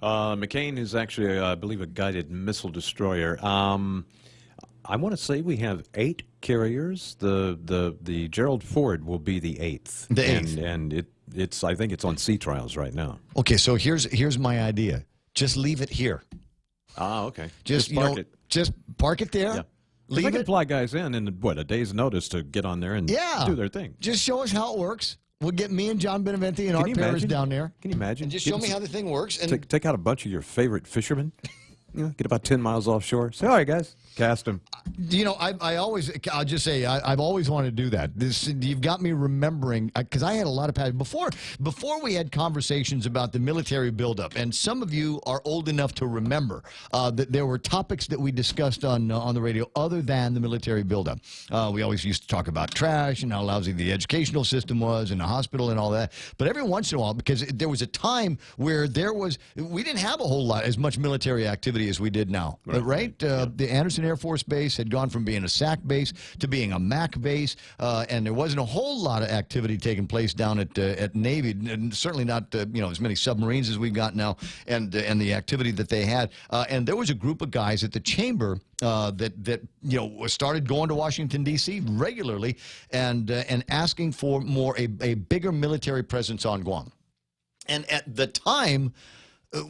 McCain is actually, I believe, a guided missile destroyer. I want to say we have 8 carriers. The Gerald Ford will be the 8th. The 8th. And it's I think it's on sea trials right now. Okay, so here's my idea. Just leave it here. Okay. Just park it. Just park it there. Yeah. Leave they can it. fly guys in a day's notice to get on there and do their thing. Just show us how it works. We'll get me and John Beneventi and Art Paris down there. Can you imagine? And just show me how the thing works. And take out a bunch of your favorite fishermen. get about 10 miles offshore. Say, all right, guys, cast him. You know, I'll just say, I've always wanted to do that. You've got me remembering, because I had a lot of passion. Before we had conversations about the military buildup, and some of you are old enough to remember that there were topics that we discussed on the radio other than the military buildup. We always used to talk about trash and how lousy the educational system was and the hospital and all that. But every once in a while, because there was a time where we didn't have a whole lot, as much military activity as we did now, right? The Anderson Air Force Base had gone from being a SAC base to being a MAC base, and there wasn't a whole lot of activity taking place down at Navy, and certainly not as many submarines as we've got now, and the activity that they had. And there was a group of guys at the chamber that started going to Washington D.C. regularly and asking for a bigger military presence on Guam. And at the time,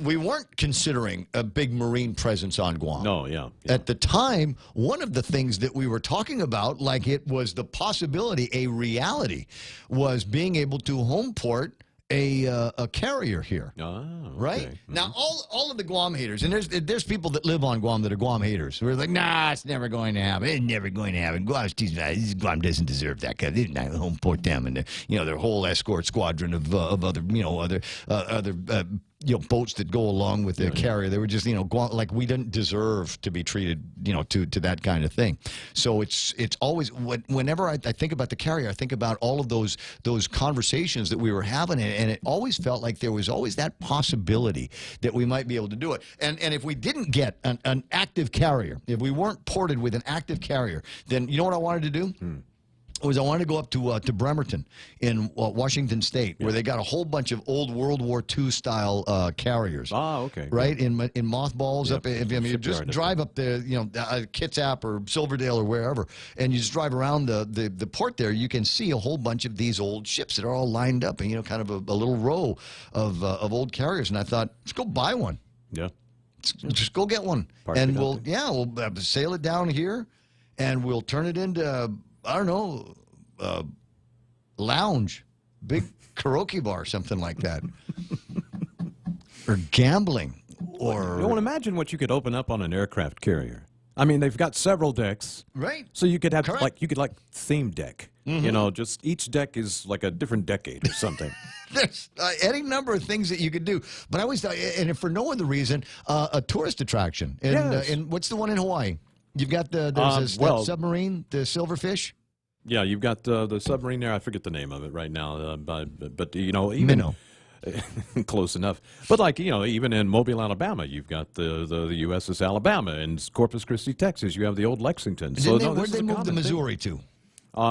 we weren't considering a big Marine presence on Guam. No, yeah. At the time, one of the things that we were talking about, like it was the possibility, a reality, was being able to home port a carrier here. Right? Now, all of the Guam haters, and there's people that live on Guam that are Guam haters, who are like, nah, it's never going to happen. It's never going to happen. Guam doesn't deserve that. Cause they didn't home port them and their whole escort squadron of other boats that go along with the carrier. They were just Guam, like we didn't deserve to be treated to that kind of thing. So it's always whenever I think about the carrier, I think about all of those conversations that we were having, and it always felt like there was always that possibility that we might be able to do it. And if we didn't get an active carrier, if we weren't ported with an active carrier, then you know what I wanted to do? Was I wanted to go up to Bremerton in Washington State, where they got a whole bunch of old World War II style carriers. Okay. Right in mothballs up. You just drive up there, Kitsap or Silverdale or wherever, and you just drive around the port there. You can see a whole bunch of these old ships that are all lined up, and kind of a little row of old carriers. And I thought, let's go buy one. Yeah. Just go get one, and we'll sail it down here, and we'll turn it into. I don't know, lounge, big karaoke bar, something like that. Or gambling. Or imagine what you could open up on an aircraft carrier. I mean, they've got several decks. Right. So you could have theme deck. Just each deck is like a different decade or something. There's any number of things that you could do. But I always thought, and if for no other reason, a tourist attraction. And what's the one in Hawaii? You've got that submarine, the Silverfish. Yeah, you've got the submarine there. I forget the name of it right now, but even Minnow. Close enough. But even in Mobile, Alabama, you've got the USS Alabama. In Corpus Christi, Texas, you have the old Lexington. Where'd they move the Missouri to?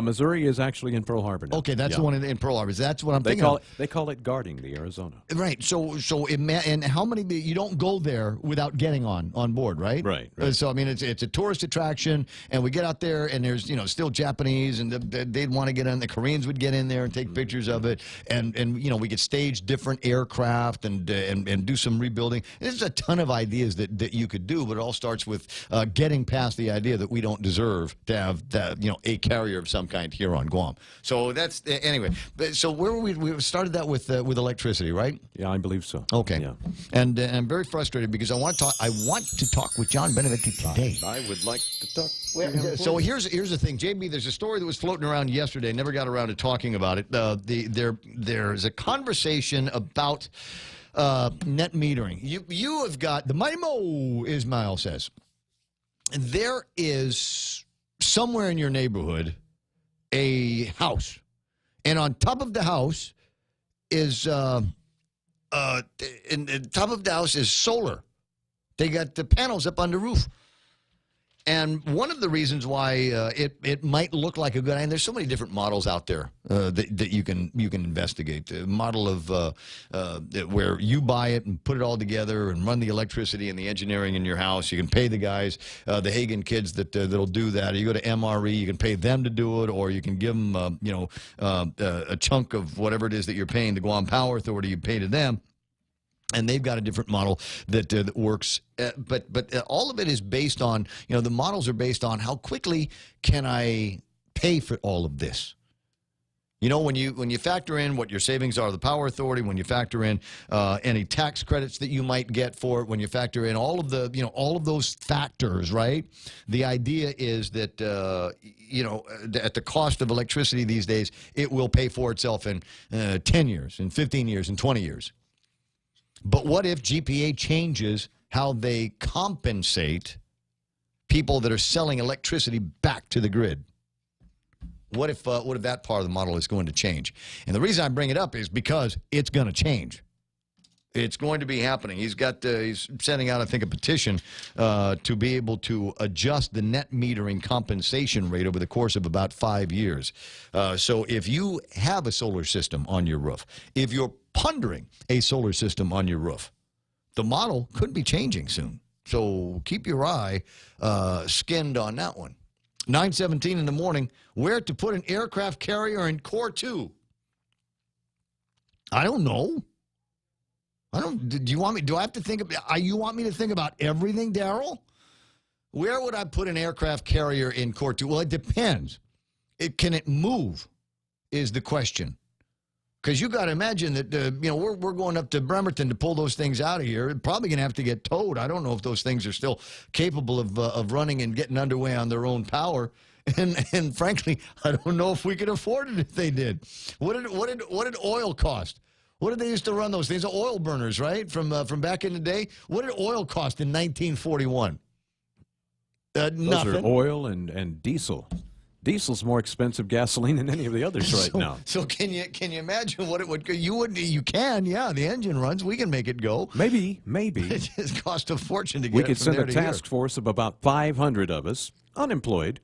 Missouri is actually in Pearl Harbor now. Okay, that's the one in Pearl Harbor. That's what I'm thinking. They call it guarding the Arizona. Right. And how many? You don't go there without getting on board, right? Right. So I mean, it's a tourist attraction, and we get out there, and there's still Japanese, and they'd want to get in. The Koreans would get in there and take pictures of it, and we could stage different aircraft and do some rebuilding. There's a ton of ideas that you could do, but it all starts with getting past the idea that we don't deserve to have that a carrier of some kind here on Guam. So that's anyway. So where were we started that with electricity, right? Yeah, I believe so. Okay. Yeah. And I'm very frustrated because I want to talk with John Benedict today. I would like to talk. So here's the thing, JB. There's a story that was floating around yesterday. Never got around to talking about it. There's a conversation about net metering. You have got the Mighty Mo Ismail says there is somewhere in your neighborhood a house, and on top of the house is top of the house is solar. They got the panels up on the roof. And one of the reasons why it might look like a good idea, and there's so many different models out there that you can investigate. The model of where you buy it and put it all together and run the electricity and the engineering in your house. You can pay the guys, the Hagen kids that'll do that. Or you go to MRE, you can pay them to do it, or you can give them a chunk of whatever it is that you're paying the Guam Power Authority. You pay to them. And they've got a different model that works, but all of it is based on, the models are based on how quickly can I pay for all of this. You know, when you factor in what your savings are, the Power Authority, when you factor in any tax credits that you might get for it, when you factor in all of the, all of those factors, right? The idea is that, at the cost of electricity these days, it will pay for itself in 10 years, in 15 years, in 20 years. But what if GPA changes how they compensate people that are selling electricity back to the grid? What if that part of the model is going to change? And the reason I bring it up is because it's going to change. It's going to be happening. He's sending out, I think, a petition to be able to adjust the net metering compensation rate over the course of about 5 years. So if you have a solar system on your roof, if you're pondering a solar system on your roof, the model could be changing soon. So keep your eye skinned on that one. 9:17 in the morning, where to put an aircraft carrier in Core 2? I don't know. Do I have to think about, you want me to think about everything, Daryl? Where would I put an aircraft carrier in Core 2? Well, it depends. Can it move is the question. Because you got to imagine that, we're going up to Bremerton to pull those things out of here. Probably going to have to get towed. I don't know if those things are still capable of running and getting underway on their own power. And frankly, I don't know if we could afford it if they did. What did oil cost? What did they used to run those things? Oil burners, right? From back in the day. What did oil cost in 1941? Nothing. Those are oil and diesel. Diesel's more expensive gasoline than any of the others right now. So can you imagine what it would? You can, yeah. The engine runs. We can make it go. Maybe. It just cost a fortune to get We it could from send there a to task force of about 500 of us, unemployed.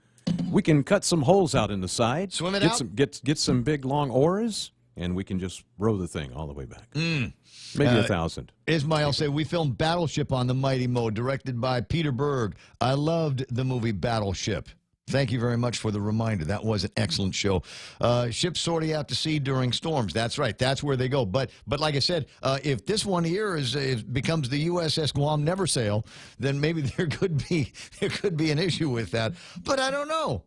We can cut some holes out in the side. Swim it get out. Get some big long oars, and we can just row the thing all the way back. Maybe 1,000. Ismail say we filmed Battleship on the Mighty Mo, directed by Peter Berg. I loved the movie Battleship. Thank you very much for the reminder. That was an excellent show. Ships sorting out to sea during storms. That's right. That's where they go. But like I said, if this one here becomes the USS Guam Never Sail, then maybe there could be an issue with that. But I don't know.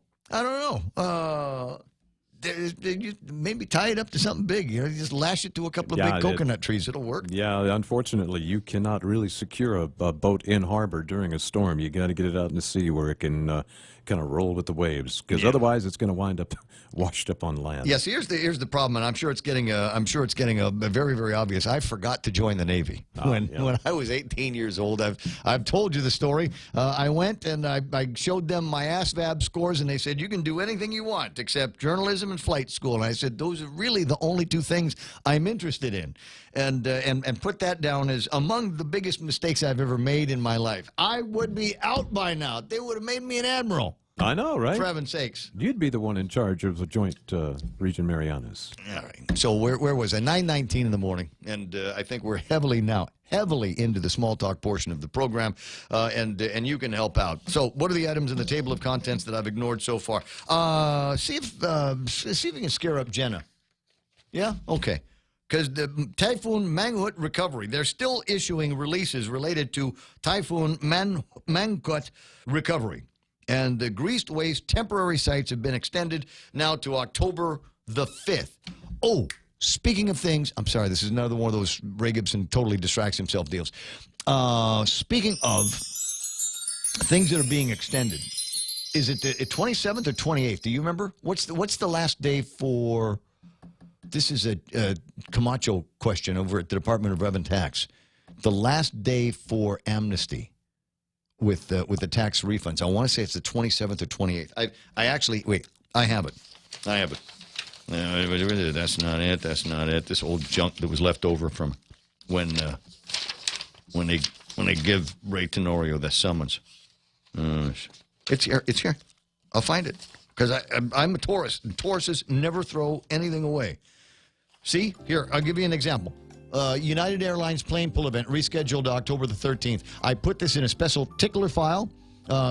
Maybe tie it up to something big. You just lash it to a couple of big coconut trees. It'll work. Yeah, unfortunately, you cannot really secure a boat in harbor during a storm. You got to get it out in the sea where it can kind of roll with the waves, because otherwise it's going to wind up washed up on land. Yes, here's the problem, and I'm sure it's getting a very, very obvious. I forgot to join the Navy when I was 18 years old. I've told you the story. I went and I showed them my ASVAB scores, and they said you can do anything you want except journalism and flight school. And I said those are really the only two things I'm interested in, and put that down as among the biggest mistakes I've ever made in my life. I would be out by now. They would have made me an admiral. I know, right? For heaven's sakes. You'd be the one in charge of the Joint Region Marianas. All right. So where was I? 9:19 in the morning, and I think we're heavily into the small talk portion of the program, and you can help out. So what are the items in the table of contents that I've ignored so far? See if we can scare up Jenna. Yeah? Okay. Because the Typhoon Mangkhut recovery, they're still issuing releases related to Typhoon Mangkhut recovery. And the greased waste temporary sites have been extended now to October the 5th. Oh, speaking of things, I'm sorry, this is another one of those Ray Gibson totally distracts himself deals. Speaking of things that are being extended, is it the 27th or 28th? Do you remember? What's the last day for... This is a Camacho question over at the Department of Rev and Tax. The last day for amnesty with the tax refunds. I want to say it's the 27th or 28th. I actually, wait, I have it. That's not it. That's not it. This old junk that was left over from when they give Ray Tenorio the summons. It's here. It's here. I'll find it because I'm a Taurus. And Tauruses never throw anything away. See here. I'll give you an example. United Airlines plane pull event rescheduled to October the 13th. I put this in a special tickler file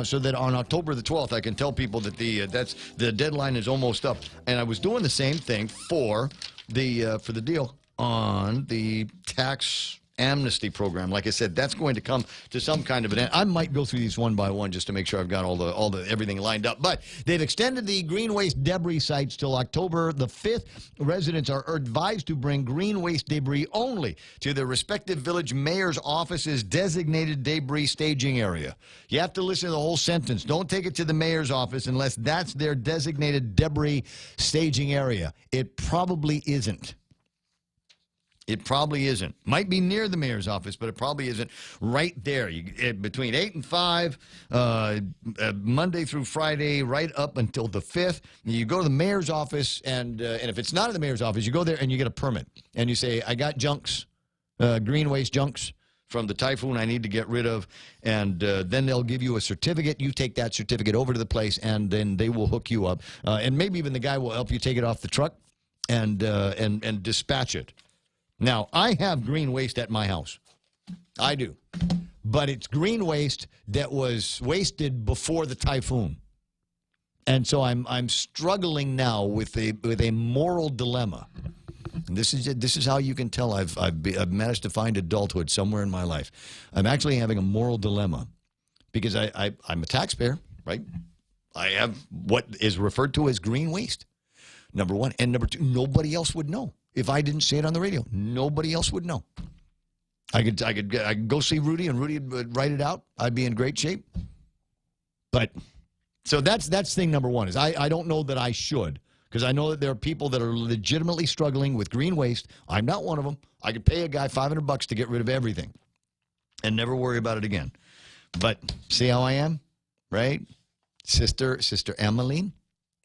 so that on October the 12th I can tell people that the deadline is almost up. And I was doing the same thing for the deal on the tax amnesty program. Like I said, that's going to come to some kind of an end. I might go through these one by one just to make sure I've got all the everything lined up. But they've extended the green waste debris sites till October the 5th. Residents are advised to bring green waste debris only to their respective village mayor's office's designated debris staging area. You have to listen to the whole sentence. Don't take it to the mayor's office unless that's their designated debris staging area. It probably isn't. It probably isn't. Might be near the mayor's office, but it probably isn't right there. Between 8 and 5, Monday through Friday, right up until the 5th. You go to the mayor's office, and if it's not in the mayor's office, you go there and you get a permit. And you say, I got junks, green waste junks from the typhoon I need to get rid of. And then they'll give you a certificate. You take that certificate over to the place, and then they will hook you up. And maybe even the guy will help you take it off the truck and dispatch it. Now, I have green waste at my house. I do. But it's green waste that was wasted before the typhoon. And so I'm struggling now with a moral dilemma. And this is how you can tell I've managed to find adulthood somewhere in my life. I'm actually having a moral dilemma because I'm a taxpayer, right? I have what is referred to as green waste, number one. And number two, nobody else would know. If I didn't say it on the radio, nobody else would know. I could go see Rudy, and Rudy would write it out. I'd be in great shape. But so that's thing number one is I don't know that I should, because I know that there are people that are legitimately struggling with green waste. I'm not one of them. I could pay a guy $500 to get rid of everything and never worry about it again. But see how I am, right? Sister Emmeline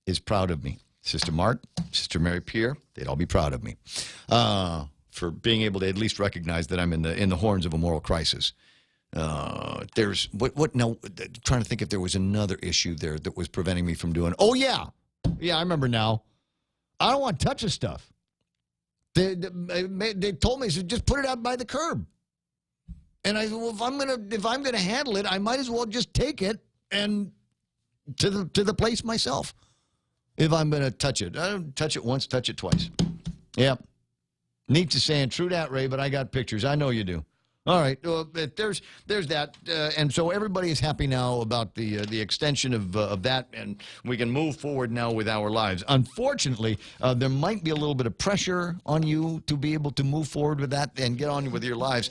is proud of me. Sister Mark, Sister Mary Pierre, they'd all be proud of me for being able to at least recognize that I'm in the horns of a moral crisis. There's what now? Trying to think if there was another issue there that was preventing me from doing. Oh yeah, I remember now. I don't want to touch this stuff. They told me, so just put it out by the curb. And I said, well, if I'm gonna handle it, I might as well just take it and to the place myself. If I'm going to touch it. I don't touch it once, touch it twice. Yep. Neat to saying, true that, Ray, but I got pictures. I know you do. All right. There's that. And so everybody is happy now about the extension of that, and we can move forward now with our lives. Unfortunately, there might be a little bit of pressure on you to be able to move forward with that and get on with your lives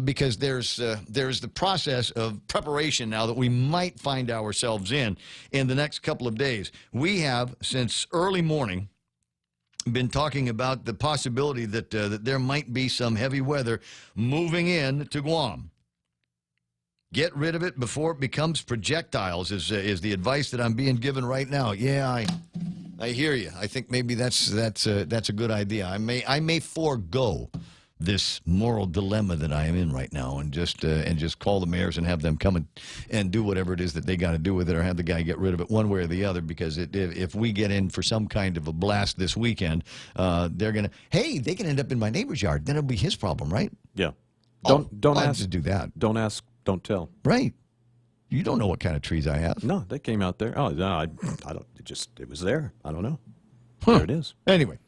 because there's the process of preparation now that we might find ourselves in the next couple of days. We have, since early morning, been talking about the possibility that there might be some heavy weather moving in to Guam. Get rid of it before it becomes projectiles is the advice that I'm being given right now. Yeah, I hear you. I think maybe that's a good idea. I may forego this moral dilemma that I am in right now and just call the mayors and have them come and do whatever it is that they got to do with it, or have the guy get rid of it one way or the other, because if we get in for some kind of a blast this weekend, they can end up in my neighbor's yard. Then it'll be his problem, right? Yeah. Don't ask to do that. Don't ask, don't tell. Right. You don't know what kind of trees I have. No, they came out there. Oh, no, I don't. It was there. I don't know. There it is. Anyway.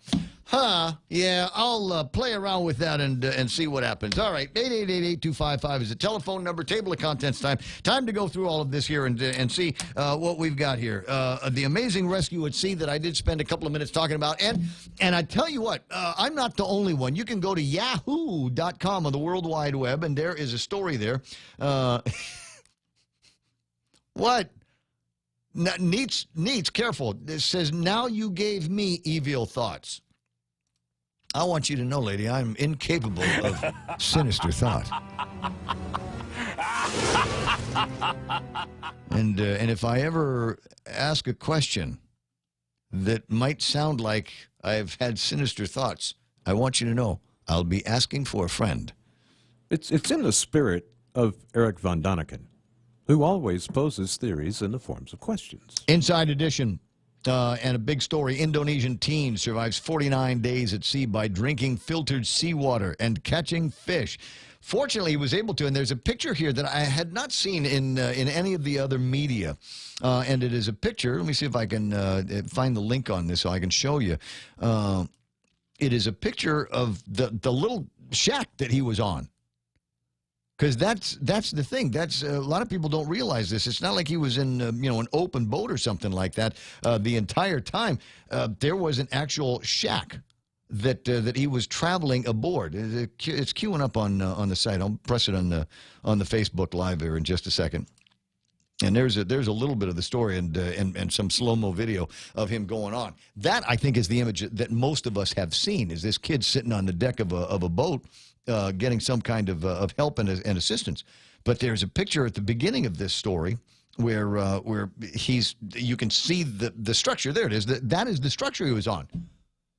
Yeah, I'll play around with that and see what happens. All right, 888-8255 is the telephone number. Table of contents time. Time to go through all of this here and see what we've got here. The amazing rescue at sea that I did spend a couple of minutes talking about. And I tell you what, I'm not the only one. You can go to yahoo.com on the World Wide Web, and there is a story there. What? Neats, careful. It says, now you gave me evil thoughts. I want you to know, lady, I'm incapable of sinister thought. And if I ever ask a question that might sound like I've had sinister thoughts, I want you to know I'll be asking for a friend. It's in the spirit of Eric von Daniken, who always poses theories in the forms of questions. Inside Edition. And a big story, Indonesian teen survives 49 days at sea by drinking filtered seawater and catching fish. Fortunately, he was able to, and there's a picture here that I had not seen in any of the other media. And it is a picture. Let me see if I can find the link on this so I can show you. It is a picture of the little shack that he was on. Because that's the thing. That's a lot of people don't realize this. It's not like he was in an open boat or something like that the entire time. There was an actual shack that he was traveling aboard. It's queuing up on the site. I'll press it on the Facebook Live here in just a second. And there's a little bit of the story and some slow-mo video of him going on. That, I think, is the image that most of us have seen, is this kid sitting on the deck of a boat getting some kind of help and assistance. But there's a picture at the beginning of this story where you can see the structure. There it is. That is the structure he was on.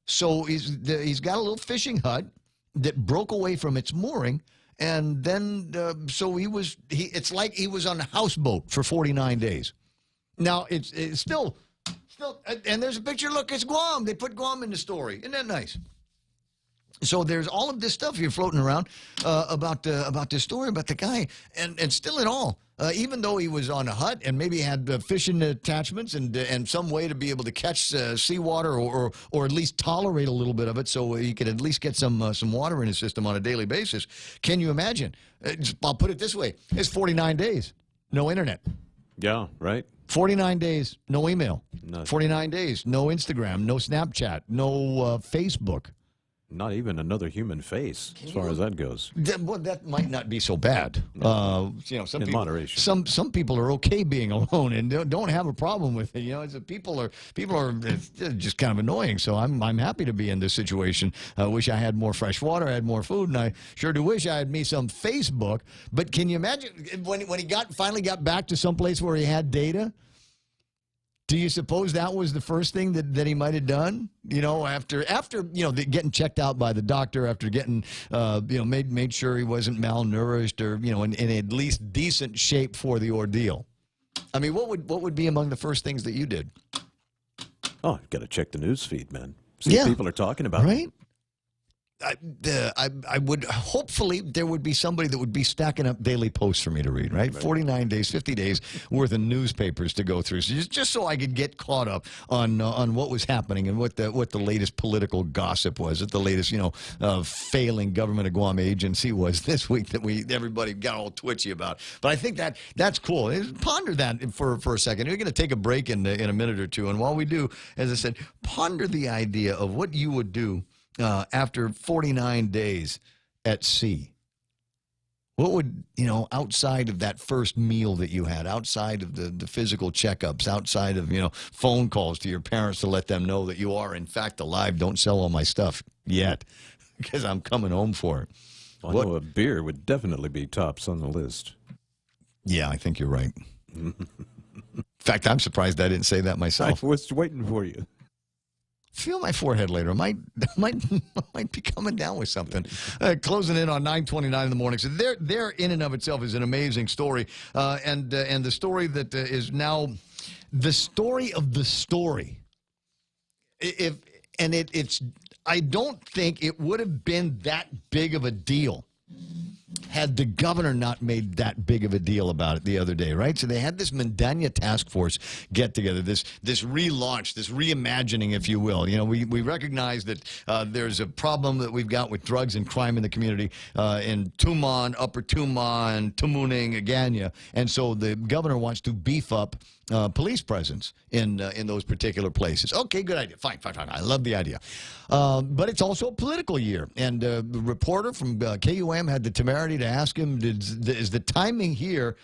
So he's got a little fishing hut that broke away from its mooring. And then, so it's like he was on a houseboat for 49 days. Now, it's still, and there's a picture, look, it's Guam. They put Guam in the story. Isn't that nice? So there's all of this stuff here floating around about this story, about the guy. And still in all, even though he was on a hut and maybe had fishing attachments and some way to be able to catch seawater or at least tolerate a little bit of it so he could at least get some water in his system on a daily basis. Can you imagine? I'll put it this way. It's 49 days, no internet. Yeah, right. 49 days, no email. Nothing. 49 days, no Instagram, no Snapchat, no Facebook. Not even another human face, as far as that goes. Well, that might not be so bad. Some in people, moderation. Some people are okay being alone and don't have a problem with it. People are it's just kind of annoying. So I'm happy to be in this situation. I wish I had more fresh water, I had more food, and I sure do wish I had me some Facebook. But can you imagine when he finally got back to some place where he had data? Do you suppose that was the first thing that he might have done? After getting checked out by the doctor, after getting made sure he wasn't malnourished or in at least decent shape for the ordeal. I mean, what would be among the first things that you did? Oh, I've got to check the news feed, man. See what people are talking about. Right? I would hopefully there would be somebody that would be stacking up daily posts for me to read, right? 49 days, 50 days worth of newspapers to go through, so just so I could get caught up on what was happening and what the latest political gossip was, what the latest failing government of Guam agency was this week that everybody got all twitchy about. But I think that's cool. Ponder that for a second. We're going to take a break in a minute or two, and while we do, as I said, ponder the idea of what you would do after 49 days at sea. What would, outside of that first meal that you had, outside of the physical checkups, outside of, phone calls to your parents to let them know that you are, in fact, alive, don't sell all my stuff yet, because I'm coming home for it. I know a beer would definitely be tops on the list. Yeah, I think you're right. In fact, I'm surprised I didn't say that myself. I was waiting for you. Feel my forehead later. I might be coming down with something. Closing in on 9:29 in the morning. So there in and of itself is an amazing story, and the story that is now the story of the story. I don't think it would have been that big of a deal had the governor not made that big of a deal about it the other day, right? So they had this Mandanya task force get together, this relaunch, this reimagining, if you will. We recognize that there's a problem that we've got with drugs and crime in the community in Tumon, Upper Tumon, Tumuning, Agana, and so the governor wants to beef up police presence in those particular places. Okay, good idea. Fine. I love the idea. But it's also a political year. And the reporter from KUM had the temerity to ask him, is the timing here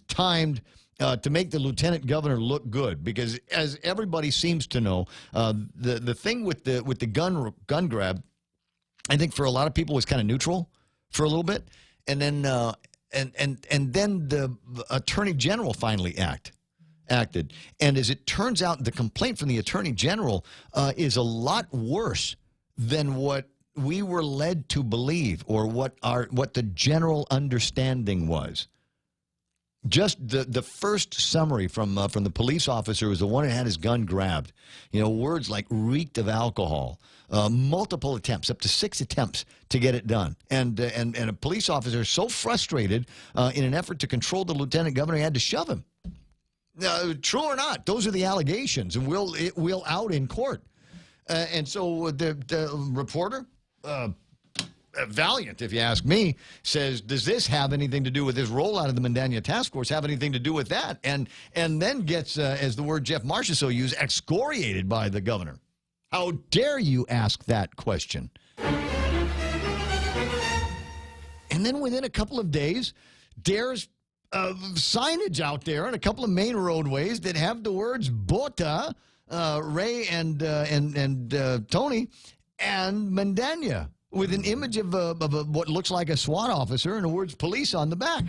timed to make the lieutenant governor look good? Because as everybody seems to know, the thing with the gun grab, I think for a lot of people was kind of neutral for a little bit. And then then the Attorney General finally acted. And as it turns out, the complaint from the Attorney General is a lot worse than what we were led to believe or what the general understanding was. Just the first summary from the police officer was the one that had his gun grabbed. Words like reeked of alcohol, multiple attempts, up to 6 attempts to get it done. And a police officer so frustrated in an effort to control the lieutenant governor, he had to shove him. True or not, those are the allegations, and we'll out in court. And so the reporter valiant, if you ask me, says, does this have anything to do with this rollout of the Mandania Task Force, have anything to do with that? And then gets, as the word Jeff Marchessault used, excoriated by the governor. How dare you ask that question? And then within a couple of days, there's signage out there on a couple of main roadways that have the words Bota, Ray and Tony, and Mandania, with an image of what looks like a SWAT officer and the words police on the back.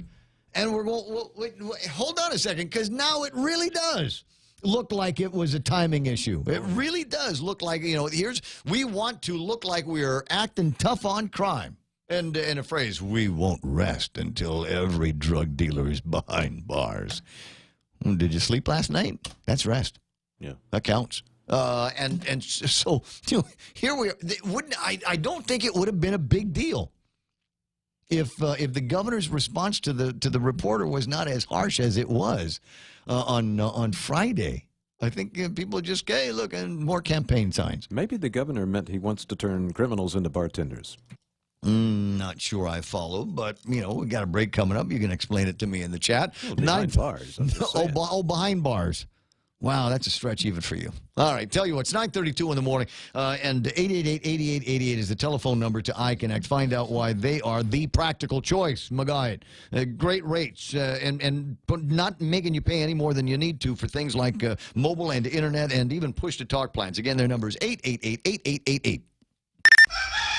And we're going, well, wait, hold on a second, because now it really does look like it was a timing issue. It really does look like, we want to look like we are acting tough on crime. And in a phrase, we won't rest until every drug dealer is behind bars. Did you sleep last night? That's rest. Yeah. That counts. And so here we are. I don't think it would have been a big deal if the governor's response to the reporter was not as harsh as it was on Friday. I think people just, hey, look, and more campaign signs. Maybe the governor meant he wants to turn criminals into bartenders. Not sure I follow, but, we got a break coming up. You can explain it to me in the chat. Well, behind bars. Behind bars. Wow, that's a stretch even for you. All right, tell you what, it's 9:32 in the morning, and 888-8888 is the telephone number to iConnect. Find out why they are the practical choice. McGuire, great rates, and not making you pay any more than you need to for things like mobile and internet and even push-to-talk plans. Again, their number is 888-8888.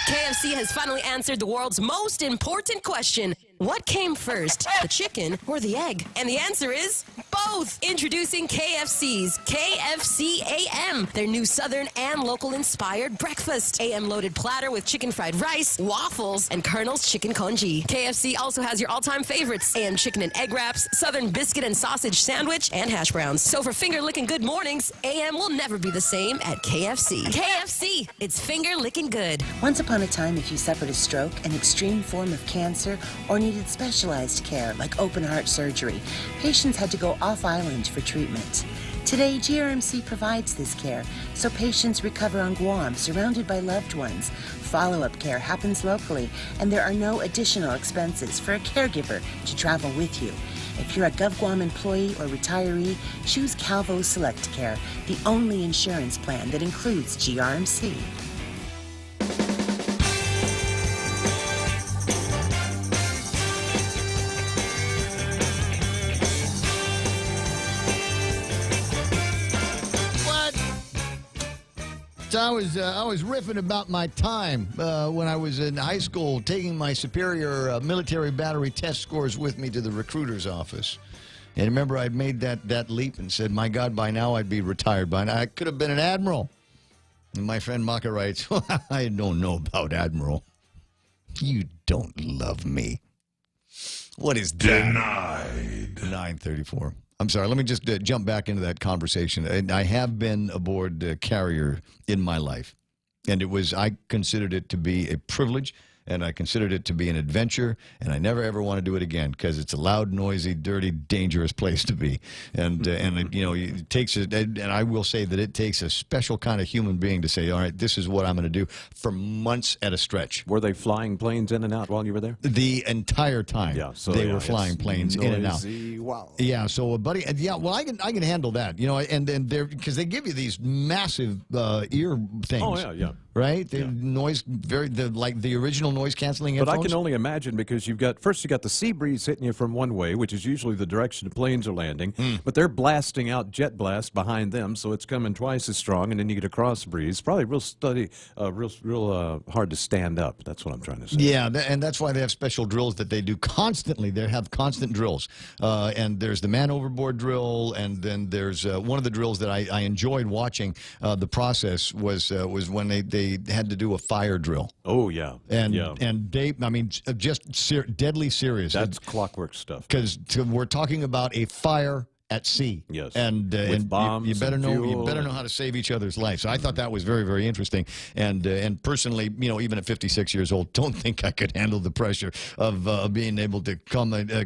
KFC has finally answered the world's most important question. What came first, the chicken or the egg? And the answer is both. Introducing KFC's KFC AM, their new Southern and local-inspired breakfast. AM-loaded platter with chicken fried rice, waffles, and Colonel's chicken congee. KFC also has your all-time favorites, AM chicken and egg wraps, Southern biscuit and sausage sandwich, and hash browns. So for finger-licking good mornings, AM will never be the same at KFC. KFC, it's finger-licking good. Once upon a time, if you suffered a stroke, an extreme form of cancer, or needed specialized care like open heart surgery, patients had to go off-island for treatment. Today, GRMC provides this care, so patients recover on Guam, surrounded by loved ones. Follow-up care happens locally, and there are no additional expenses for a caregiver to travel with you. If you're a GovGuam employee or retiree, choose Calvo Select Care, the only insurance plan that includes GRMC. I was riffing about my time when I was in high school, taking my superior military battery test scores with me to the recruiter's office. And remember, I'd made that leap and said, my God, by now I'd be retired. By now I could have been an admiral. And my friend Maka writes, I don't know about admiral. You don't love me. What is that? Denied. 9:34. I'm sorry, let me just jump back into that conversation. I have been aboard carrier in my life, and I considered it to be a privilege, and I considered it to be an adventure, and I never ever want to do it again because it's a loud, noisy, dirty, dangerous place to be. And it takes and I will say that it takes a special kind of human being to say, all right, this is what I'm going to do for months at a stretch. Were they flying planes in and out while you were there? The entire time. Yeah, so they were flying planes in and out. Wow. Yeah, so buddy, well, I can handle that, and they're because they give you these massive ear things. Oh yeah. Right? The noise, like the original noise canceling headphones. But I can only imagine because you got the sea breeze hitting you from one way, which is usually the direction the planes are landing, but they're blasting out jet blast behind them, so it's coming twice as strong, and then you get a cross breeze. Probably real hard to stand up. That's what I'm trying to say. Yeah, and that's why they have special drills that they do constantly. They have constant drills, and there's the man overboard drill, and then there's one of the drills that I enjoyed watching. The process was when they had to do a fire drill. Oh yeah, and they, I mean, just deadly serious. That's clockwork stuff. Because we're talking about a fire at sea. Yes. And, bombs you better and know fuel how to save each other's lives. So I thought that was very, very interesting. And personally, even at 56 years old, don't think I could handle the pressure of being able to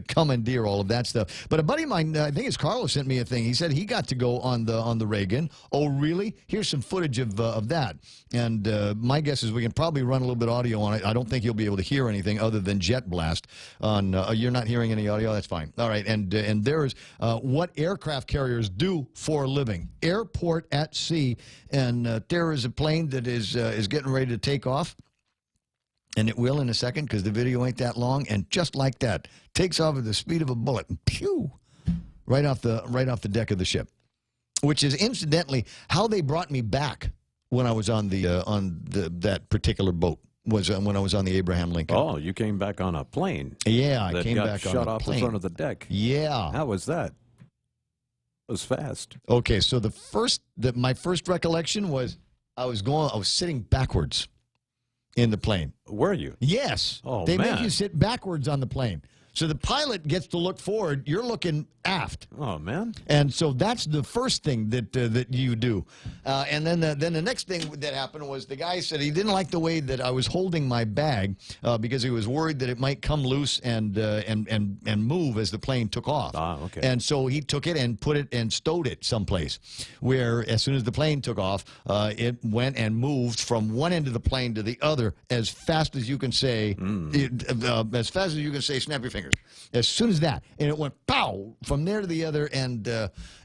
commandeer all of that stuff. But a buddy of mine, I think it's Carlos, sent me a thing. He said he got to go on the Reagan. Oh, really? Here's some footage of that. And my guess is we can probably run a little bit of audio on it. I don't think you'll be able to hear anything other than jet blast. You're not hearing any audio? That's fine. All right. And there is what aircraft carriers do for a living. Airport at sea. And there is a plane that is getting ready to take off. And it will in a second because the video ain't that long. And just like that, takes off at the speed of a bullet. And pew! Right off the deck of the ship. Which is incidentally how they brought me back when I was on that particular boat. Was when I was on the Abraham Lincoln. Oh, you came back on a plane. Yeah, I that came got back on shut a off plane. the front of the deck. Yeah. How was that? It was fast. Okay, so my first recollection was I was sitting backwards in the plane. Were you? Yes. Oh, they man. make you sit backwards on the plane. So the pilot gets to look forward. You're looking aft. Oh, man. And so that's the first thing that you do. And then the next thing that happened was the guy said he didn't like the way that I was holding my bag because he was worried that it might come loose and move as the plane took off. Ah, okay. And so he took it and put it and stowed it someplace where as soon as the plane took off, it went and moved from one end of the plane to the other as fast as you can say, as fast as you can say, snap your fingers. As soon as that, and it went pow from there to the other, and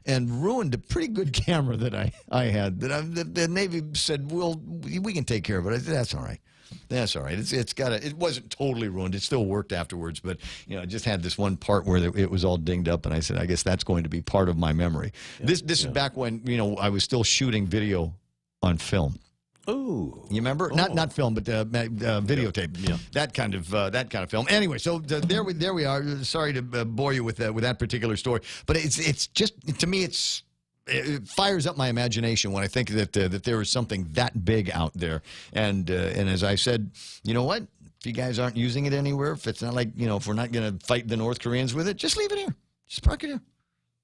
ruined a pretty good camera that I had. The Navy said, "Well, we can take care of it." I said, "That's all right. That's all right. It wasn't totally ruined. It still worked afterwards, but it just had this one part where it was all dinged up." And I said, "I guess that's going to be part of my memory." Yeah, this is back when I was still shooting video on film. Ooh, you remember? Oh. Not film, but videotape. Yeah. That kind of film. Anyway, so there we are. Sorry to bore you with that particular story, but it's just, to me it fires up my imagination when I think that there is something that big out there. And as I said, you know what? If you guys aren't using it anywhere, if it's not like if we're not going to fight the North Koreans with it, just leave it here. Just park it here.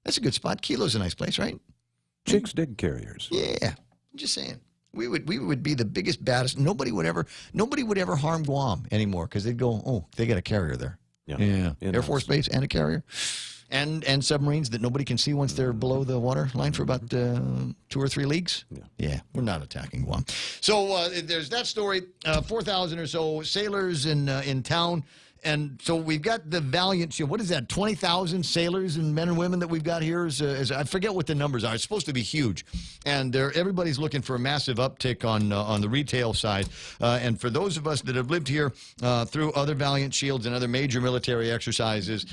That's a good spot. Kilo's a nice place, right? Chicks dig carriers. Yeah, I'm just saying. We would be the biggest, baddest. Nobody would ever harm Guam anymore because they'd go, oh, they got a carrier there. Yeah. Air Force Base and a carrier. And submarines that nobody can see once they're below the water line for about 2 or 3 leagues. Yeah, we're not attacking Guam. So there's that story. 4,000 or so sailors in town. And so we've got the Valiant Shield. What is that, 20,000 sailors and men and women that we've got here? I forget what the numbers are. It's supposed to be huge. And everybody's looking for a massive uptick on the retail side. And for those of us that have lived here through other Valiant Shields and other major military exercises,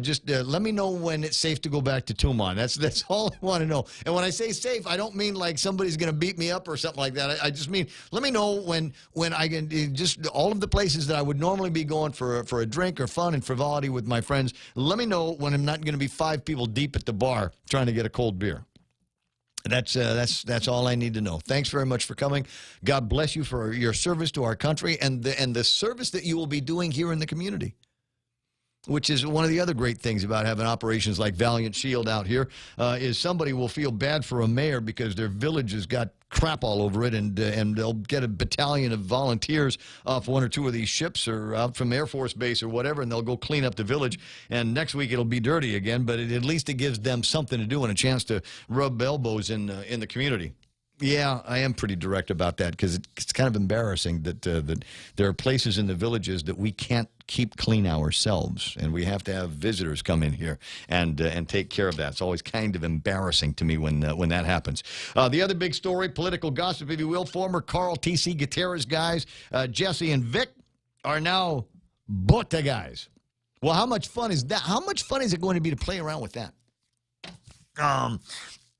just let me know when it's safe to go back to Tumon. That's all I want to know. And when I say safe, I don't mean like somebody's going to beat me up or something like that. I just mean let me know when I can just all of the places that I would normally be going for a drink or fun and frivolity with my friends. Let me know when I'm not going to be 5 people deep at the bar trying to get a cold beer. That's all I need to know. Thanks very much for coming. God bless you for your service to our country and the service that you will be doing here in the community, which is one of the other great things about having operations like Valiant Shield out here, is somebody will feel bad for a mayor because their village has got crap all over it, and they'll get a battalion of volunteers off 1 or 2 of these ships or out from Air Force Base or whatever, and they'll go clean up the village, and next week it'll be dirty again, but at least it gives them something to do and a chance to rub elbows in the community. Yeah, I am pretty direct about that because it's kind of embarrassing that there are places in the villages that we can't keep clean ourselves, and we have to have visitors come in here and take care of that. It's always kind of embarrassing to me when that happens. The other big story, political gossip, if you will, former Carl T.C. Gutierrez guys, Jesse and Vic, are now Bota guys. Well, how much fun is that? How much fun is it going to be to play around with that?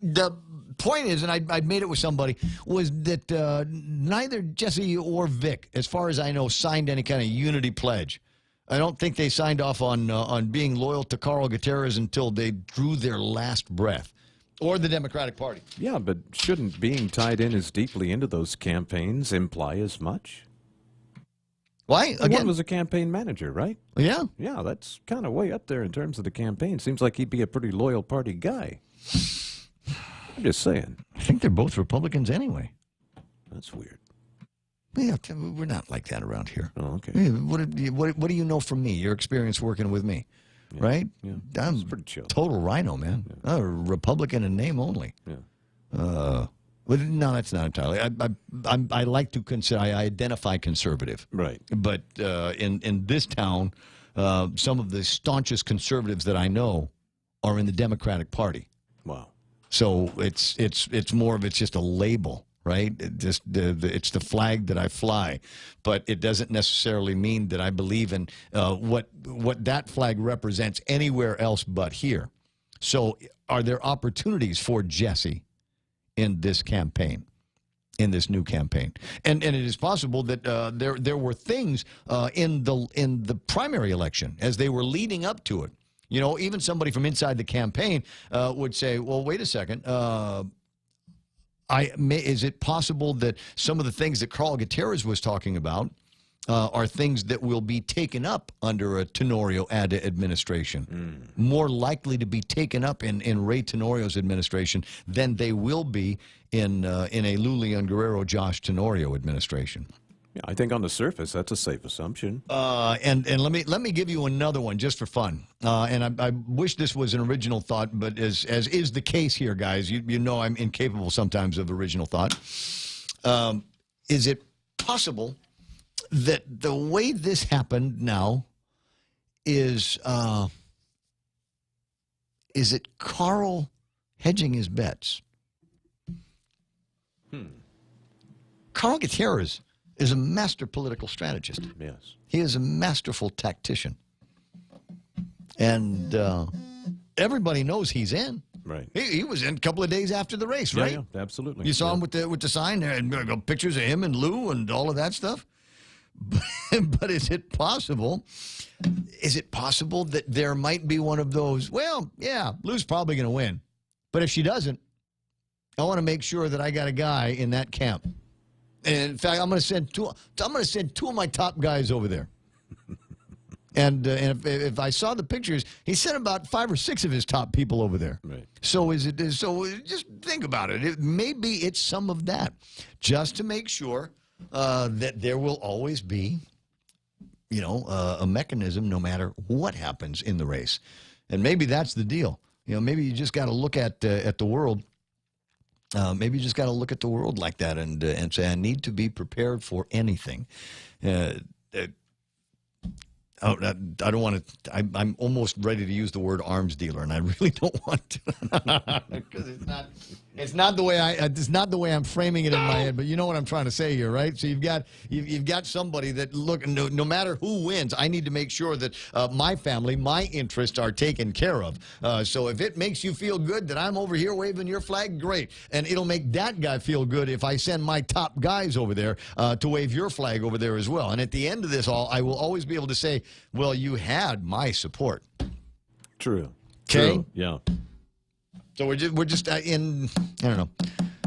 The point is, and I made it with somebody, was that neither Jesse or Vic, as far as I know, signed any kind of unity pledge. I don't think they signed off on being loyal to Carl Gutierrez until they drew their last breath. Or the Democratic Party. Yeah, but shouldn't being tied in as deeply into those campaigns imply as much? Why? Well, Again, one was a campaign manager, right? Yeah. Yeah, that's kind of way up there in terms of the campaign. Seems like he'd be a pretty loyal party guy. I'm just saying. I think they're both Republicans anyway. That's weird. Yeah, we're not like that around here. Oh, okay. Yeah, what do you know from me? Your experience working with me, right? Yeah. I'm pretty chill. Total rhino, man. A Republican in name only. Yeah. But no, that's not entirely. I like to consider. I identify conservative. Right. But in this town, some of the staunchest conservatives that I know are in the Democratic Party. Wow. So it's more of just a label, right? It's the flag that I fly, but it doesn't necessarily mean that I believe in what that flag represents anywhere else but here. So are there opportunities for Jesse in this campaign, in this new campaign? And it is possible that there were things in the primary election as they were leading up to it. You know, even somebody from inside the campaign would say, well, wait a second. Is it possible that some of the things that Carl Gutierrez was talking about are things that will be taken up under a Tenorio administration, more likely to be taken up in Ray Tenorio's administration than they will be in a Lou Leon Guerrero, Josh Tenorio administration. Yeah, I think on the surface that's a safe assumption. And let me give you another one just for fun. And I wish this was an original thought, but as is the case here, guys, you know I'm incapable sometimes of original thought. Is it possible that the way this happened now is it Carl hedging his bets? Carl Gutierrez is a master political strategist. Yes. He is a masterful tactician. And everybody knows he's in. Right. He was in a couple of days after the race, right? Yeah, absolutely. You saw him with the sign there and pictures of him and Lou and all of that stuff. But is it possible that there might be one of those, well, yeah, Lou's probably going to win. But if she doesn't, I want to make sure that I got a guy in that camp. And in fact, I'm going to send two of my top guys over there. And if I saw the pictures, he sent about 5 or 6 of his top people over there. Right. So just think about it. Maybe it's some of that, just to make sure that there will always be, a mechanism no matter what happens in the race. And maybe that's the deal. Maybe you just got to look at the world. Maybe you just got to look at the world like that and say, I need to be prepared for anything. I don't want to. I'm almost ready to use the word arms dealer, and I really don't want to because it's not the way it's not the way I'm framing it in my head. But you know what I'm trying to say here, right? So you've got somebody that no matter who wins, I need to make sure that my family, my interests are taken care of. So if it makes you feel good that I'm over here waving your flag, great, and it'll make that guy feel good if I send my top guys over there to wave your flag over there as well. And at the end of this all, I will always be able to say, well, you had my support. True. Okay. True. Yeah. So we're just in. I don't know.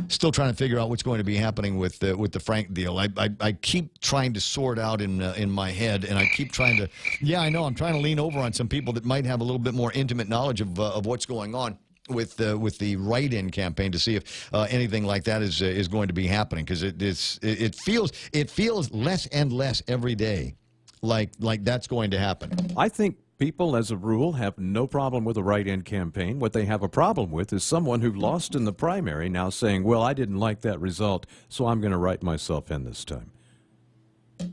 Still trying to figure out what's going to be happening with the Frank deal. I keep trying to sort out in my head, and I keep trying to. Yeah, I know. I'm trying to lean over on some people that might have a little bit more intimate knowledge of what's going on with the write-in campaign to see if anything like that is going to be happening, because it feels less and less every day like that's going to happen. I think people, as a rule, have no problem with a write-in campaign. What they have a problem with is someone who lost in the primary now saying, well, I didn't like that result, so I'm going to write myself in this time.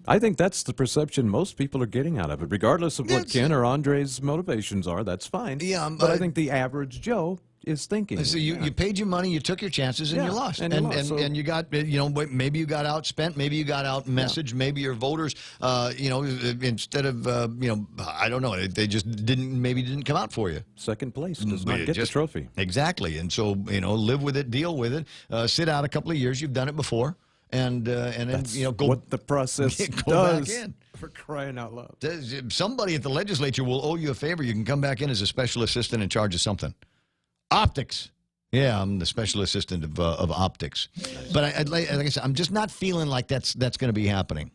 I think that's the perception most people are getting out of it. Regardless of what Ken or Andre's motivations are, that's fine. Yeah, but I think the average Joe is thinking. So you paid your money, you took your chances, and you lost. And you got, maybe you got outspent, maybe you got out messaged, maybe your voters, instead of, I don't know, they just didn't come out for you. Second place does not get the trophy. Exactly. And so, live with it, deal with it, sit out a couple of years. You've done it before. And then, go what the process go does. back in. For crying out loud. Somebody at the legislature will owe you a favor. You can come back in as a special assistant in charge of something. Optics. Yeah, I'm the special assistant of optics. But like I said, I'm just not feeling like that's going to be happening.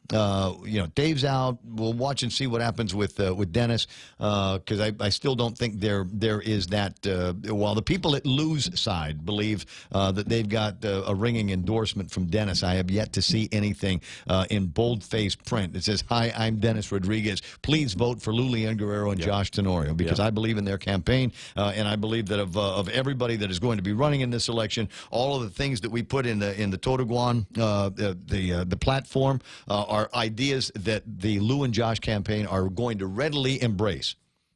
Dave's out. We'll watch and see what happens with Dennis, because I still don't think there is that. While the people at Lou's side believe that they've got a ringing endorsement from Dennis, I have yet to see anything in bold-face print that says, "Hi, I'm Dennis Rodriguez. Please vote for Lou Leon Guerrero and Josh Tenorio," because I believe in their campaign, and I believe that of everybody that is going to be running in this election, all of the things that we put in the Totoguan, the platform, are ideas that the Lou and Josh campaign are going to readily embrace.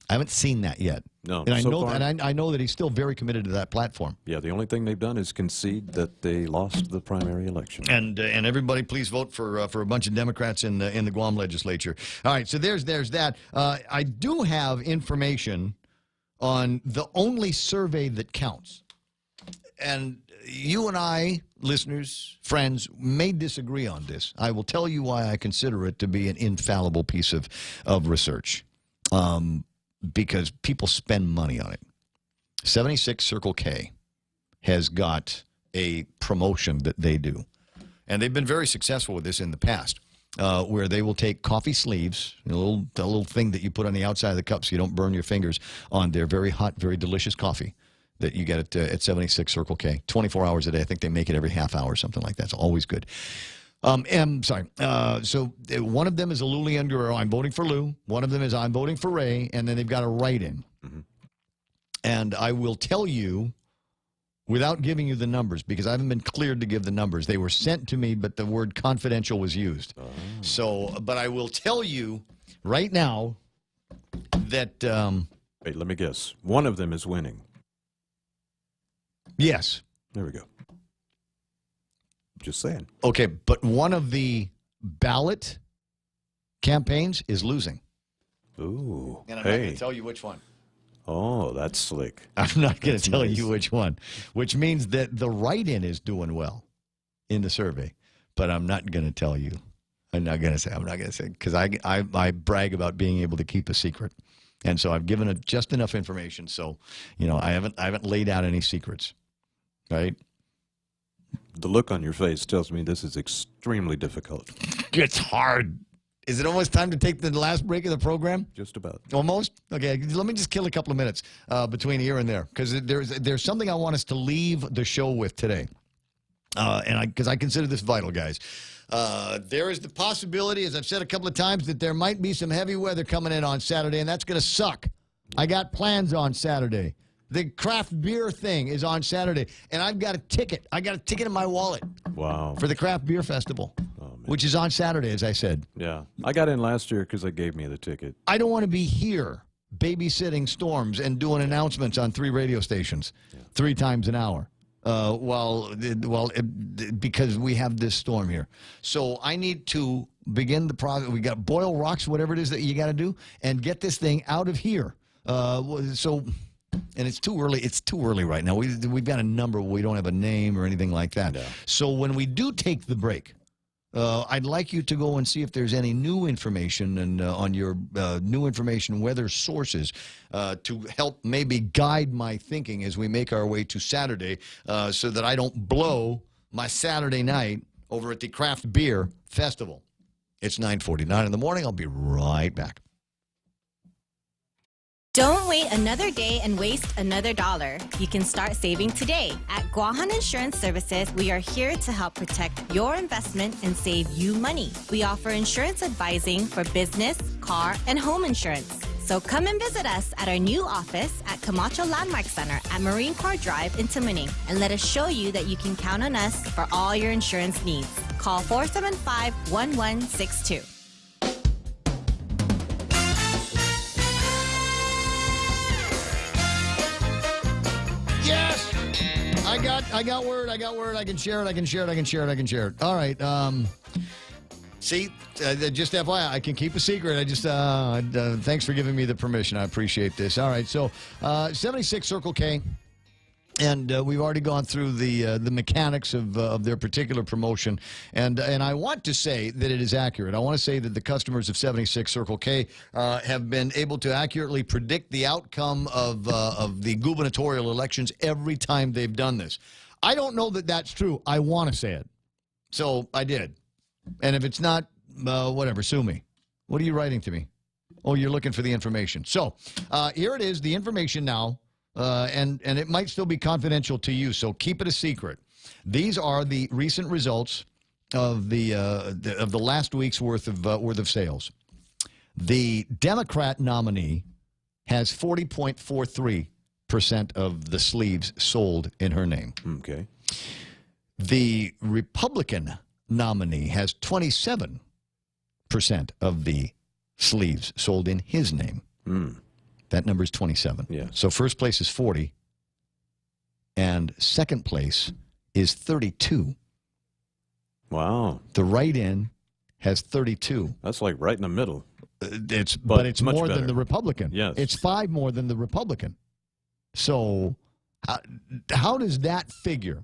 I haven't seen that yet. No, and so far, I know that he's still very committed to that platform. Yeah, the only thing they've done is concede that they lost the primary election. And everybody, please vote for a bunch of Democrats in the Guam legislature. All right, so there's that. I do have information on the only survey that counts. And you and I, listeners, friends, may disagree on this. I will tell you why I consider it to be an infallible piece of research, because people spend money on it. 76 Circle K has got a promotion that they do, and they've been very successful with this in the past, where they will take coffee sleeves, the little thing that you put on the outside of the cup so you don't burn your fingers, on their very hot, very delicious coffee that you get at 76 Circle K. 24 hours a day. I think they make it every half hour or something like that. It's always good. So one of them is a Lou Leon Guerrero. I'm voting for Lou. One of them is I'm voting for Ray. And then they've got a write-in. Mm-hmm. And I will tell you, without giving you the numbers, because I haven't been cleared to give the numbers. They were sent to me, but the word confidential was used. Oh. So, but I will tell you right now that... Wait, let me guess. One of them is winning. Yes. There we go. Just saying. Okay, but one of the ballot campaigns is losing. Ooh. And I'm not going to tell you which one. Oh, that's slick. I'm not going to tell you which one, which means that the write-in is doing well in the survey, but I'm not going to tell you. I'm not going to say, because I brag about being able to keep a secret. And so I've given it just enough information. So, I haven't laid out any secrets. Right? The look on your face tells me this is extremely difficult. It's hard. Is it almost time to take the last break of the program? Just about. Almost? Okay, let me just kill a couple of minutes between here and there, because there's something I want us to leave the show with today. Because I consider this vital, guys. There is the possibility, as I've said a couple of times, that there might be some heavy weather coming in on Saturday, and that's going to suck. I got plans on Saturday. The craft beer thing is on Saturday, and I've got a ticket. I got a ticket in my wallet. Wow. For the Craft Beer Festival, which is on Saturday, as I said. Yeah. I got in last year because they gave me the ticket. I don't want to be here babysitting storms and doing announcements on 3 radio stations 3 times an hour. Because we have this storm here. So I need to begin the process. We got boil rocks, whatever it is that you got to do, and get this thing out of here. And it's too early. It's too early right now. We've got a number. We don't have a name or anything like that. No. So when we do take the break, I'd like you to go and see if there's any new information and on your new information weather sources to help maybe guide my thinking as we make our way to Saturday, so that I don't blow my Saturday night over at the Craft Beer Festival. It's 9:49 in the morning. I'll be right back. Don't wait another day and waste another dollar. You can start saving today. At Guahan Insurance Services, we are here to help protect your investment and save you money. We offer insurance advising for business, car, and home insurance. So come and visit us at our new office at Camacho Landmark Center at Marine Corps Drive in Tamuning, and let us show you that you can count on us for all your insurance needs. Call 475-1162. Yes! I got word. I can share it. All right. See, just FYI, I can keep a secret. Thanks for giving me the permission. I appreciate this. All right. So, 76 Circle K And we've already gone through the mechanics of their particular promotion, and I want to say that it is accurate. I want to say that the customers of 76 Circle K have been able to accurately predict the outcome of the gubernatorial elections every time they've done this. I don't know that that's true. I want to say it, so I did. And if it's not, whatever, sue me. What are you writing to me? Oh, you're looking for the information. So here it is, the information now. And it might still be confidential to you, so keep it a secret. These are the recent results of the last week's worth of sales. The Democrat nominee has 40.43% of the sleeves sold in her name. Okay. The Republican nominee has 27% of the sleeves sold in his name. That number is 27. Yeah. So first place is 40, and second place is 32. Wow. The write-in has 32. That's like right in the middle. But it's much more better. than the Republican. Yes. It's 5 more than the Republican. So how does that figure?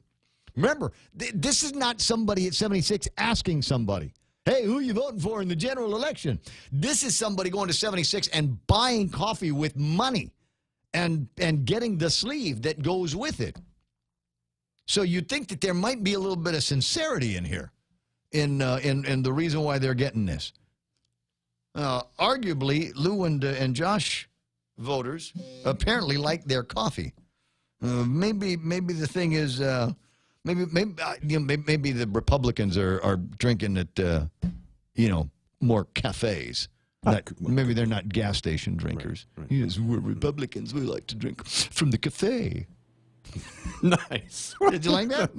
Remember, this is not somebody at 76 asking somebody, hey, who are you voting for in the general election? This is somebody going to 76 and buying coffee with money and getting the sleeve that goes with it. So you'd think that there might be a little bit of sincerity in here in the reason why they're getting this. Arguably, Lou and Josh voters apparently like their coffee. Maybe the thing is... Maybe the Republicans are drinking at more cafes. Maybe they're not gas station drinkers. Right. Yes, we're Republicans. We like to drink from the cafe. Nice. Did you like that?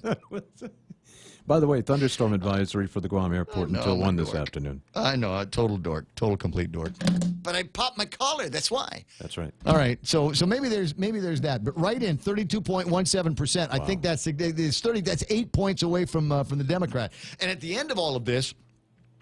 By the way, thunderstorm advisory for the Guam airport No, until I'm 1 a this dork. afternoon. I know, a total dork, total complete dork. But I popped my collar. That's why. That's right. All right, so maybe there's that, but right in 32.17%. I think that's 30. That's 8 points away from the Democrat. And at the end of all of this,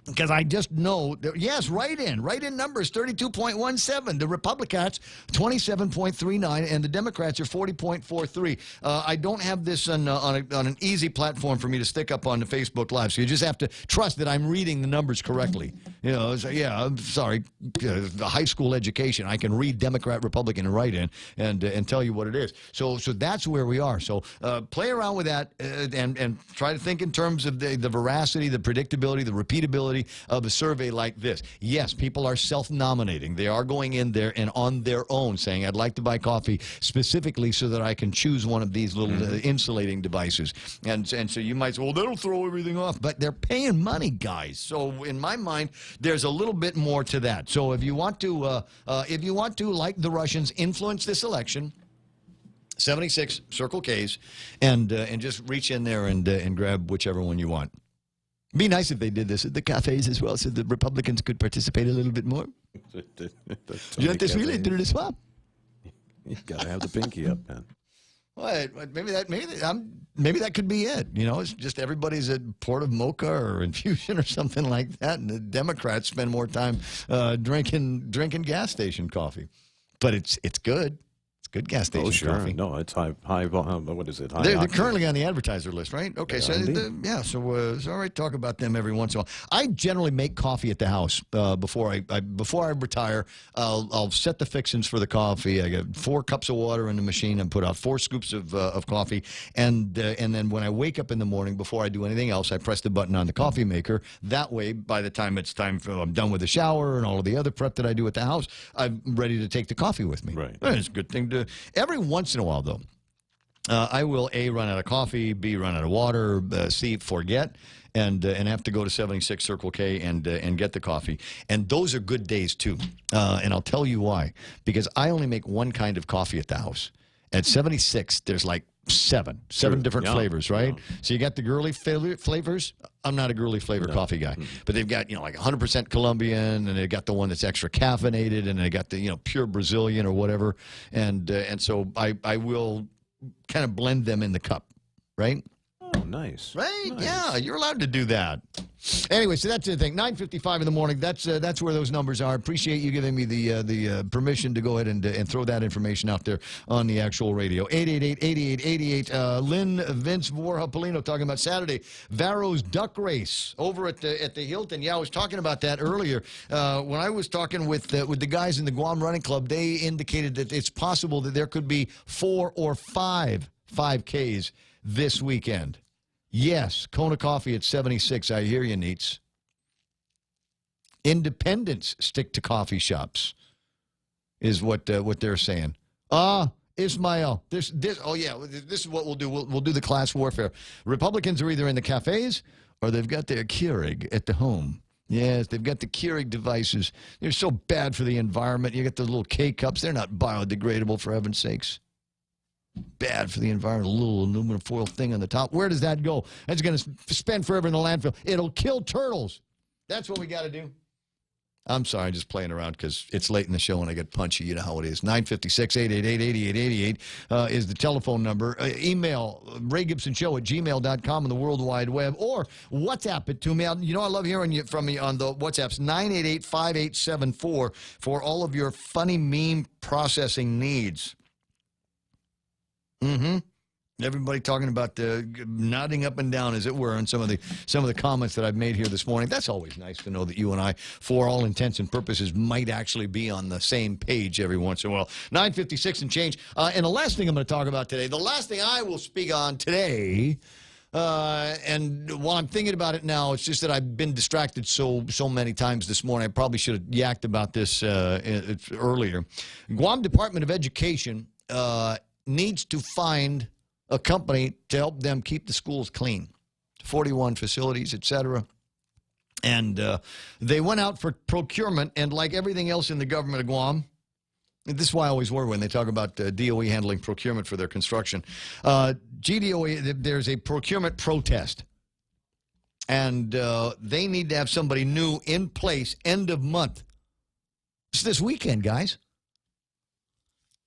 because I just know that, yes, write-in numbers 32.17. The Republicans 27.39, and the Democrats are 40.43. I don't have this on an easy platform for me to stick up on the Facebook Live, so you just have to trust that I'm reading the numbers correctly. So, I'm sorry, the high school education. I can read Democrat, Republican, and write-in and tell you what it is. So that's where we are. So play around with that and try to think in terms of the veracity, the predictability, the repeatability of a survey like this. Yes, people are self-nominating. They are going in there and on their own saying, I'd like to buy coffee specifically so that I can choose one of these little insulating devices. And so you might say, well, that'll throw everything off. But they're paying money, guys. So in my mind, there's a little bit more to that. So if you want to, like the Russians, influence this election, 76 Circle K's, and just reach in there and grab whichever one you want. Be nice if they did this at the cafes as well, so the Republicans could participate a little bit more. You this really did it swap. You gotta have the pinky up, man. What? Maybe that could be it. It's just everybody's at Port of Mocha or Infusion or something like that, and the Democrats spend more time drinking gas station coffee. But it's good. Good gas station coffee. No, it's high. What is it? They're currently on the advertiser list, right? Okay, so it's all right. Talk about them every once in a while. I generally make coffee at the house before I retire. I'll set the fixings for the coffee. I get 4 cups of water in the machine and put out 4 scoops of coffee, and then when I wake up in the morning, before I do anything else, I press the button on the coffee maker. That way, by the time I'm done with the shower and all of the other prep that I do at the house, I'm ready to take the coffee with me. Right. It's a good thing to. Every once in a while, though, I will A, run out of coffee, B, run out of water, C, forget, and have to go to 76 Circle K and get the coffee. And those are good days, too. And I'll tell you why. Because I only make one kind of coffee at the house. At 76, there's like seven different flavors, right? Yeah. So you got the girly flavors. I'm not a girly flavor coffee guy, but they've got like 100% Colombian, and they've got the one that's extra caffeinated, and they got the pure Brazilian or whatever, and so I will kind of blend them in the cup, right? Oh, nice. Right? Nice. Yeah, you're allowed to do that. Anyway, so that's the thing. 9:55 in the morning. That's where those numbers are. Appreciate you giving me the permission to go ahead and throw that information out there on the actual radio. 888-8888. Lynn, Vince, Vorha, Polino talking about Saturday Varro's Duck Race over at the Hilton. Yeah, I was talking about that earlier. When I was talking with the guys in the Guam Running Club, they indicated that it's possible that there could be 4 or 5 5Ks this weekend. Yes, Kona Coffee at 76. I hear you, Neats. Independents stick to coffee shops, is what they're saying. Ismail, this is what we'll do. We'll do the class warfare. Republicans are either in the cafes or they've got their Keurig at the home. Yes, they've got the Keurig devices. They're so bad for the environment. You get the little K-cups. They're not biodegradable, for heaven's sakes. Bad for the environment. A little aluminum foil thing on the top. Where does that go? That's going to spend forever in the landfill. It'll kill turtles. That's what we got to do. I'm sorry, I'm just playing around because it's late in the show and I get punchy. You know how it is. 956-888-8888 is the telephone number. Email raygibsonshow@gmail.com on the World Wide Web, or WhatsApp it to me. I love hearing from you on the WhatsApps. 988-5874 for all of your funny meme processing needs. Everybody talking about nodding up and down, as it were, on some of the comments that I've made here this morning. That's always nice to know that you and I, for all intents and purposes, might actually be on the same page every once in a while. 9:56 and change. And the last thing I'm going to talk about today, the last thing I will speak on today, and while I'm thinking about it now, it's just that I've been distracted so many times this morning. I probably should have yacked about this earlier. Guam Department of Education needs to find a company to help them keep the schools clean. 41 facilities, etc. And they went out for procurement, and like everything else in the government of Guam, this is why I always worry when they talk about DOE handling procurement for their construction. GDOE, there's a procurement protest. And they need to have somebody new in place end of month. It's this weekend, guys.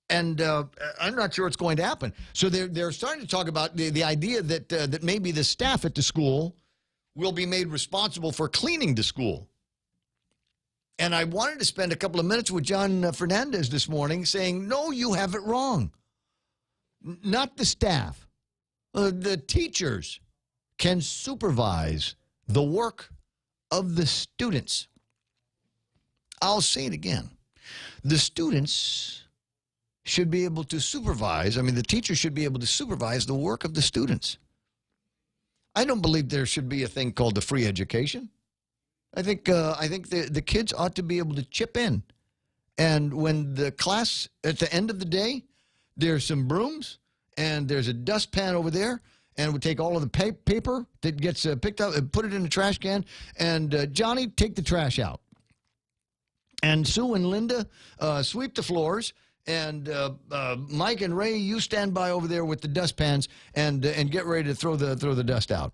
And I'm not sure it's going to happen. So they're starting to talk about the idea that maybe the staff at the school will be made responsible for cleaning the school. And I wanted to spend a couple of minutes with John Fernandez this morning saying, no, you have it wrong. Not the staff. The teachers can supervise the work of the students. I'll say it again. The students should be able to supervise. The teacher should be able to supervise the work of the students. I don't believe there should be a thing called the free education. I think the kids ought to be able to chip in. And when the class, at the end of the day, there's some brooms and there's a dustpan over there, and we take all of the paper that gets picked up and put it in the trash can, and Johnny, take the trash out. And Sue and Linda sweep the floors. And Mike and Ray, you stand by over there with the dustpans and get ready to throw the dust out.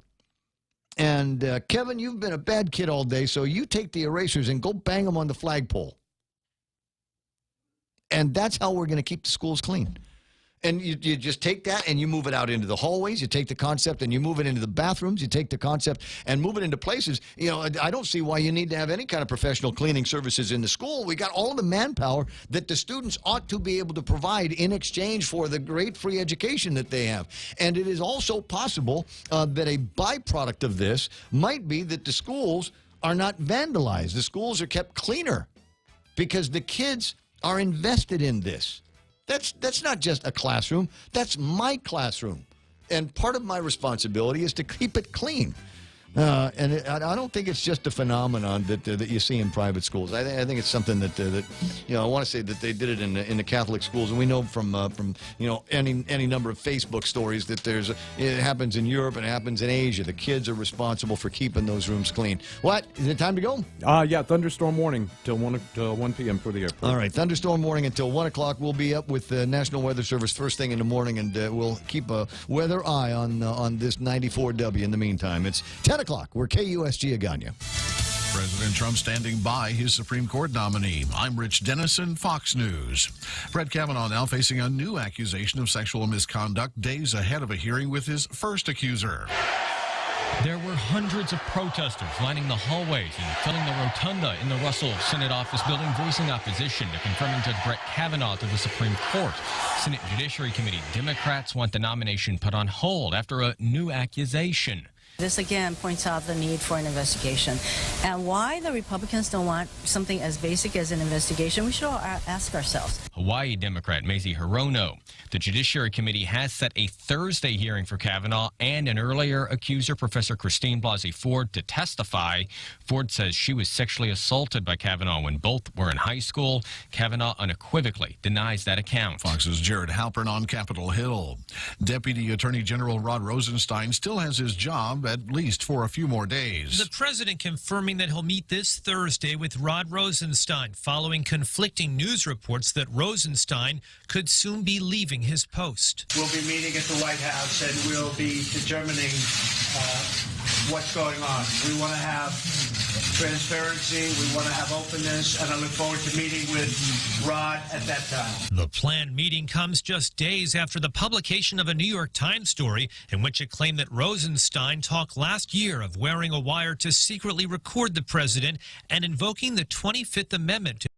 And Kevin, you've been a bad kid all day, so you take the erasers and go bang them on the flagpole. And that's how we're going to keep the schools clean. And you just take that and you move it out into the hallways. You take the concept and you move it into the bathrooms. You take the concept and move it into places. I don't see why you need to have any kind of professional cleaning services in the school. We got all the manpower that the students ought to be able to provide in exchange for the great free education that they have. And it is also possible that a byproduct of this might be that the schools are not vandalized. The schools are kept cleaner because the kids are invested in this. That's not just a classroom. That's my classroom. And part of my responsibility is to keep it clean. And I don't think it's just a phenomenon that you see in private schools. I think it's something that I want to say that they did it in the Catholic schools, and we know from any number of Facebook stories that it happens in Europe and it happens in Asia. The kids are responsible for keeping those rooms clean. What? Is it time to go? Yeah, thunderstorm warning till 1 p.m. for the airport. All right, thunderstorm warning until 1 o'clock. We'll be up with the National Weather Service first thing in the morning, and we'll keep a weather eye on this 94W in the meantime. It's 10 o'clock. We're KUSG Agana. President Trump standing by his Supreme Court nominee. I'm Rich Dennison, Fox News. Brett Kavanaugh now facing a new accusation of sexual misconduct days ahead of a hearing with his first accuser. There were hundreds of protesters lining the hallways and filling the rotunda in the Russell Senate office building, voicing opposition to confirming Judge Brett Kavanaugh to the Supreme Court. Senate Judiciary Committee Democrats want the nomination put on hold after a new accusation. This again points out the need for an investigation. And why the Republicans don't want something as basic as an investigation, we should all ask ourselves. Hawaii Democrat Mazie Hirono. The Judiciary Committee has set a Thursday hearing for Kavanaugh and an earlier accuser, Professor Christine Blasey Ford, to testify. Ford says she was sexually assaulted by Kavanaugh when both were in high school. Kavanaugh unequivocally denies that account. Fox's Jared Halpern on Capitol Hill. Deputy Attorney General Rod Rosenstein still has his job, at least for a few more days. The president confirming that he'll meet this Thursday with Rod Rosenstein following conflicting news reports that Rosenstein could soon be leaving his post. We'll be meeting at the White House and we'll be determining what's going on. We want to have transparency, we want to have openness, and I look forward to meeting with Rod at that time. The planned meeting comes just days after the publication of a New York Times story in which it claimed that Rosenstein talked last year of wearing a wire to secretly record the president and invoking the 25th Amendment to